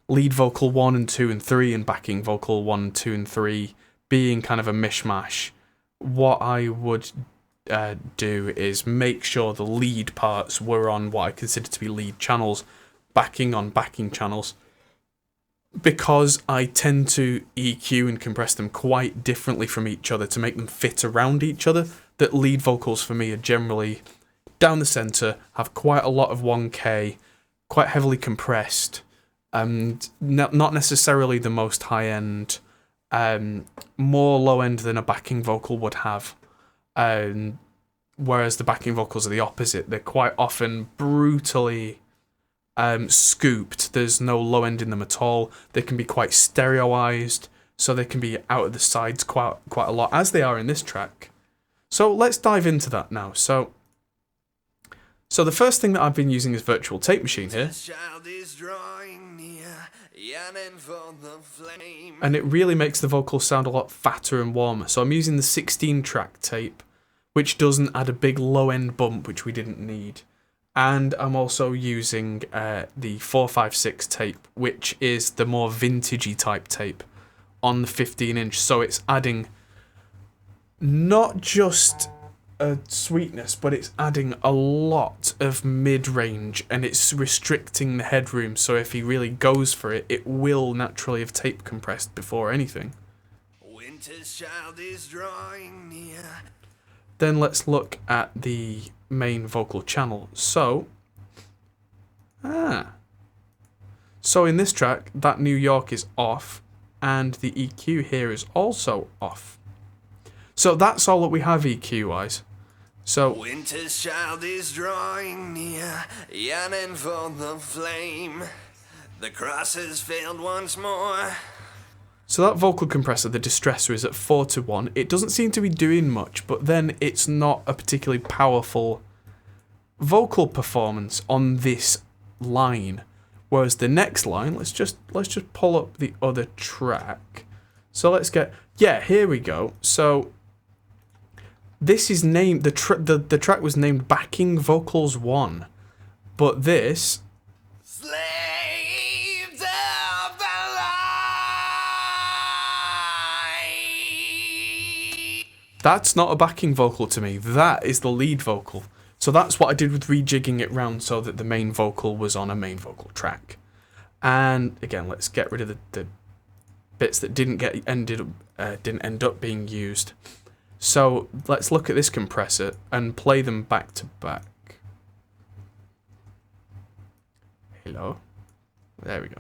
lead vocal 1 and 2 and 3 and backing vocal 1, 2 and 3 being kind of a mishmash, what I would do is make sure the lead parts were on what I consider to be lead channels, backing on backing channels. Because I tend to EQ and compress them quite differently from each other to make them fit around each other, that lead vocals for me are generally down the centre, have quite a lot of 1K, quite heavily compressed, and not necessarily the most high-end, more low-end than a backing vocal would have. Whereas the backing vocals are the opposite. They're quite often brutally... scooped. There's no low end in them at all. They can be quite stereoized, so they can be out of the sides quite a lot, as they are in this track. So let's dive into that now. So the first thing that I've been using is Virtual Tape Machine here, and it really makes the vocals sound a lot fatter and warmer. So I'm using the 16 track tape, which doesn't add a big low end bump, which we didn't need. And I'm also using the 456 tape, which is the more vintagey type tape on the 15-inch. So it's adding not just a sweetness, but it's adding a lot of mid-range, and it's restricting the headroom. So if he really goes for it, it will naturally have tape compressed before anything. Winter's child is drawing near. Then let's look at the main vocal channel. So in this track, that New York is off, and the EQ here is also off. So that's all that we have EQ-wise. So Winter's child is drawing near, yearning for the flame. The cross has failed once more. So that vocal compressor, the distressor, is at 4:1. It doesn't seem to be doing much, but then it's not a particularly powerful vocal performance on this line. Whereas the next line, let's just pull up the other track. So let's get, here we go. So this is named, the track was named Backing Vocals 1, but this, Slaves of the light. that's not a backing vocal to me. That is the lead vocal. So that's what I did with rejigging it round so that the main vocal was on a main vocal track. And again, let's get rid of the bits that didn't end up being used. So let's look at this compressor and play them back to back. Hello. There we go.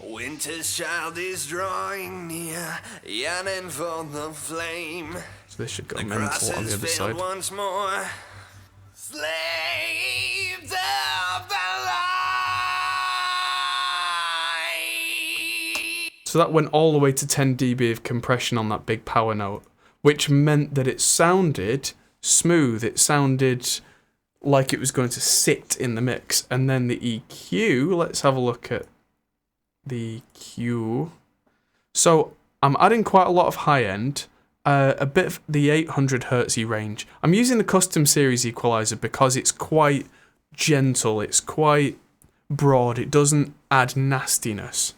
Winter's child is drawing near, yearning for the flame. So this should go The mental cross on the has other failed side. once more. Slaves of the light. So that went all the way to 10 dB of compression on that big power note, which meant that it sounded smooth. It sounded like it was going to sit in the mix. And then the EQ, let's have a look at the EQ. So I'm adding quite a lot of high end, a bit of the 800 Hz range. I'm using the custom series equalizer because it's quite gentle, it's quite broad, it doesn't add nastiness.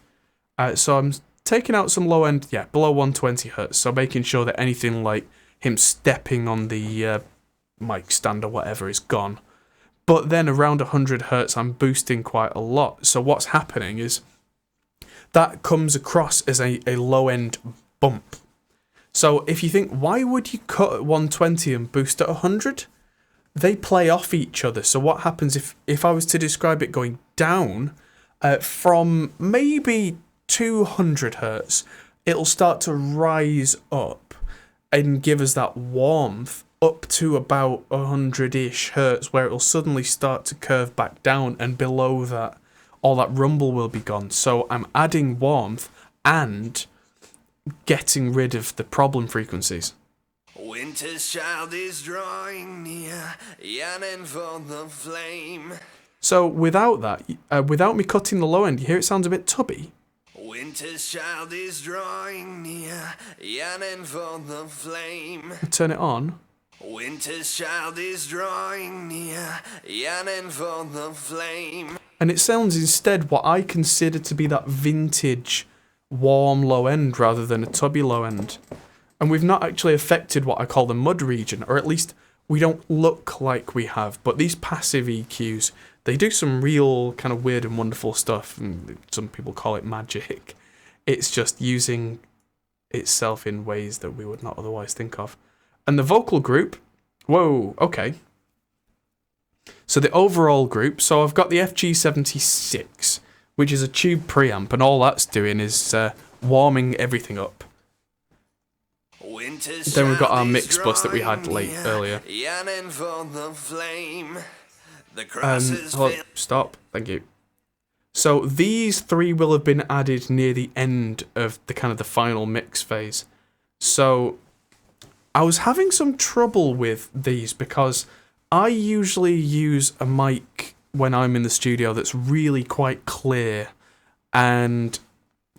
So I'm taking out some low end, below 120 Hz, so making sure that anything like him stepping on the mic stand or whatever is gone. But then around 100 Hz I'm boosting quite a lot. So what's happening is that comes across as a low end bump. So if you think, why would you cut at 120 and boost at 100? They play off each other. So what happens if I was to describe it going down from maybe 200 Hz, it'll start to rise up and give us that warmth up to about 100-ish Hz, where it'll suddenly start to curve back down, and below that, all that rumble will be gone. So I'm adding warmth and getting rid of the problem frequencies. Winter's child is drawing near, yearning for the flame. So without that, without me cutting the low end, you hear it sounds a bit tubby. Winter's child is drawing near, yearning for the flame. Turn it on. Winter's child is drawing near, yearning for the flame. And it sounds instead what I consider to be that vintage warm low end rather than a tubby low end. And we've not actually affected what I call the mud region, or at least we don't look like we have. But these passive EQs, they do some real kind of weird and wonderful stuff, and some people call it magic. It's just using itself in ways that we would not otherwise think of. And the vocal group, whoa, okay. So the overall group, so I've got the FG76, which is a tube preamp, and all that's doing is warming everything up. Then we've got our mix bus that we had earlier. Stop, thank you. So these three will have been added near the end of the kind of the final mix phase. So I was having some trouble with these because I usually use a mic when I'm in the studio that's really quite clear and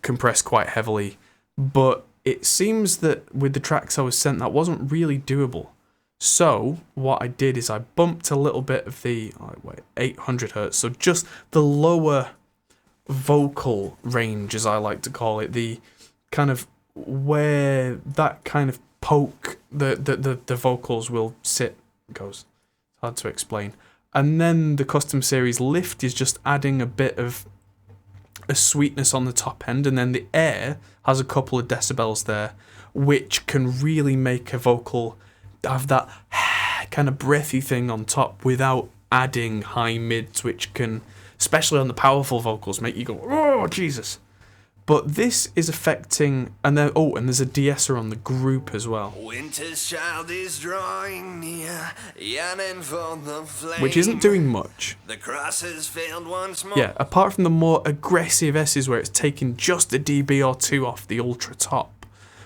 compressed quite heavily, but it seems that with the tracks I was sent that wasn't really doable. So what I did is I bumped a little bit of the 800 hertz, so just the lower vocal range, as I like to call it, the kind of where that kind of poke the vocals will sit goes. Hard to explain. And then the custom series lift is just adding a bit of a sweetness on the top end, and then the air has a couple of decibels there, which can really make a vocal have that kind of breathy thing on top without adding high mids, which can, especially on the powerful vocals, make you go, oh Jesus. But this is affecting, and then and there's a de-esser on the group as well. Winter's child is drawing near, yearning for the flame. Which isn't doing much. The cross has failed once more. Yeah, apart from the more aggressive S's where it's taking just a dB or two off the ultra top.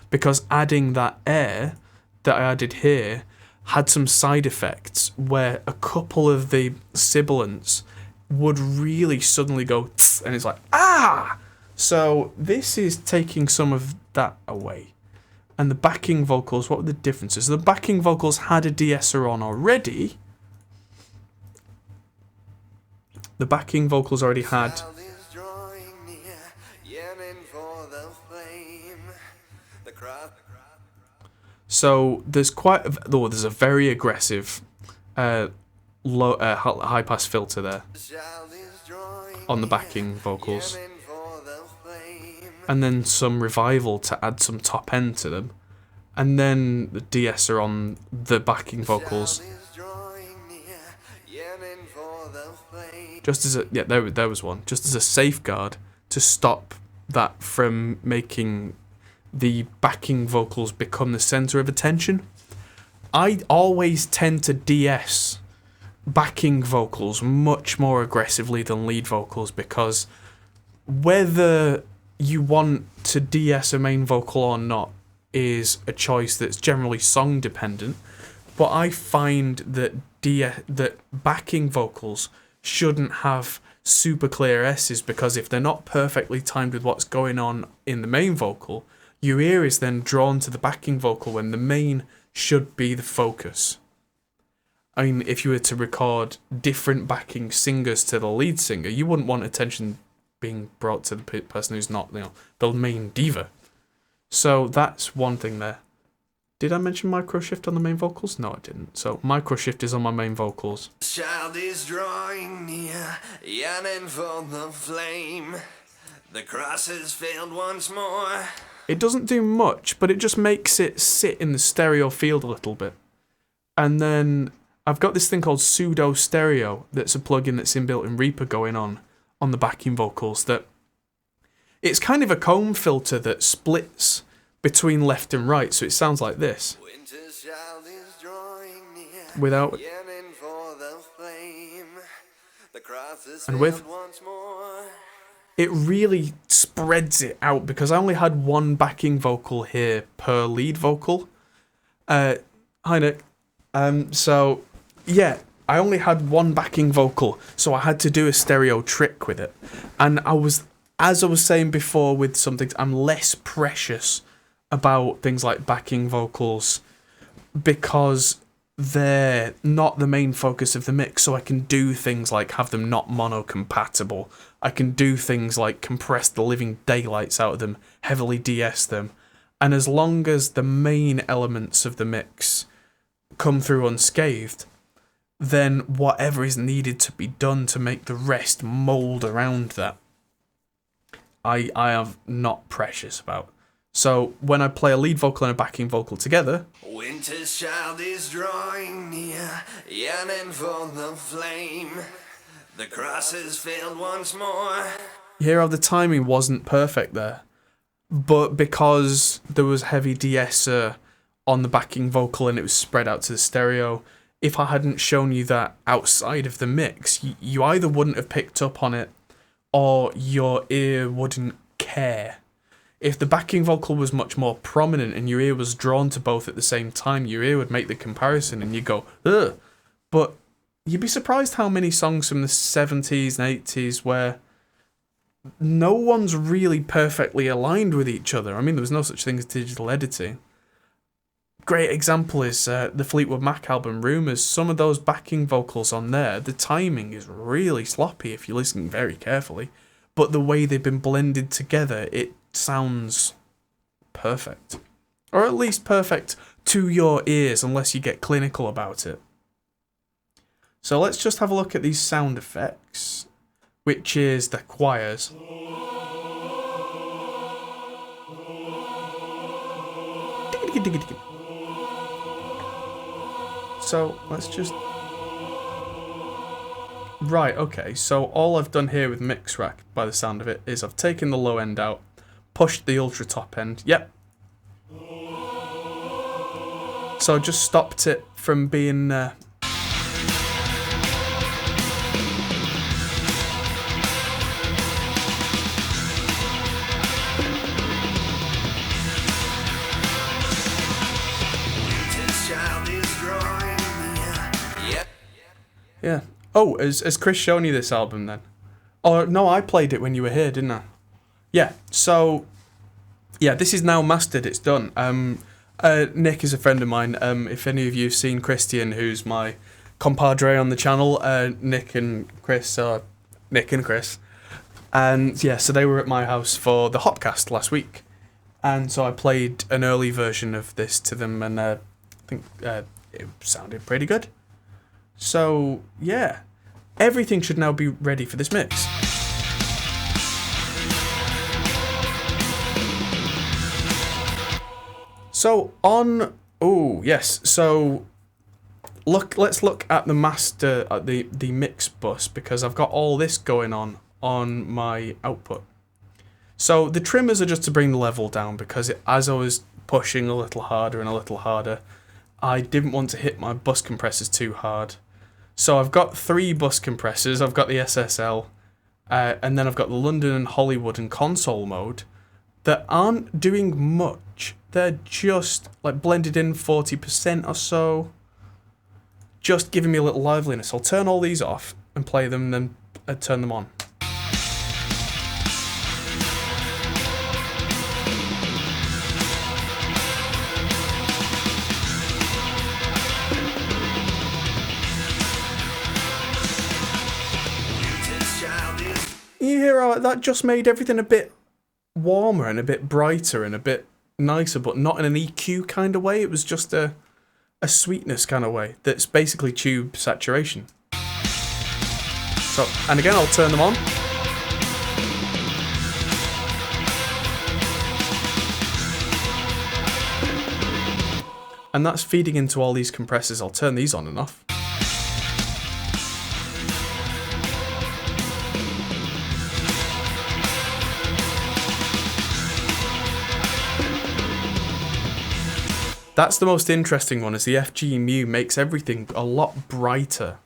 Because adding that air that I added here had some side effects where a couple of the sibilants would really suddenly go tss, and it's like, ah! So this is taking some of that away. And the backing vocals, what were the differences? The backing vocals had a de-esser on already. The backing vocals already had... So there's there's a very aggressive low high pass filter there on the backing vocals, and then some revival to add some top end to them, and then the de-esser on the backing vocals. Just as there was one, just as a safeguard to stop that from making the backing vocals become the center of attention. I always tend to de-ess backing vocals much more aggressively than lead vocals, because whether you want to de-ess a main vocal or not is a choice that's generally song dependent, but I find that that backing vocals shouldn't have super clear S's, because if they're not perfectly timed with what's going on in the main vocal, your ear is then drawn to the backing vocal when the main should be the focus. I mean, if you were to record different backing singers to the lead singer, you wouldn't want attention being brought to the person who's not, the main diva. So that's one thing there. Did I mention micro shift on the main vocals? No, I didn't. So micro shift is on my main vocals. Child is drawing near, yearning for the flame. The cross has failed once more. It doesn't do much, but it just makes it sit in the stereo field a little bit. And then I've got this thing called pseudo stereo that's a plugin that's inbuilt in Reaper going on the backing vocals, that it's kind of a comb filter that splits between left and right, so it sounds like this. Without and with. It really spreads it out, because I only had one backing vocal here per lead vocal. Hi Nick. So yeah, I only had one backing vocal, so I had to do a stereo trick with it. And as I was saying before with some things, I'm less precious about things like backing vocals because they're not the main focus of the mix, so I can do things like have them not mono compatible. I can do things like compress the living daylights out of them, heavily de-ess them, and as long as the main elements of the mix come through unscathed, then whatever is needed to be done to make the rest mould around that, I am not precious about. So when I play a lead vocal and a backing vocal together, Winter's child is drawing near, yearning for the flame. The cross has failed once more. you hear how the timing wasn't perfect there, but because there was heavy de-esser on the backing vocal and it was spread out to the stereo, if I hadn't shown you that outside of the mix, you either wouldn't have picked up on it or your ear wouldn't care. If the backing vocal was much more prominent and your ear was drawn to both at the same time, your ear would make the comparison and you go, ugh. But you'd be surprised how many songs from the 70s and 80s where no one's really perfectly aligned with each other. I mean, there was no such thing as digital editing. great example is the Fleetwood Mac album Rumours. Some of those backing vocals on there, the timing is really sloppy if you listen very carefully, but the way they've been blended together, it sounds perfect. Or at least perfect to your ears, unless you get clinical about it. So let's just have a look at these sound effects, which is the choirs. So let's just... Right, okay, so all I've done here with Mix Rack, by the sound of it, is I've taken the low end out, pushed the ultra top end, yep. So I just stopped it from being... Yeah. Oh, has Chris shown you this album then? Oh, no, I played it when you were here, didn't I? Yeah, so... Yeah, this is now mastered, it's done. Nick is a friend of mine. If any of you have seen Christian, who's my compadre on the channel, Nick and Chris are Nick and Chris. And yeah, so they were at my house for the Hopcast last week. And so I played an early version of this to them, and I think it sounded pretty good. So, yeah, everything should now be ready for this mix. So, so let's look at the master, at the mix bus, because I've got all this going on my output. So, the trimmers are just to bring the level down, because as I was pushing a little harder and a little harder, I didn't want to hit my bus compressors too hard. So I've got 3 bus compressors. I've got the SSL, and then I've got the London and Hollywood and console mode that aren't doing much. They're just like blended in 40% or so, just giving me a little liveliness. I'll turn all these off and play them, then turn them on. You hear how that just made everything a bit warmer and a bit brighter and a bit nicer, but not in an EQ kind of way. It was just a sweetness kind of way that's basically tube saturation. So, and again, I'll turn them on. And that's feeding into all these compressors. I'll turn these on and off. That's the most interesting one, is the FGMU makes everything a lot brighter.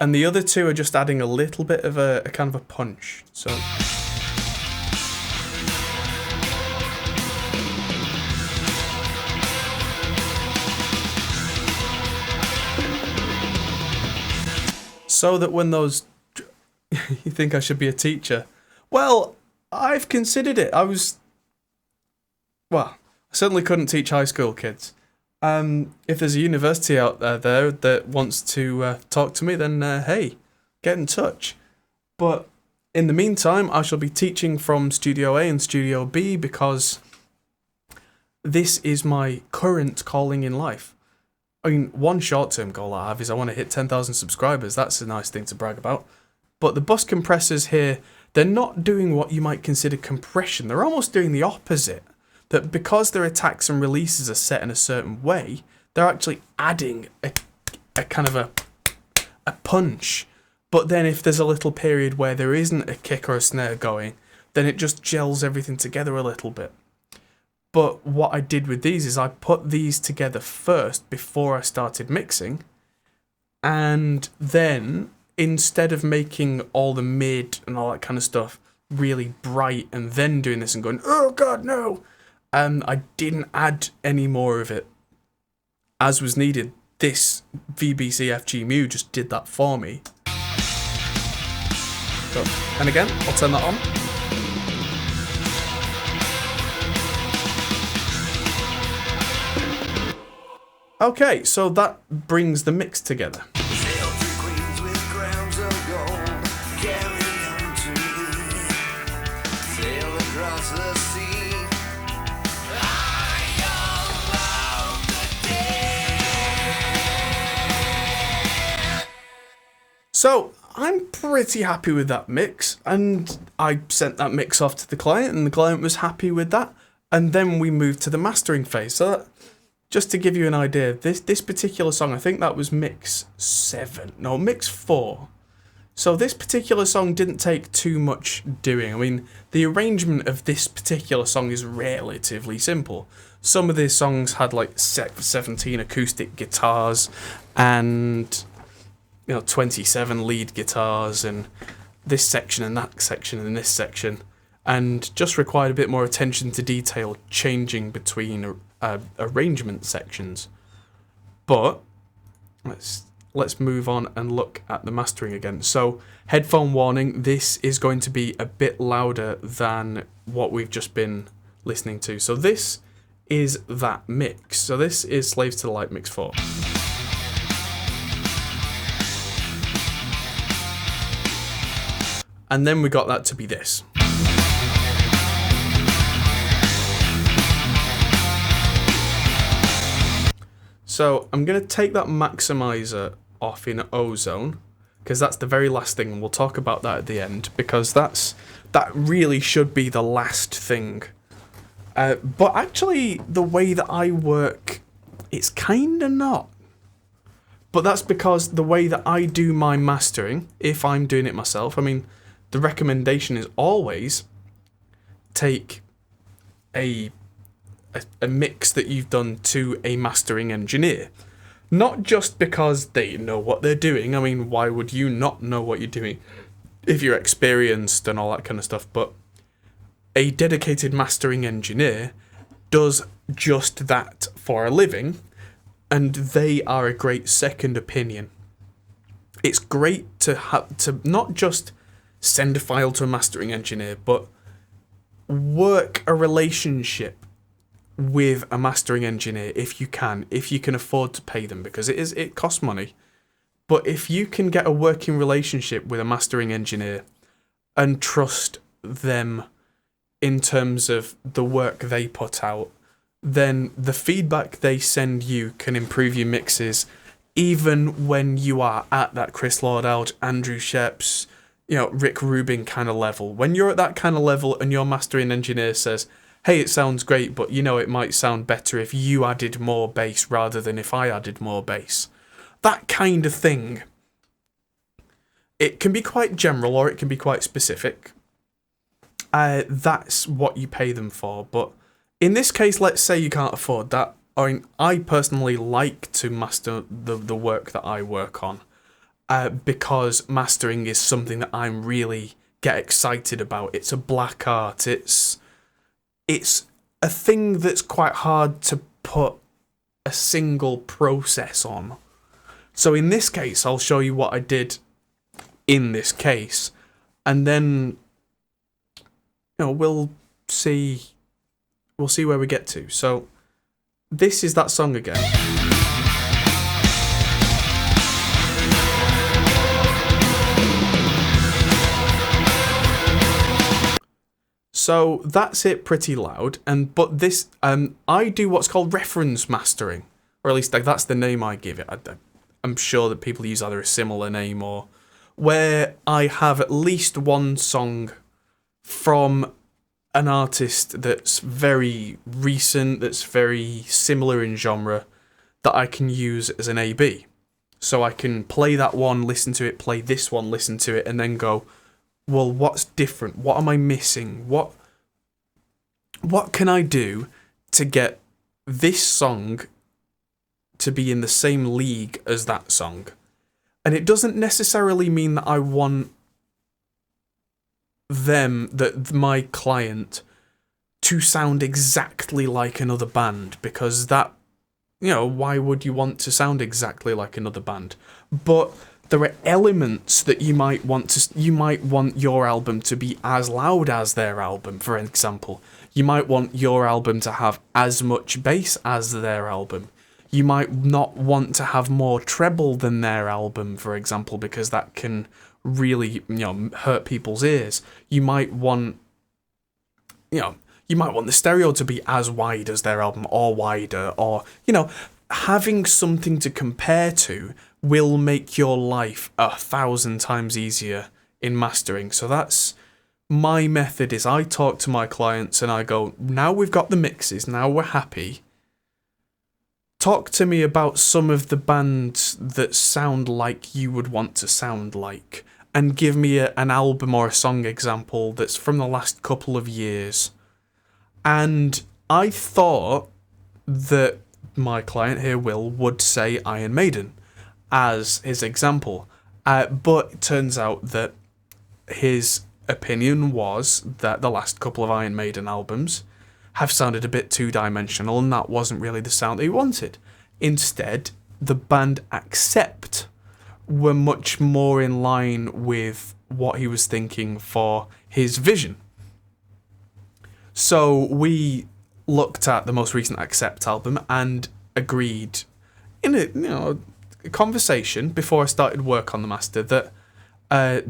And the other two are just adding a little bit of a kind of a punch. So that when those... You think I should be a teacher? Well, I've considered it. I certainly couldn't teach high school kids. If there's a university out there that wants to talk to me, then hey, get in touch. But in the meantime, I shall be teaching from Studio A and Studio B, because this is my current calling in life. I mean, one short-term goal I have is I want to hit 10,000 subscribers. That's a nice thing to brag about. But the bus compressors here, they're not doing what you might consider compression. They're almost doing the opposite. That because their attacks and releases are set in a certain way, they're actually adding a kind of a punch. But then if there's a little period where there isn't a kick or a snare going, then it just gels everything together a little bit. But what I did with these is I put these together first before I started mixing, and then instead of making all the mid and all that kind of stuff really bright and then doing this and going, oh god, no, I didn't add any more of it as was needed. This VBC FGMU just did that for me. So, and again, I'll turn that on. Okay, so that brings the mix together. So, I'm pretty happy with that mix, and I sent that mix off to the client, and the client was happy with that, and then we moved to the mastering phase. So, just to give you an idea, this particular song, I think that was mix 4. So, this particular song didn't take too much doing. I mean, the arrangement of this particular song is relatively simple. Some of these songs had like 17 acoustic guitars, and 27 lead guitars, and this section and that section and this section, and just required a bit more attention to detail changing between arrangement sections. But let's move on and look at the mastering again. So, headphone warning, this is going to be a bit louder than what we've just been listening to. So this is that mix. So this is Slaves to the Light Mix 4. And then we got that to be this. So I'm going to take that maximizer off in Ozone, because that's the very last thing, and we'll talk about that at the end, because that really should be the last thing. But actually, the way that I work, it's kind of not. But that's because the way that I do my mastering, if I'm doing it myself, I mean, the recommendation is always take a mix that you've done to a mastering engineer. Not just because they know what they're doing. I mean, why would you not know what you're doing if you're experienced and all that kind of stuff? But a dedicated mastering engineer does just that for a living, and they are a great second opinion. It's great to have to not just send a file to a mastering engineer, but work a relationship with a mastering engineer if you can afford to pay them, because it costs money. But if you can get a working relationship with a mastering engineer and trust them in terms of the work they put out, then the feedback they send you can improve your mixes, even when you are at that Chris Lord-Alge, Andrew Sheps, Rick Rubin kind of level. When you're at that kind of level and your mastering engineer says, hey, it sounds great, but it might sound better if you added more bass rather than if I added more bass. That kind of thing. It can be quite general or it can be quite specific. That's what you pay them for. But in this case, let's say you can't afford that. I personally like to master the work that I work on, because mastering is something that I really get excited about. It's a black art. It's a thing that's quite hard to put a single process on. So in this case, I'll show you what I did in this case, and then we'll see where we get to. So this is that song again. So that's it, pretty loud. But this, I do what's called reference mastering, or at least that's the name I give it. I'm sure that people use either a similar name or where I have at least one song from an artist that's very recent, that's very similar in genre, that I can use as an A/B. So I can play that one, listen to it, play this one, listen to it, and then go, well, what's different? What am I missing? What can I do to get this song to be in the same league as that song? And it doesn't necessarily mean that I want my client to sound exactly like another band, because that, why would you want to sound exactly like another band? But there are elements that you might want your album to be as loud as their album, for example. You might want your album to have as much bass as their album. You might not want to have more treble than their album, for example, because that can really, hurt people's ears. You might want the stereo to be as wide as their album or wider, or, having something to compare to will make your life 1,000 times easier in mastering. So that's my method. Is I talk to my clients and I go, now we've got the mixes, now we're happy. Talk to me about some of the bands that sound like you would want to sound like, and give me an album or a song example that's from the last couple of years. And I thought that my client here, Will, would say Iron Maiden as his example. But it turns out that his opinion was that the last couple of Iron Maiden albums have sounded a bit two-dimensional, and that wasn't really the sound that he wanted. Instead, the band Accept were much more in line with what he was thinking for his vision. So we looked at the most recent Accept album and agreed in a conversation before I started work on the master that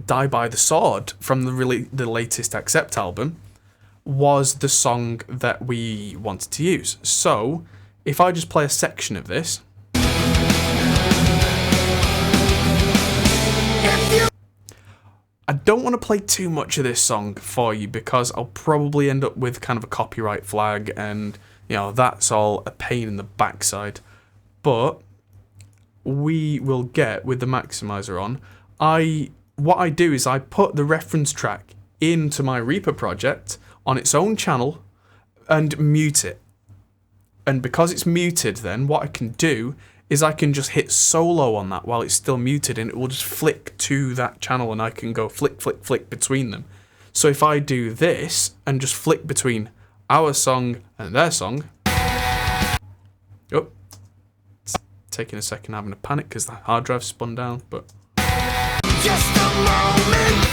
Die by the Sword from the latest Accept album was the song that we wanted to use. So if I just play a section of this, I don't want to play too much of this song for you because I'll probably end up with kind of a copyright flag, and that's all a pain in the backside. But we will get, with the maximizer on, what I do is I put the reference track into my Reaper project on its own channel and mute it. And because it's muted, then what I can do is I can just hit solo on that while it's still muted, and it will just flick to that channel, and I can go flick, flick, flick between them. So if I do this and just flick between our song and their song, it's taking a second, having a panic because the hard drive spun down, but just a moment.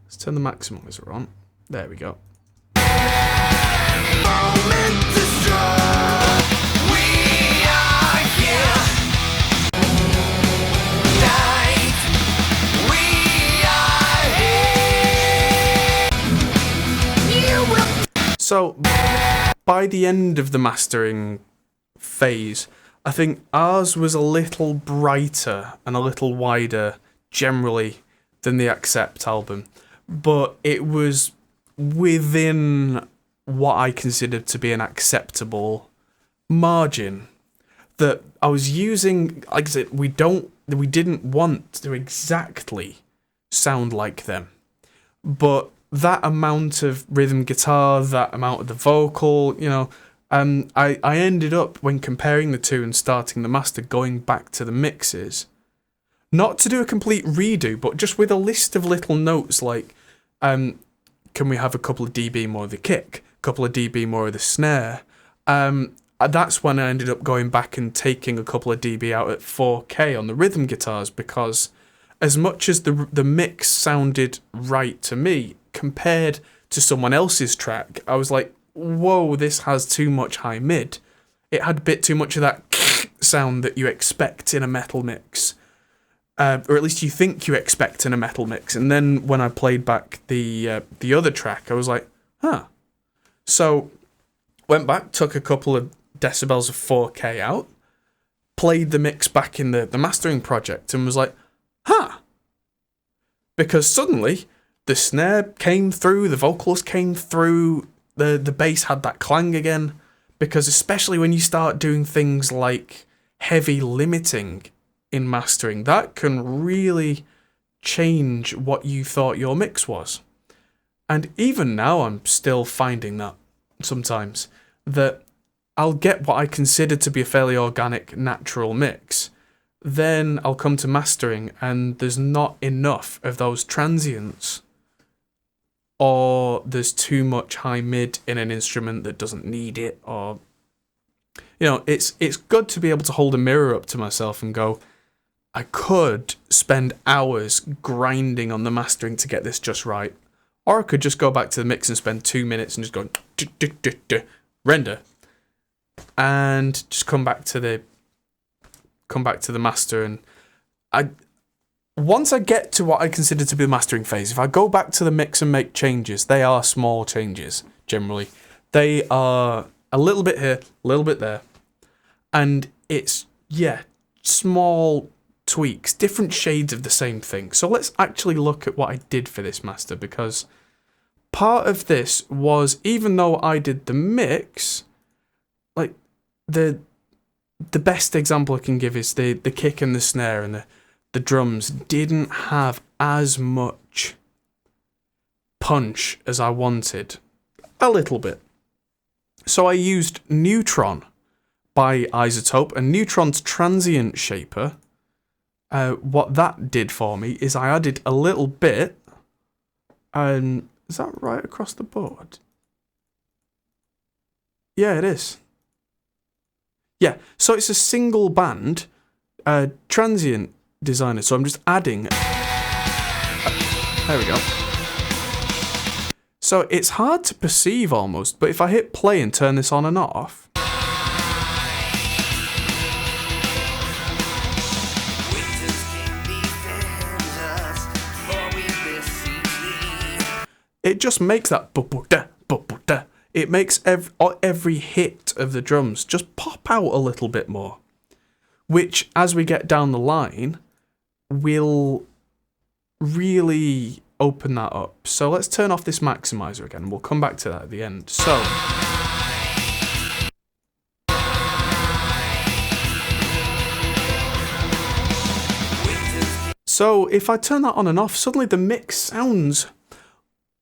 Let's turn the maximizer on. There we go. Moment to strike. We are here. Night. We are here. You will. So, by the end of the mastering phase, I think ours was a little brighter and a little wider generally than the Accept album, but it was within what I considered to be an acceptable margin that I was using. Like I said, we didn't want to exactly sound like them, but that amount of rhythm guitar, that amount of the vocal, I ended up, when comparing the two and starting the master, going back to the mixes, not to do a complete redo, but just with a list of little notes like, can we have a couple of dB more of the kick, a couple of dB more of the snare? That's when I ended up going back and taking a couple of dB out at 4K on the rhythm guitars, because as much as the mix sounded right to me, compared to someone else's track, I was like, whoa, this has too much high mid. It had a bit too much of that sound that you expect in a metal mix. Or at least you think you expect in a metal mix. And then when I played back the other track, I was like, huh. So went back, took a couple of decibels of 4K out, played the mix back in the mastering project, and was like, huh. Because suddenly the snare came through, the vocals came through, the bass had that clang again. Because especially when you start doing things like heavy limiting in mastering, that can really change what you thought your mix was. And even now I'm still finding that sometimes, that I'll get what I consider to be a fairly organic, natural mix, then I'll come to mastering and there's not enough of those transients, or there's too much high mid in an instrument that doesn't need it, or it's good to be able to hold a mirror up to myself and go, I could spend hours grinding on the mastering to get this just right. Or I could just go back to the mix and spend 2 minutes and just go render. And just come back to the master. And once I get to what I consider to be the mastering phase, if I go back to the mix and make changes, they are small changes, generally. They are a little bit here, a little bit there. And it's, small tweaks, different shades of the same thing. So let's actually look at what I did for this master, because part of this was, even though I did the mix, like the best example I can give is the kick and the snare and the drums didn't have as much punch as I wanted. A little bit. So I used Neutron by iZotope, and Neutron's transient shaper. What that did for me is I added a little bit, and is that right across the board? Yeah, it is. Yeah, so it's a single band transient designer, so I'm just adding. There we go. So it's hard to perceive almost, but if I hit play and turn this on and off, it just makes that bu-bu-da, bu-bu-da. It makes every hit of the drums just pop out a little bit more, which, as we get down the line, will really open that up. So let's turn off this maximizer again, and we'll come back to that at the end. So if I turn that on and off, suddenly the mix sounds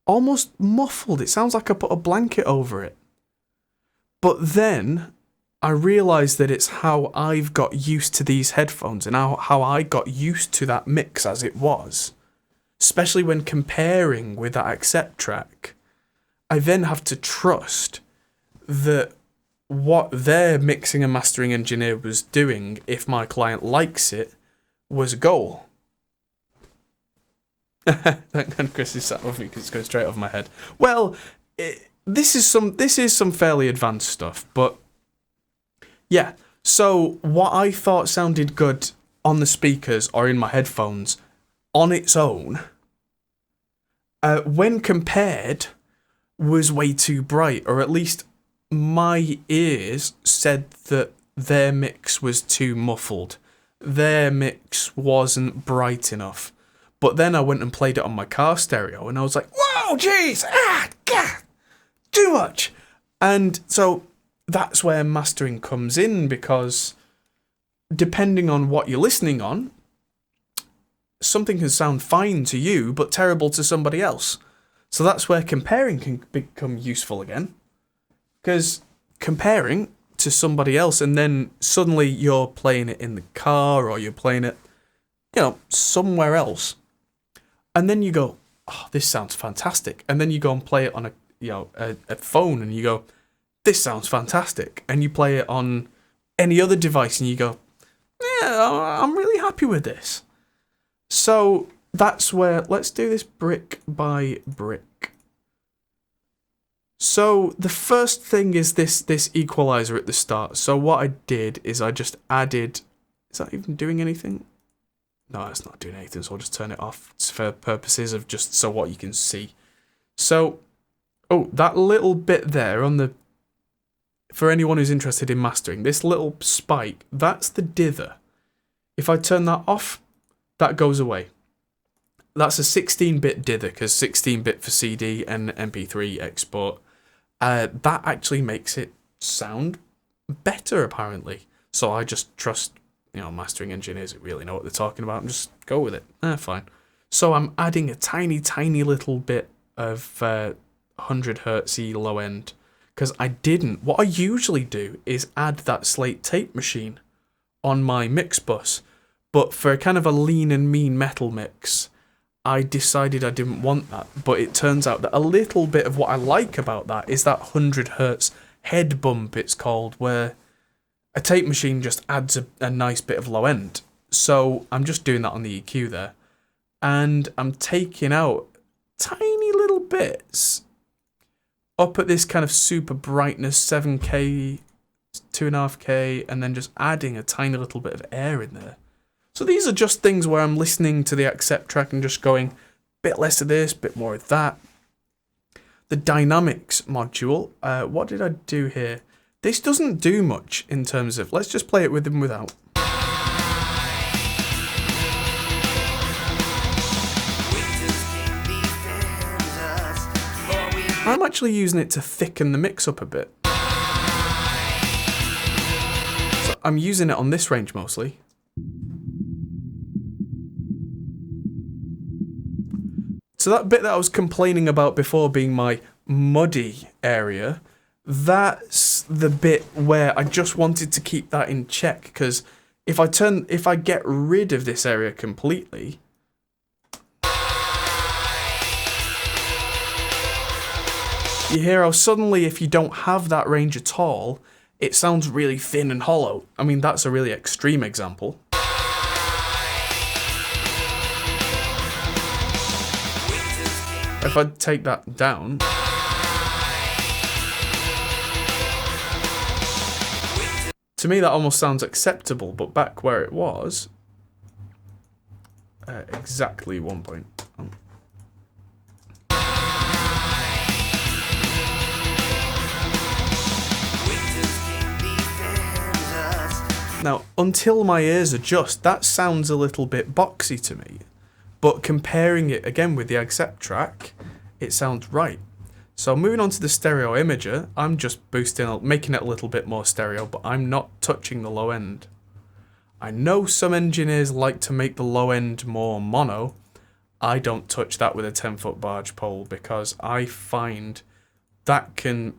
almost muffled. It sounds like I put a blanket over it. But then I realised that it's how I've got used to these headphones and how I got used to that mix as it was. Especially when comparing with that accept track. I then have to trust that what their mixing and mastering engineer was doing, if my client likes it, was a goal. Thank God Chris is sat with me because it's going straight over my head. Well, this is some fairly advanced stuff, but yeah. So what I thought sounded good on the speakers or in my headphones on its own, when compared, was way too bright, or at least my ears said that their mix was too muffled. Their mix wasn't bright enough. But then I went and played it on my car stereo, and I was like, whoa, jeez, God, too much. And so that's where mastering comes in, because depending on what you're listening on, something can sound fine to you, but terrible to somebody else. So that's where comparing can become useful again. Because comparing to somebody else, and then suddenly you're playing it in the car, or you're playing it, somewhere else. And then you go, oh, this sounds fantastic. And then you go and play it on a phone, and you go, this sounds fantastic. And you play it on any other device, and you go, yeah, I'm really happy with this. So that's where, let's do this brick by brick. So the first thing is this equalizer at the start. So what I did is I just added, is that even doing anything? No, it's not doing anything, so I'll just turn it off for purposes of just so what you can see. So, that little bit there for anyone who's interested in mastering, this little spike, that's the dither. If I turn that off, that goes away. That's a 16-bit dither, because 16-bit for CD and MP3 export. That actually makes it sound better, apparently. So I just trust mastering engineers that really know what they're talking about and just go with it. Fine. So I'm adding a tiny, tiny little bit of 100 hertz low end, because what I usually do is add that Slate tape machine on my mix bus, but for a kind of a lean and mean metal mix, I decided I didn't want that. But it turns out that a little bit of what I like about that is that 100 hertz head bump, it's called, where a tape machine just adds a nice bit of low end. So I'm just doing that on the EQ there. And I'm taking out tiny little bits up at this kind of super brightness, 7K, 2.5K, and then just adding a tiny little bit of air in there. So these are just things where I'm listening to the accept track and just going, bit less of this, bit more of that. The dynamics module, what did I do here? This doesn't do much in terms of, let's just play it with and without. I'm actually using it to thicken the mix up a bit. So I'm using it on this range mostly. So that bit that I was complaining about before being my muddy area, that's the bit where I just wanted to keep that in check, because if I get rid of this area completely, you hear how suddenly, if you don't have that range at all, it sounds really thin and hollow. I mean, that's a really extreme example. If I take that down, to me that almost sounds acceptable, but back where it was, exactly 1 point. Now, until my ears adjust, that sounds a little bit boxy to me. But comparing it again with the accept track, it sounds right. So moving on to the stereo imager, I'm just making it a little bit more stereo, but I'm not touching the low end. I know some engineers like to make the low end more mono. I don't touch that with a 10-foot barge pole because I find that can...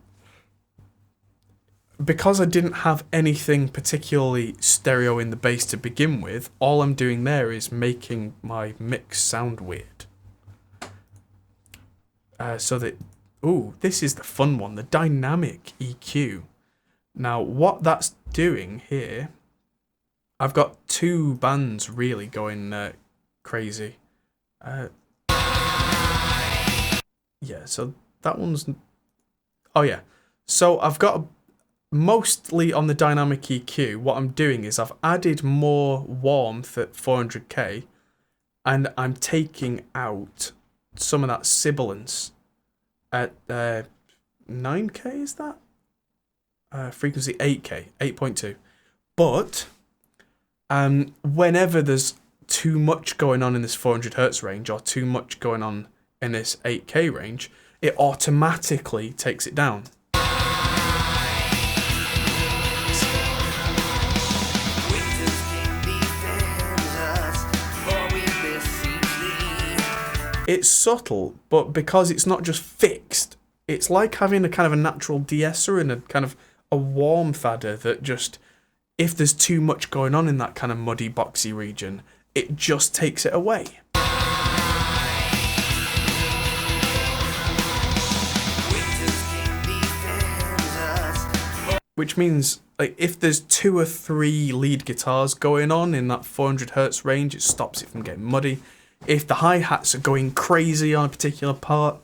Because I didn't have anything particularly stereo in the bass to begin with, all I'm doing there is making my mix sound weird. This is the fun one, the dynamic EQ. Now, what that's doing here, I've got two bands really going crazy. So that one's... Oh yeah, so I've got mostly on the dynamic EQ, what I'm doing is I've added more warmth at 400k, and I'm taking out some of that sibilance at 9k, is that? Frequency 8k, 8.2. But whenever there's too much going on in this 400 hertz range or too much going on in this 8k range, it automatically takes it down. It's subtle, but because it's not just fixed, it's like having a kind of a natural de-esser and a kind of a warmth adder that just, if there's too much going on in that kind of muddy, boxy region, it just takes it away. Which means, like, if there's 2 or 3 lead guitars going on in that 400 hertz range, it stops it from getting muddy. If the hi-hats are going crazy on a particular part,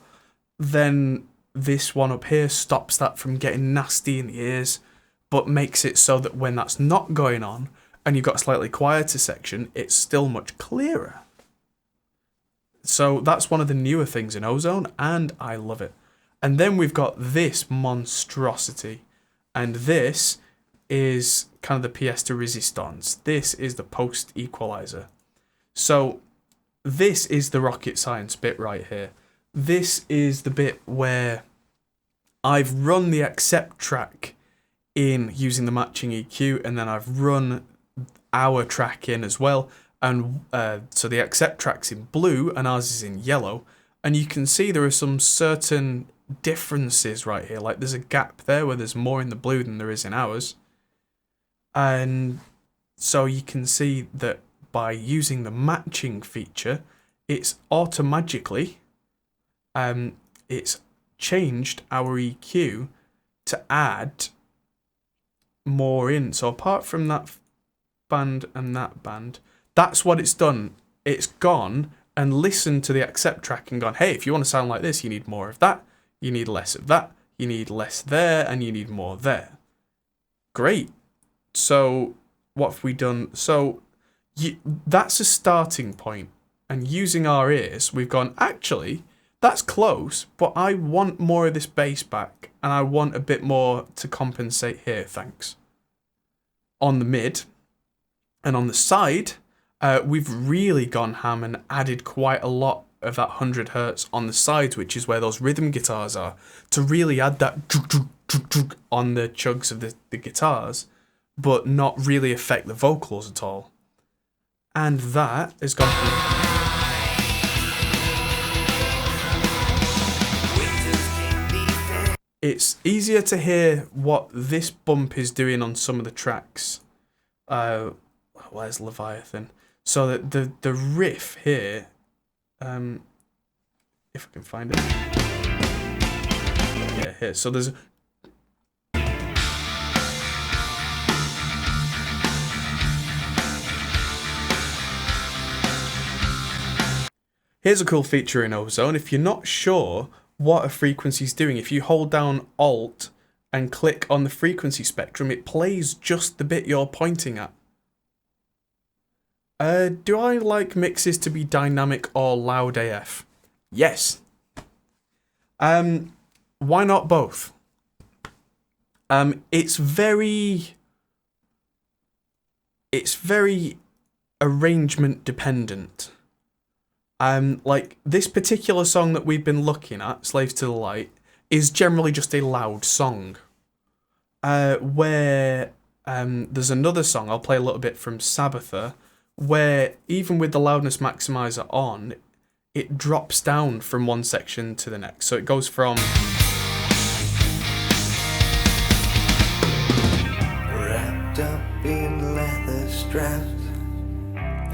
then this one up here stops that from getting nasty in the ears, but makes it so that when that's not going on, and you've got a slightly quieter section, it's still much clearer. So that's one of the newer things in Ozone, and I love it. And then we've got this monstrosity, and this is kind of the pièce de résistance. This is the post-equalizer. So this is the rocket science bit right here. This is the bit where I've run the accept track in using the matching EQ, and then I've run our track in as well. And so the accept track's in blue and ours is in yellow. And you can see there are some certain differences right here. Like there's a gap there where there's more in the blue than there is in ours. And so you can see that by using the matching feature, it's automatically it's changed our EQ to add more in. So apart from that band and that band, That's what it's done. It's gone and listened to the accept track and gone, hey, if you want to sound like this, you need more of that, you need less of that, you need less there, and you need more there. Great. So what have we done? So that's a starting point. And using our ears, we've gone, actually, that's close, but I want more of this bass back, and I want a bit more to compensate here, thanks. On the mid, and on the side, we've really gone ham and added quite a lot of that 100 hertz on the sides, which is where those rhythm guitars are, to really add that on the chugs of the guitars, but not really affect the vocals at all. And that has gone from... It's easier to hear what this bump is doing on some of the tracks. Where's Leviathan? So that the riff here, if I can find it. Yeah, here. So there's... Here's a cool feature in Ozone. If you're not sure what a frequency is doing, if you hold down Alt and click on the frequency spectrum, it plays just the bit you're pointing at. Do I like mixes to be dynamic or loud AF? Yes. Why not both? It's very arrangement dependent. Like this particular song that we've been looking at, Slaves to the Light, is generally just a loud song. Where there's another song, I'll play a little bit from Sabbather, where even with the loudness maximizer on, it drops down from one section to the next. So it goes from... Wrapped up in leather straps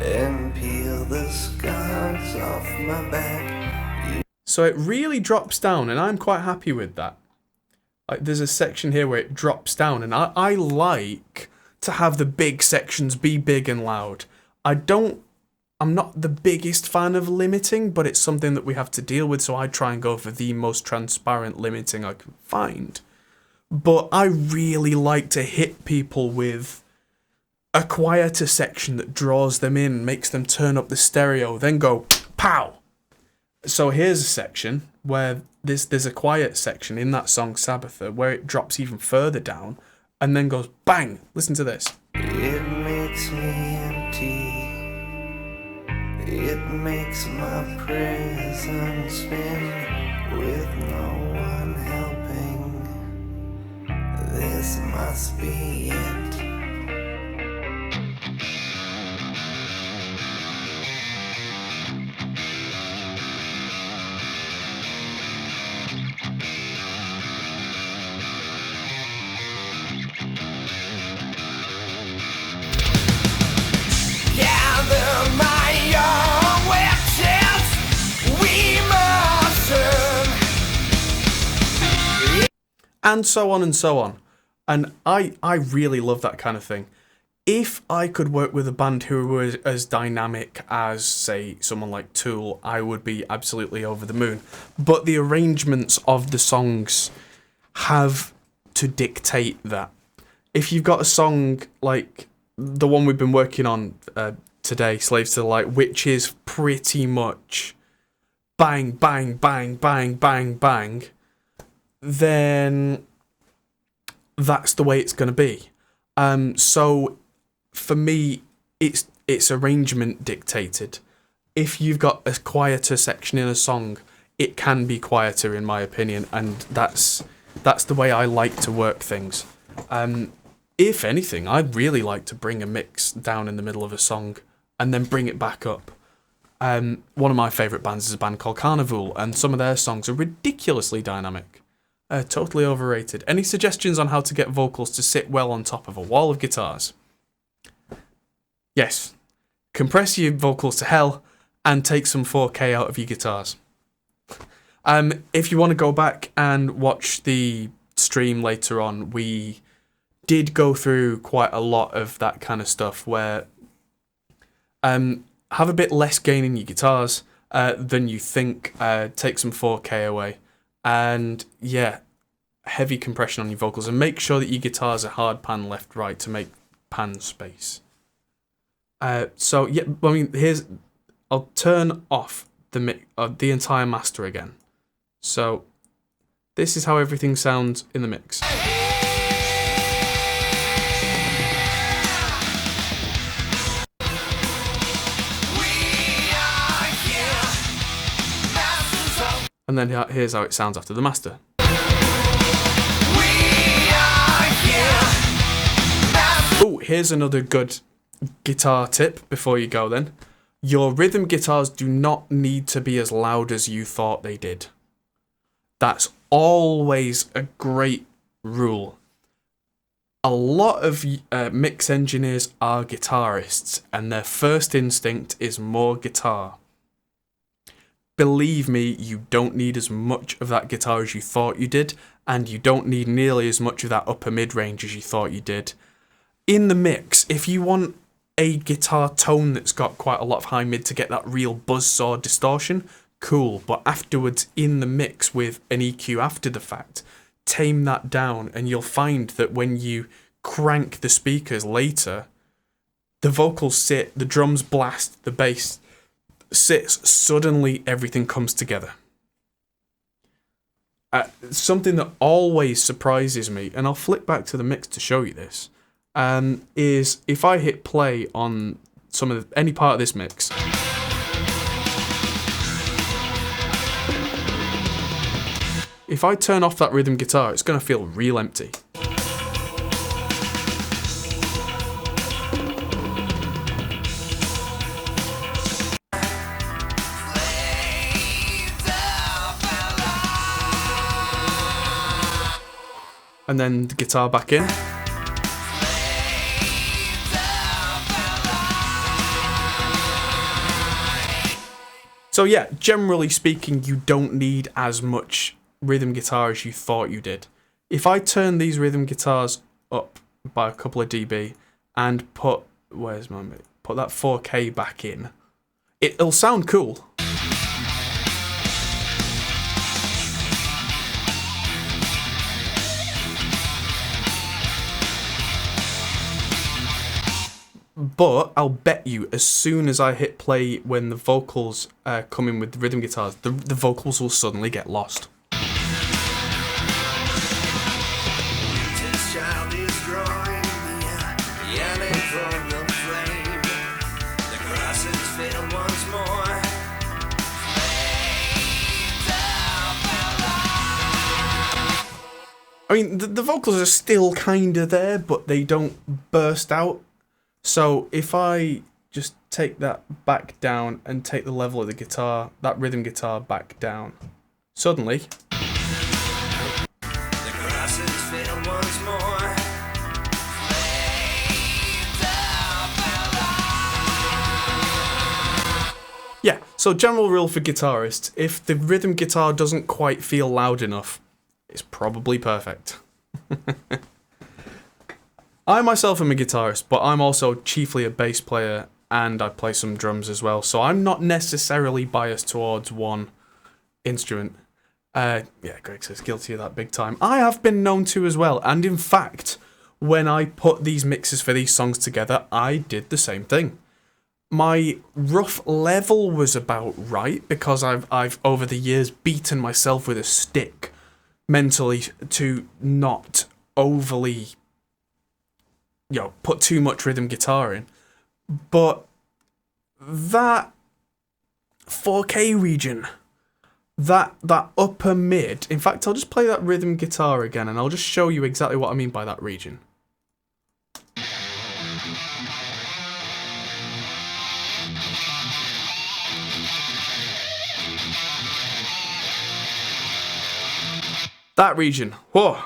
and peel the scars off my back. So it really drops down, and I'm quite happy with that. Like there's a section here where it drops down, and I like to have the big sections be big and loud. I'm not the biggest fan of limiting, but it's something that we have to deal with, so I try and go for the most transparent limiting I can find. But I really like to hit people with a quieter section that draws them in, makes them turn up the stereo, then go pow. So here's a section where there's a quiet section in that song Sabbather where it drops even further down and then goes bang. Listen to this. It makes me empty. It makes my prison spin with no one helping. This must be it. And so on and so on. And I really love that kind of thing. If I could work with a band who was as dynamic as, say, someone like Tool, I would be absolutely over the moon. But the arrangements of the songs have to dictate that. If you've got a song like the one we've been working on today, Slaves to the Light, which is pretty much bang, bang, bang, bang, bang, bang, then that's the way it's going to be. So for me, it's arrangement dictated. If you've got a quieter section in a song, it can be quieter in my opinion, and that's the way I like to work things. If anything, I'd really like to bring a mix down in the middle of a song and then bring it back up. One of my favourite bands is a band called Carnival, and some of their songs are ridiculously dynamic. Totally overrated. Any suggestions on how to get vocals to sit well on top of a wall of guitars? Yes. Compress your vocals to hell and take some 4K out of your guitars. If you want to go back and watch the stream later on, we did go through quite a lot of that kind of stuff where Have a bit less gain in your guitars than you think. Take some 4K away. And yeah, heavy compression on your vocals. And make sure that your guitars are hard pan left, right to make pan space. So yeah, I mean, I'll turn off the entire master again. So this is how everything sounds in the mix. And then here's how it sounds after the master. Oh, here's another good guitar tip before you go then. Your rhythm guitars do not need to be as loud as you thought they did. That's always a great rule. A lot of mix engineers are guitarists, and their first instinct is more guitar. Believe me, you don't need as much of that guitar as you thought you did, and you don't need nearly as much of that upper mid-range as you thought you did. In the mix, if you want a guitar tone that's got quite a lot of high mid to get that real buzzsaw distortion, cool, but afterwards in the mix with an EQ after the fact, tame that down, and you'll find that when you crank the speakers later, the vocals sit, the drums blast, the bass sits, suddenly everything comes together. Something that always surprises me, and I'll flip back to the mix to show you this, is if I hit play on any part of this mix, if I turn off that rhythm guitar, it's going to feel real empty. And then the guitar back in. So yeah, generally speaking, you don't need as much rhythm guitar as you thought you did. If I turn these rhythm guitars up by a couple of dB and put that 4K back in, it'll sound cool. But I'll bet you, as soon as I hit play when the vocals come in with the rhythm guitars, the vocals will suddenly get lost. I mean, the vocals are still kind of there, but they don't burst out. So if I just take that back down and take the level of the guitar, that rhythm guitar back down, suddenly yeah, so general rule for guitarists, if the rhythm guitar doesn't quite feel loud enough, it's probably perfect. I myself am a guitarist, but I'm also chiefly a bass player, and I play some drums as well, so I'm not necessarily biased towards one instrument. Yeah, Greg says guilty of that big time. I have been known to as well, and in fact, when I put these mixes for these songs together, I did the same thing. My rough level was about right, because I've over the years beaten myself with a stick mentally to not overly put too much rhythm guitar in. But that 4K region, that upper mid, in fact, I'll just play that rhythm guitar again and I'll just show you exactly what I mean by that region. That region, whoa.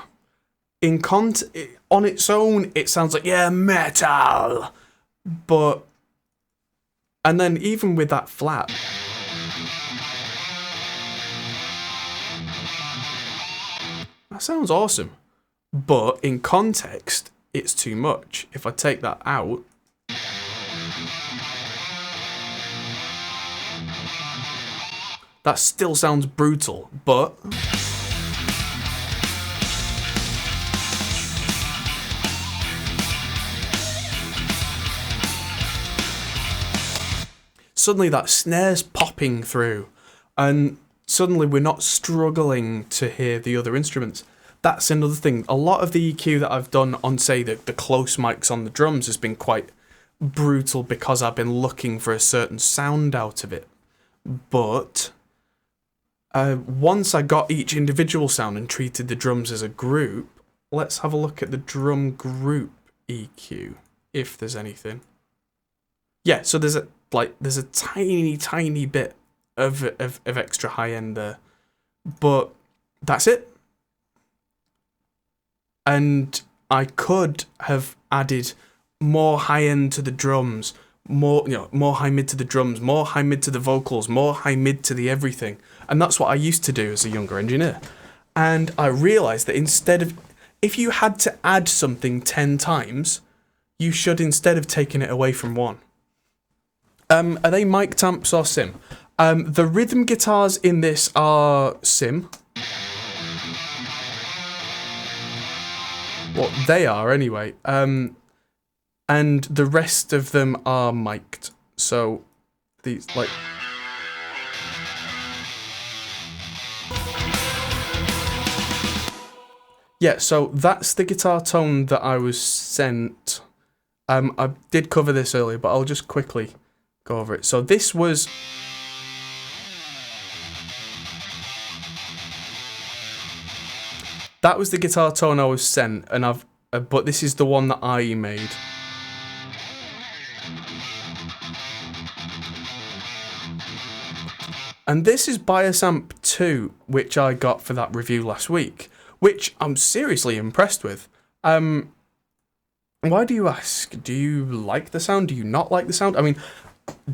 On its own, it sounds like, yeah, metal. But, and then even with that flat, that sounds awesome. But in context, it's too much. If I take that out, That still sounds brutal, but suddenly that snare's popping through, and suddenly we're not struggling to hear the other instruments. That's another thing. A lot of the EQ that I've done on, say, the close mics on the drums has been quite brutal because I've been looking for a certain sound out of it. But once I got each individual sound and treated the drums as a group, let's have a look at the drum group EQ, if there's anything. Yeah, so there's a tiny bit of extra high end there, but that's it. And I could have added more high end to the drums, more high mid to the drums, more high mid to the vocals, more high mid to the everything. And that's what I used to do as a younger engineer. And I realized that if you had to add something 10 times, you should instead have taken it away from one. Are they mic amps or sim? The rhythm guitars in this are sim. Well, they are anyway. And the rest of them are mic'd. So these like. Yeah, so that's the guitar tone that I was sent. I did cover this earlier, but I'll just quickly go over it. So this was. That was the guitar tone I was sent, and but this is the one that I made. And this is Bias Amp 2, which I got for that review last week, which I'm seriously impressed with. Why do you ask? Do you like the sound? Do you not like the sound? I mean,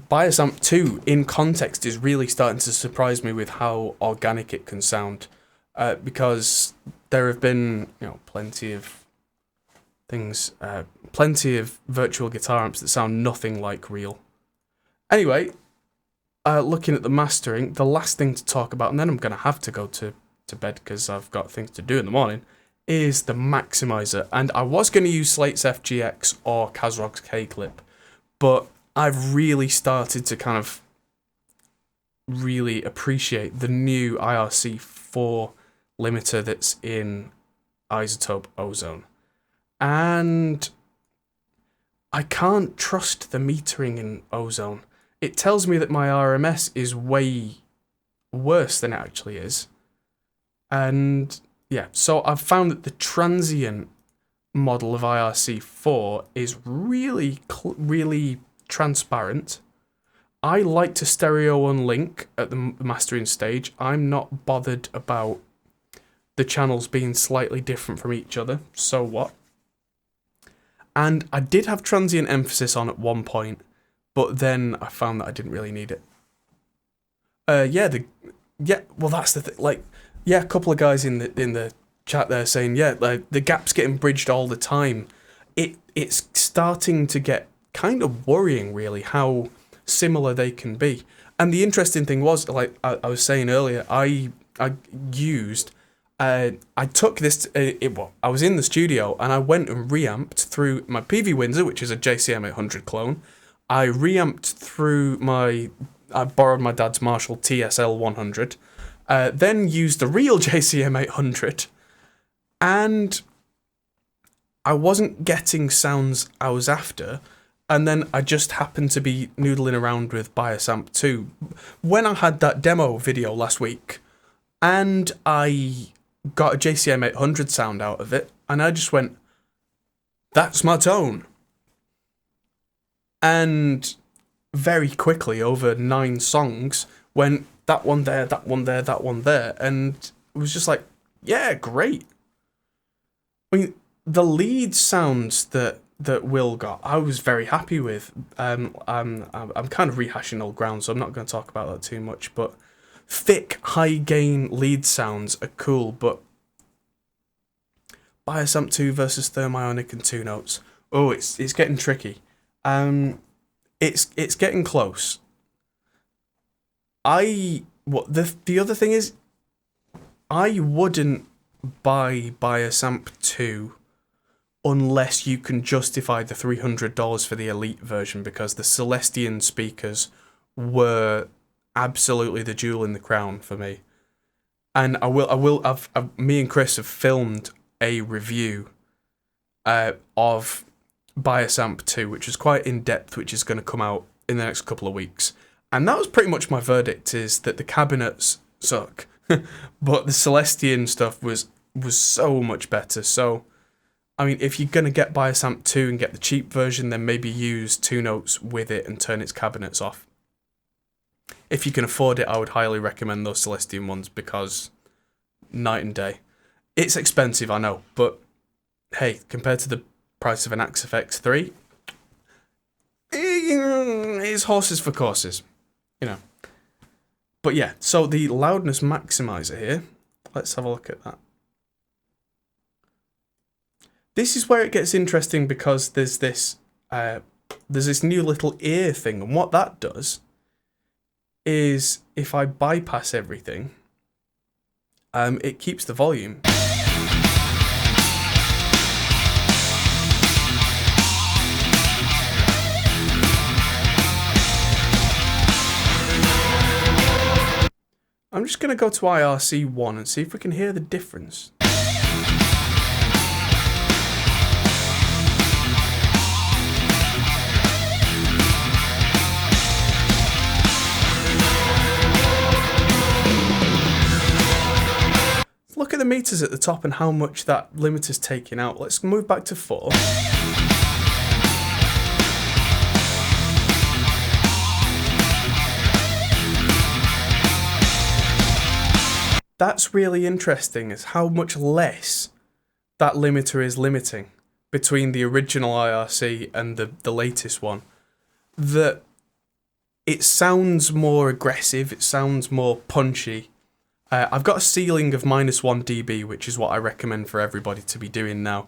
Bias Amp 2 in context is really starting to surprise me with how organic it can sound, because there have been, plenty of things, plenty of virtual guitar amps that sound nothing like real. Anyway, looking at the mastering, the last thing to talk about, and then I'm going to have to go to bed because I've got things to do in the morning, is the maximizer. And I was going to use Slate's FGX or Kazrog's K-Clip, but I've really started to kind of really appreciate the new IRC4 limiter that's in iZotope Ozone. And I can't trust the metering in Ozone. It tells me that my RMS is way worse than it actually is. And yeah, so I've found that the transient model of IRC4 is really transparent. I like to stereo unlink at the mastering stage. I'm not bothered about the channels being slightly different from each other, so what? And I did have transient emphasis on at one point, but then I found that I didn't really need it. That's the thing. A couple of guys in the chat there saying, the gap's getting bridged all the time. It's starting to get kind of worrying, really, how similar they can be. And the interesting thing was, like I was saying earlier, I took this. I was in the studio and I went and reamped through my PV Windsor, which is a JCM 800 clone. I reamped through I borrowed my dad's Marshall TSL 100, then used the real JCM 800, and I wasn't getting sounds I was after. And then I just happened to be noodling around with Bias Amp 2 when I had that demo video last week, and I got a JCM 800 sound out of it, and I just went, that's my tone. And very quickly, over 9 songs, went that one there, that one there, that one there, and it was just like, yeah, great. I mean, the lead sounds that Will got, I was very happy with. I'm kind of rehashing old ground, so I'm not going to talk about that too much, but thick, high gain lead sounds are cool, but Bias Amp 2 versus Thermionic and 2 notes. Oh, it's getting tricky. It's getting close. I what the other thing is, I wouldn't buy Amp 2 unless you can justify the $300 for the Elite version, because the Celestian speakers were absolutely the jewel in the crown for me. And me and Chris have filmed a review of Bias Amp 2, which is quite in depth, which is going to come out in the next couple of weeks. And that was pretty much my verdict, is that the cabinets suck, but the Celestian stuff was so much better. So, I mean, if you're going to get Bias Amp 2 and get the cheap version, then maybe use 2 notes with it and turn its cabinets off. If you can afford it, I would highly recommend those Celestian ones, because night and day. It's expensive, I know, but hey, compared to the price of an Axe FX3, it's horses for courses, you know. But yeah, so the loudness maximizer here, let's have a look at that. This is where it gets interesting, because there's this new little ear thing, and what that does is, if I bypass everything, it keeps the volume. I'm just going to go to IRC1 and see if we can hear the difference. Look at the meters at the top and how much that limiter's taking out. Let's move back to 4. That's really interesting, is how much less that limiter is limiting between the original IRC and the latest one. That it sounds more aggressive, it sounds more punchy. I've got a ceiling of -1 dB, which is what I recommend for everybody to be doing now,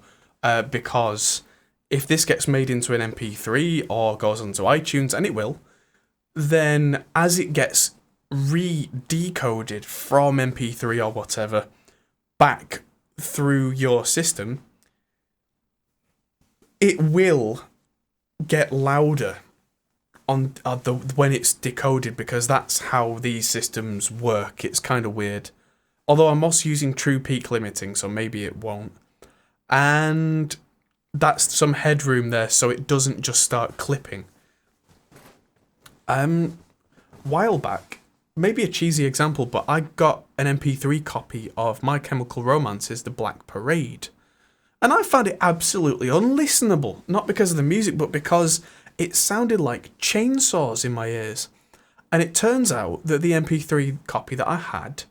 because if this gets made into an MP3 or goes onto iTunes, and it will, then as it gets re-decoded from MP3 or whatever back through your system, it will get louder on when it's decoded, because that's how these systems work. It's kind of weird. Although I'm also using true peak limiting, so maybe it won't. And that's some headroom there, so it doesn't just start clipping. While back, maybe a cheesy example, but I got an MP3 copy of My Chemical Romance's The Black Parade. And I found it absolutely unlistenable. Not because of the music, but because it sounded like chainsaws in my ears. And it turns out that the MP3 copy that I had,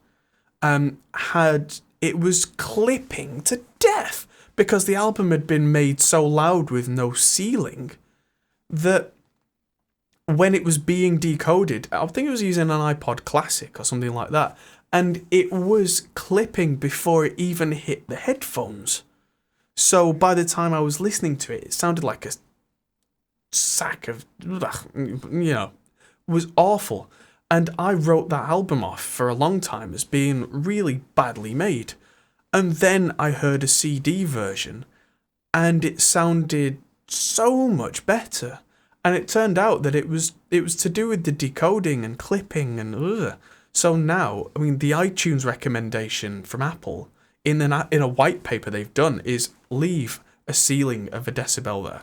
it was clipping to death, because the album had been made so loud with no ceiling that when it was being decoded, I think it was using an iPod Classic or something like that, and it was clipping before it even hit the headphones. So by the time I was listening to it, it sounded like a sack of, was awful. And I wrote that album off for a long time as being really badly made. And then I heard a CD version, and it sounded so much better. And it turned out that it was to do with the decoding and clipping and So now, I mean, the iTunes recommendation from Apple in a white paper they've done is leave a ceiling of a decibel there,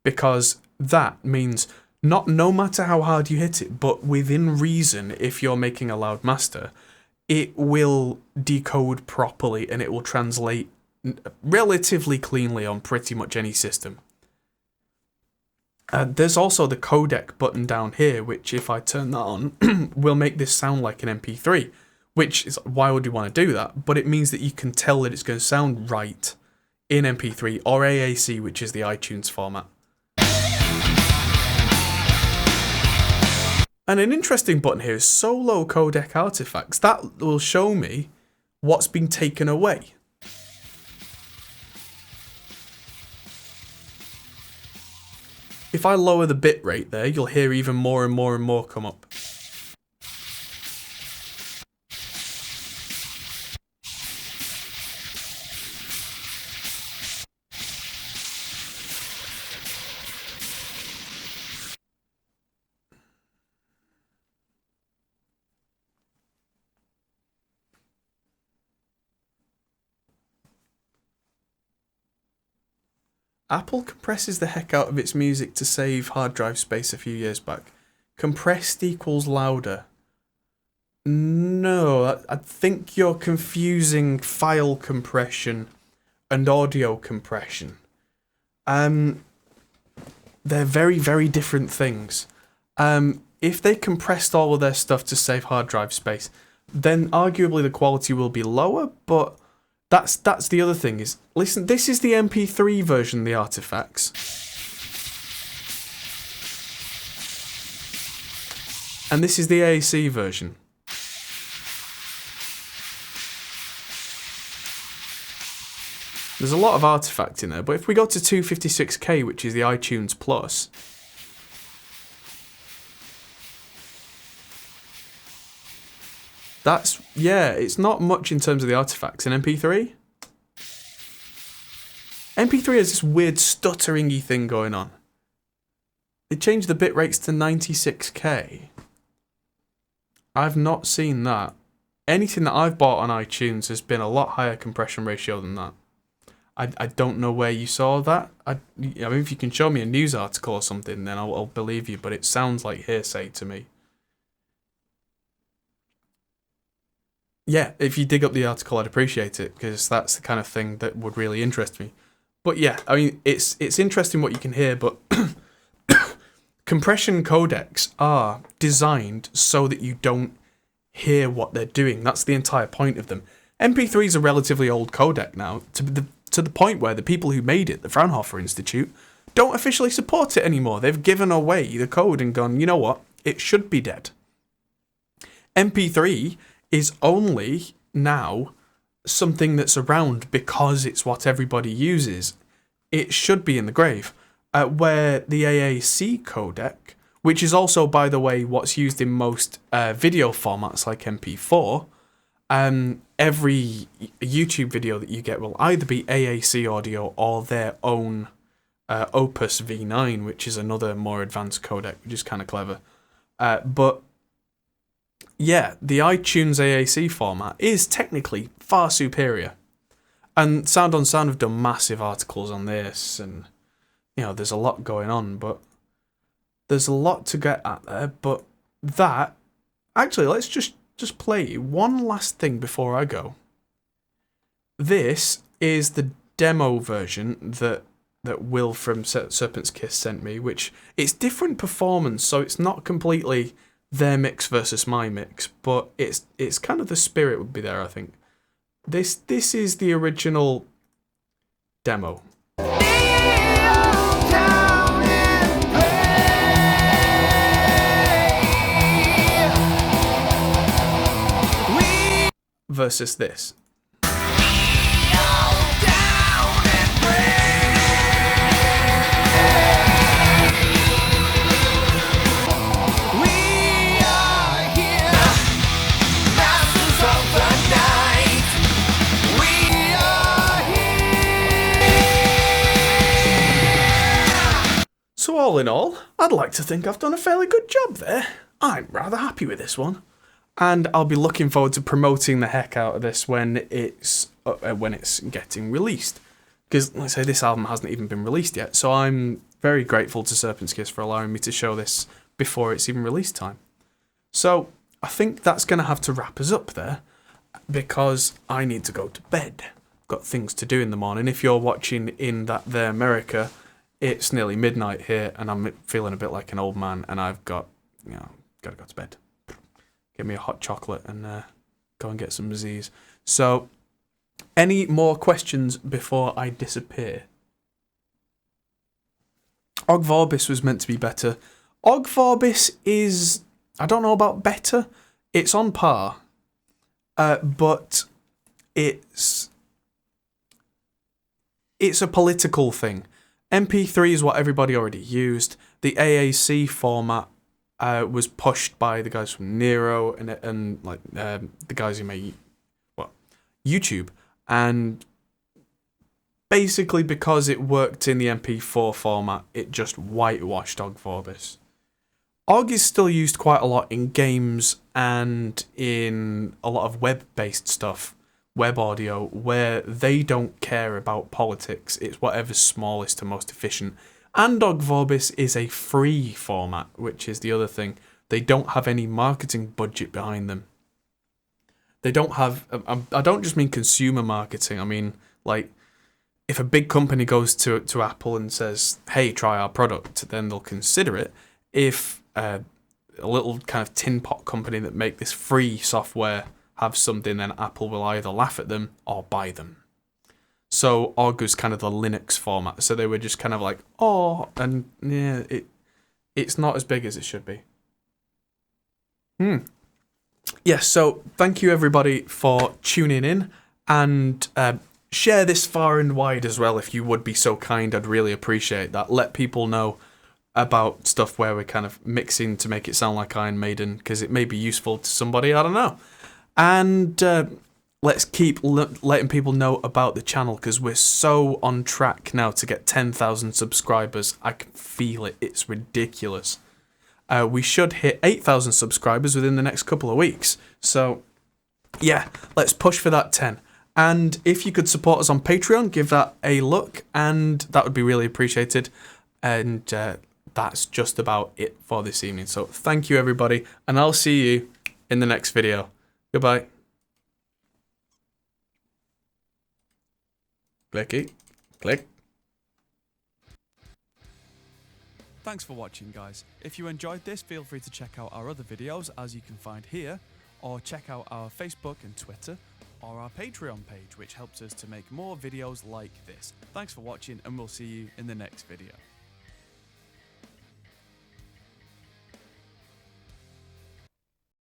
because that means no matter how hard you hit it, but within reason, if you're making a loud master, it will decode properly and it will translate relatively cleanly on pretty much any system. There's also the codec button down here, which if I turn that on, will make this sound like an MP3, which is, why would you want to do that? But it means that you can tell that it's going to sound right in MP3 or AAC, which is the iTunes format. And an interesting button here is solo codec artifacts. That will show me what's been taken away. If I lower the bit rate there, you'll hear even more and more and more come up. Apple compresses the heck out of its music to save hard drive space a few years back. Compressed equals louder. No, I think you're confusing file compression and audio compression. They're very, very different things. If they compressed all of their stuff to save hard drive space, then arguably the quality will be lower, but that's the other thing is, listen, this is the MP3 version of the artifacts. And this is the AAC version. There's a lot of artifact in there, but if we go to 256K, which is the iTunes Plus, it's not much in terms of the artifacts. In MP3 has this weird stuttering-y thing going on. They changed the bit rates to 96K. I've not seen that. Anything that I've bought on iTunes has been a lot higher compression ratio than that. I don't know where you saw that. I mean, if you can show me a news article or something, then I'll believe you, but it sounds like hearsay to me. Yeah, if you dig up the article, I'd appreciate it, because that's the kind of thing that would really interest me. But yeah, I mean, it's interesting what you can hear, but compression codecs are designed so that you don't hear what they're doing. That's the entire point of them. MP3 is a relatively old codec now, to the point where the people who made it, the Fraunhofer Institute, don't officially support it anymore. They've given away the code and gone, you know what, it should be dead. MP3 is only now something that's around because it's what everybody uses. It should be in the grave. Where the AAC codec, which is also, by the way, what's used in most video formats like MP4, every YouTube video that you get will either be AAC audio or their own Opus V9, which is another more advanced codec, which is kind of clever. But yeah, the iTunes AAC format is technically far superior. And Sound on Sound have done massive articles on this, and you know, there's a lot going on, but there's a lot to get at there. But that, actually, let's just play one last thing before I go. This is the demo version that Will from Serpents Kiss sent me, which it's different performance, so it's not completely their mix versus my mix, but it's kind of the spirit would be there, I think. This is the original demo. Versus this. So all in all, I'd like to think I've done a fairly good job there. I'm rather happy with this one. And I'll be looking forward to promoting the heck out of this when it's getting released. Because, like I say, this album hasn't even been released yet. So I'm very grateful to Serpents Kiss for allowing me to show this before it's even release time. So I think that's going to have to wrap us up there, because I need to go to bed. Got things to do in the morning. If you're watching in that there America, it's nearly midnight here, and I'm feeling a bit like an old man, and I've got to go to bed. Get me a hot chocolate and go and get some Z's. So, any more questions before I disappear? Og Vorbis was meant to be better. Og Vorbis is, I don't know about better. It's on par, but it's a political thing. MP3 is what everybody already used. The AAC format was pushed by the guys from Nero and like the guys who made YouTube, and basically because it worked in the MP4 format, it just whitewashed Og Vorbis. Og is still used quite a lot in games and in a lot of web-based stuff web audio where they don't care about politics. It's whatever's smallest and most efficient. And NWOBHM is a free format, which is the other thing. They don't have any marketing budget behind them. They don't have... I don't just mean consumer marketing. I mean, like, if a big company goes to Apple and says, hey, try our product, then they'll consider it. If a little kind of tin pot company that make this free software have something, then Apple will either laugh at them or buy them. So OG's kind of the Linux format. So they were just kind of like, oh, and yeah, it's not as big as it should be. Yes, so thank you everybody for tuning in, and share this far and wide as well if you would be so kind. I'd really appreciate that. Let people know about stuff where we're kind of mixing to make it sound like Iron Maiden, because it may be useful to somebody, I don't know. And let's keep letting people know about the channel, because we're so on track now to get 10,000 subscribers. I can feel it. It's ridiculous. We should hit 8,000 subscribers within the next couple of weeks. So, yeah, let's push for that 10. And if you could support us on Patreon, give that a look, and that would be really appreciated. And that's just about it for this evening. So thank you, everybody, and I'll see you in the next video. Goodbye. Clicky. Click. Thanks for watching, guys. If you enjoyed this, feel free to check out our other videos, as you can find here, or check out our Facebook and Twitter, or our Patreon page, which helps us to make more videos like this. Thanks for watching, and we'll see you in the next video.